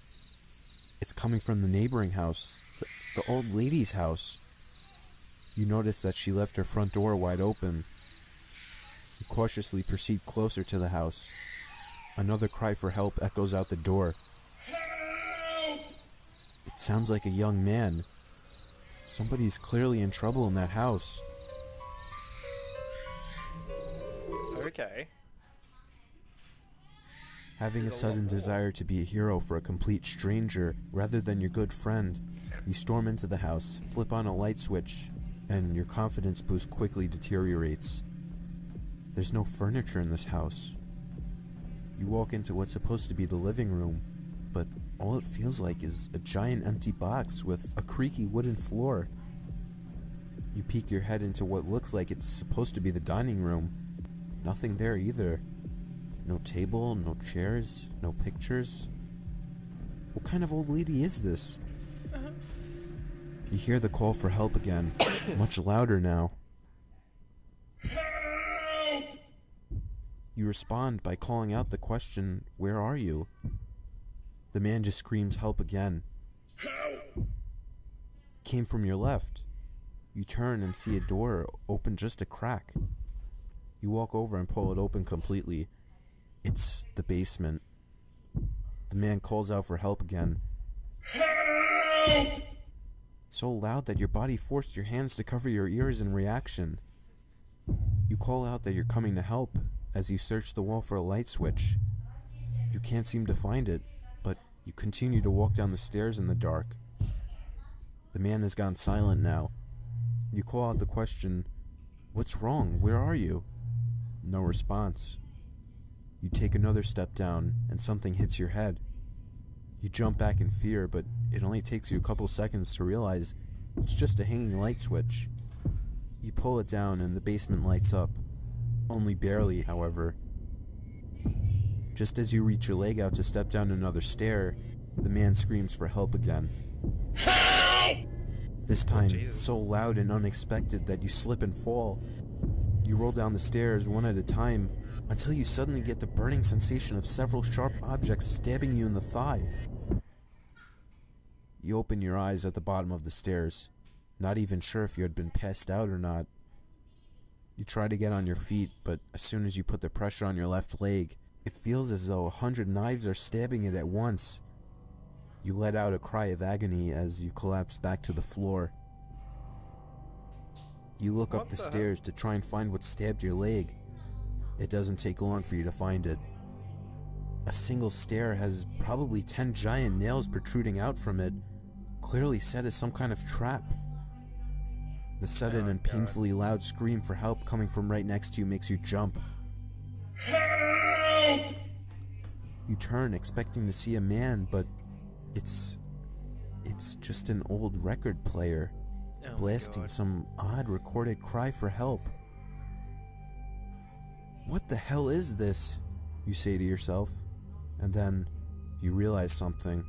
It's coming from the neighboring house, the old lady's house. You notice that she left her front door wide open. You cautiously proceed closer to the house. Another cry for help echoes out the door. It sounds like a young man. Somebody's clearly in trouble in that house. Okay. Having a There's a sudden lot more. desire to be a hero for a complete stranger rather than your good friend, you storm into the house, flip on a light switch, and your confidence boost quickly deteriorates. There's no furniture in this house. You walk into what's supposed to be the living room, but all it feels like is a giant empty box with a creaky wooden floor. You peek your head into what looks like it's supposed to be the dining room. Nothing there either. No table, no chairs, no pictures. What kind of old lady is this? You hear the call for help again, much louder now. You respond by calling out the question, "Where are you?" The man just screams help again. Came from your left. You turn and see a door open just a crack. You walk over and pull it open completely. It's the basement. The man calls out for help again. Help! So loud that your body forced your hands to cover your ears in reaction. You call out that you're coming to help as you search the wall for a light switch. You can't seem to find it, but you continue to walk down the stairs in the dark. The man has gone silent now. You call out the question, "What's wrong? Where are you?" No response. You take another step down and something hits your head. You jump back in fear, but it only takes you a couple seconds to realize it's just a hanging light switch. You pull it down and the basement lights up. Only barely, however. Just as you reach your leg out to step down another stair, the man screams for help again. Help! This time, so loud and unexpected that you slip and fall. You roll down the stairs one at a time until you suddenly get the burning sensation of several sharp objects stabbing you in the thigh. You open your eyes at the bottom of the stairs, not even sure if you had been passed out or not. You try to get on your feet, but as soon as you put the pressure on your left leg, it feels as though 100 knives are stabbing it at once. You let out a cry of agony as you collapse back to the floor. You look up the stairs to try and find what stabbed your leg. It doesn't take long for you to find it. A single stair has probably 10 giant nails protruding out from it, clearly set as some kind of trap. The sudden and painfully loud scream for help coming from right next to you makes you jump. Help! You turn expecting to see a man, but it's just an old record player, blasting some odd recorded cry for help. What the hell is this? You say to yourself, and then you realize something.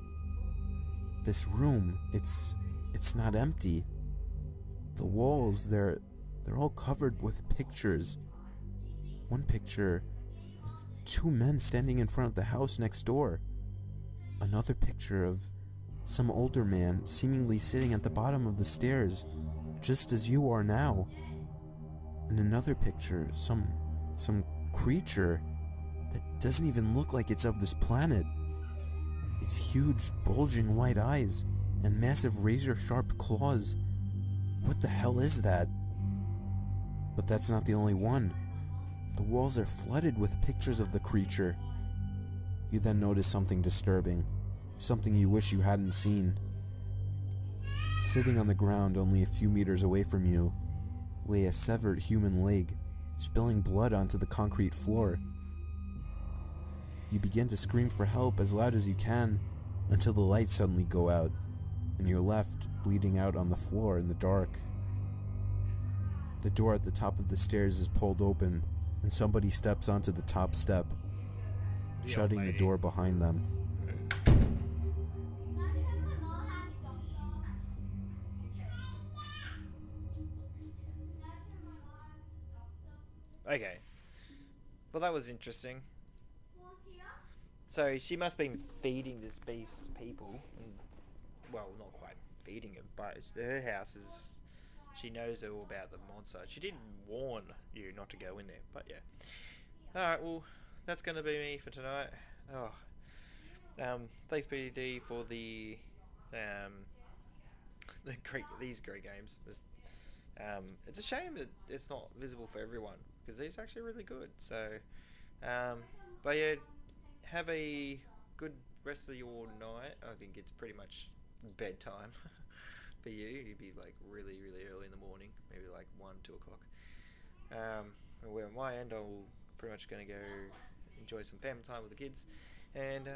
This room, it's not empty. The walls, they're all covered with pictures. One picture of 2 men standing in front of the house next door. Another picture of some older man seemingly sitting at the bottom of the stairs, just as you are now. And another picture, some creature that doesn't even look like it's of this planet. Its huge, bulging white eyes and massive razor-sharp claws. What the hell is that? But that's not the only one. The walls are flooded with pictures of the creature. You then notice something disturbing, something you wish you hadn't seen. Sitting on the ground only a few meters away from you lay a severed human leg, spilling blood onto the concrete floor. You begin to scream for help as loud as you can until the lights suddenly go out and you're left bleeding out on the floor in the dark. The door at the top of the stairs is pulled open and somebody steps onto the top step, shutting the door behind them. Okay. Well, that was interesting. So she must have been feeding this beast people. And, well, not quite feeding him, but her house is... She knows all about the monster. She did warn you not to go in there, but yeah. Alright, well, that's going to be me for tonight. Thanks BD for these great games. It's a shame that it's not visible for everyone, because these are actually really good. So, but yeah, have a good rest of your night. I think it's pretty much bedtime for you. You'd be like really, really early in the morning, maybe like 1, 2 o'clock. Where on my end, I'm pretty much going to go enjoy some family time with the kids, and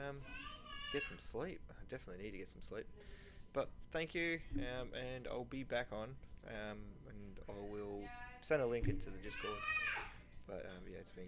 get some sleep. I definitely need to get some sleep. But thank you, and I'll be back on, and I will send a link into the Discord.